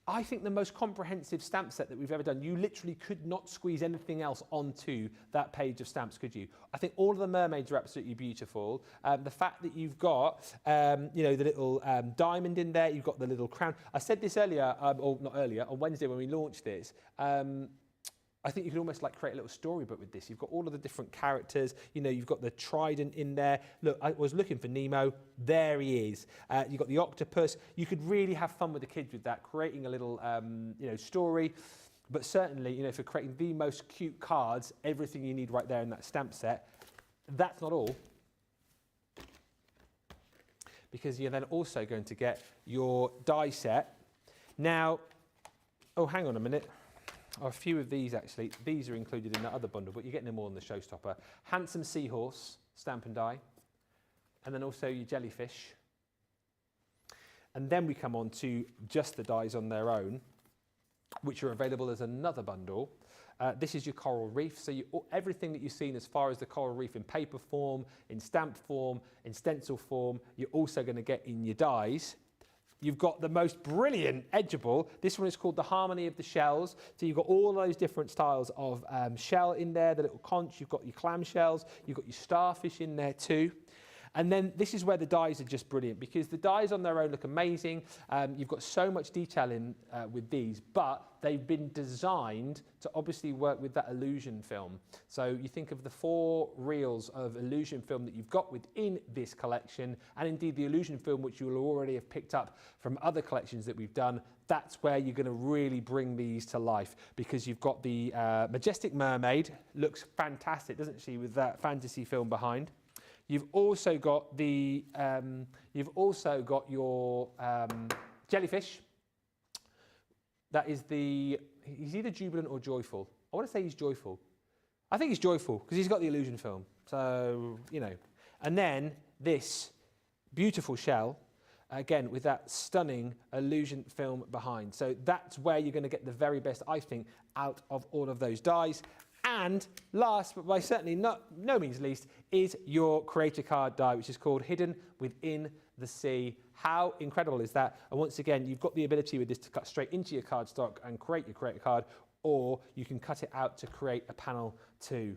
I think the most comprehensive stamp set that we've ever done. You literally could not squeeze anything else onto that page of stamps, could you? I think all of the mermaids are absolutely beautiful. The fact that you've got, you know, the little diamond in there, you've got the little crown. I said this earlier, or not earlier, on Wednesday when we launched this. I think you could almost like create a little storybook with this. You've got all of the different characters. You know, you've got the trident in there. Look, I was looking for Nemo. There he is. You've got the octopus. You could really have fun with the kids with that, creating a little, you know, story. But certainly, you know, for creating the most cute cards, everything you need right there in that stamp set. That's not all, because you're then also going to get your die set. Now, oh, hang on a minute. a few of these actually. These are included in that other bundle, but you're getting them all in the showstopper. Handsome Seahorse, stamp and die. And then also your jellyfish. And then we come on to just the dies on their own, which are available as another bundle. This is your coral reef. So everything that you've seen as far as the coral reef in paper form, in stamp form, in stencil form, you're also going to get in your dies. You've got the most brilliant edgeable. This one is called the Harmony of the Shells. So you've got all those different styles of shell in there, the little conch, you've got your clam shells, you've got your starfish in there too. And then this is where the dies are just brilliant, because the dies on their own look amazing. You've got so much detail in with these, but they've been designed to obviously work with that illusion film. So you think of the 4 reels of illusion film that you've got within this collection, and indeed the illusion film which you will already have picked up from other collections that we've done. That's where you're going to really bring these to life, because you've got the Majestic Mermaid, looks fantastic, doesn't she, with that fantasy film behind. You've also got the your jellyfish. That is he's either jubilant or joyful. I want to say he's joyful. I think he's joyful because he's got the illusion film. So, you know. And then this beautiful shell, again, with that stunning illusion film behind. So that's where you're going to get the very best, I think, out of all of those dies. And last, but by certainly no means least, is your creator card die, which is called Hidden Within the Sea. How incredible is that? And once again, you've got the ability with this to cut straight into your cardstock and create your creator card, or you can cut it out to create a panel too.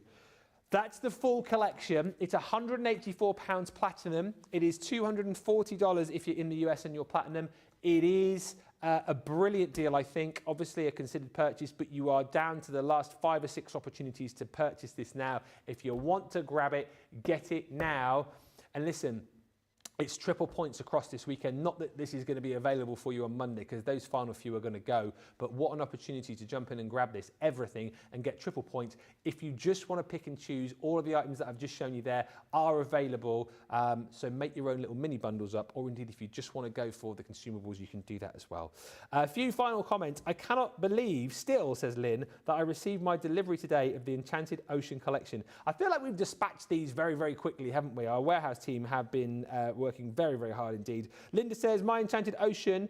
That's the full collection. It's £184 platinum. It is $240 if you're in the US and you're platinum. It is a brilliant deal, I think. Obviously a considered purchase, but you are down to the last 5 or 6 opportunities to purchase this now. If you want to grab it, get it now. And listen, it's triple points across this weekend. Not that this is going to be available for you on Monday, because those final few are going to go, but what an opportunity to jump in and grab this, everything, and get triple points. If you just want to pick and choose, all of the items that I've just shown you there are available, so make your own little mini bundles up, or indeed if you just want to go for the consumables, you can do that as well. A few final comments. I cannot believe still, says Lynn, that I received my delivery today of the Enchanted Ocean collection. I feel like we've dispatched these very, very quickly, haven't we? Our warehouse team have been working very, very hard indeed. Linda says, my Enchanted Ocean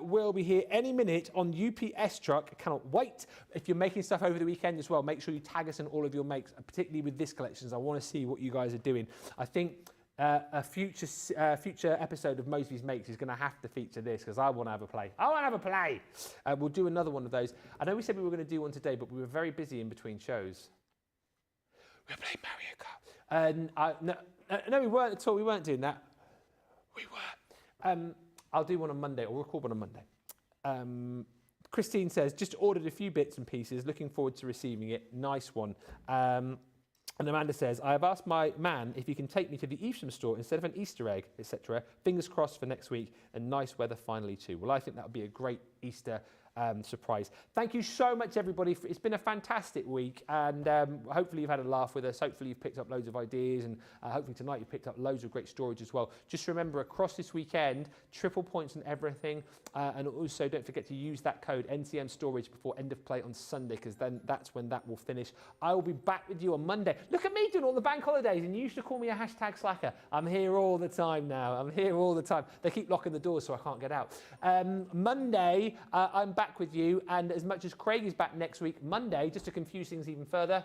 will be here any minute on UPS truck. I cannot wait. If you're making stuff over the weekend as well, make sure you tag us in all of your makes, particularly with this collection. I want to see what you guys are doing. I think a future episode of Moseby's Makes is going to have to feature this, because I want to have a play. I want to have a play. We'll do another one of those. I know we said we were going to do one today, but we were very busy in between shows. We were playing Mario Kart. No, we weren't at all. We weren't doing that. We were. I'll do one on Monday, or record one on Monday. Christine says, just ordered a few bits and pieces, looking forward to receiving it. Nice one. And Amanda says, I have asked my man if he can take me to the Evesham store instead of an Easter egg, etc. Fingers crossed for next week, and nice weather finally too. Well, I think that would be a great Easter surprise. Thank you so much, everybody. It's been a fantastic week, and hopefully you've had a laugh with us. Hopefully you've picked up loads of ideas, and hopefully tonight you've picked up loads of great storage as well. Just remember, across this weekend, triple points on everything, and also don't forget to use that code NCM Storage before end of play on Sunday, because then that's when that will finish. I will be back with you on Monday. Look at me doing all the bank holidays, and you used to call me a hashtag slacker. I'm here all the time now. I'm here all the time. They keep locking the doors so I can't get out. Monday, I'm back with you, and as much as Craig is back next week, Monday, just to confuse things even further,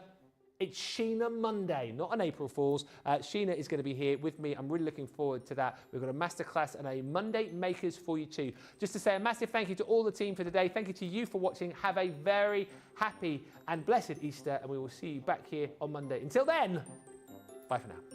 it's Sheena Monday, not an April Fool's. Sheena is going to be here with me. I'm really looking forward to that. We've got a masterclass and a Monday Makers for you too. Just to say a massive thank you to all the team for today. Thank you to you for watching. Have a very happy and blessed Easter, and we will see you back here on Monday. Until then, bye for now.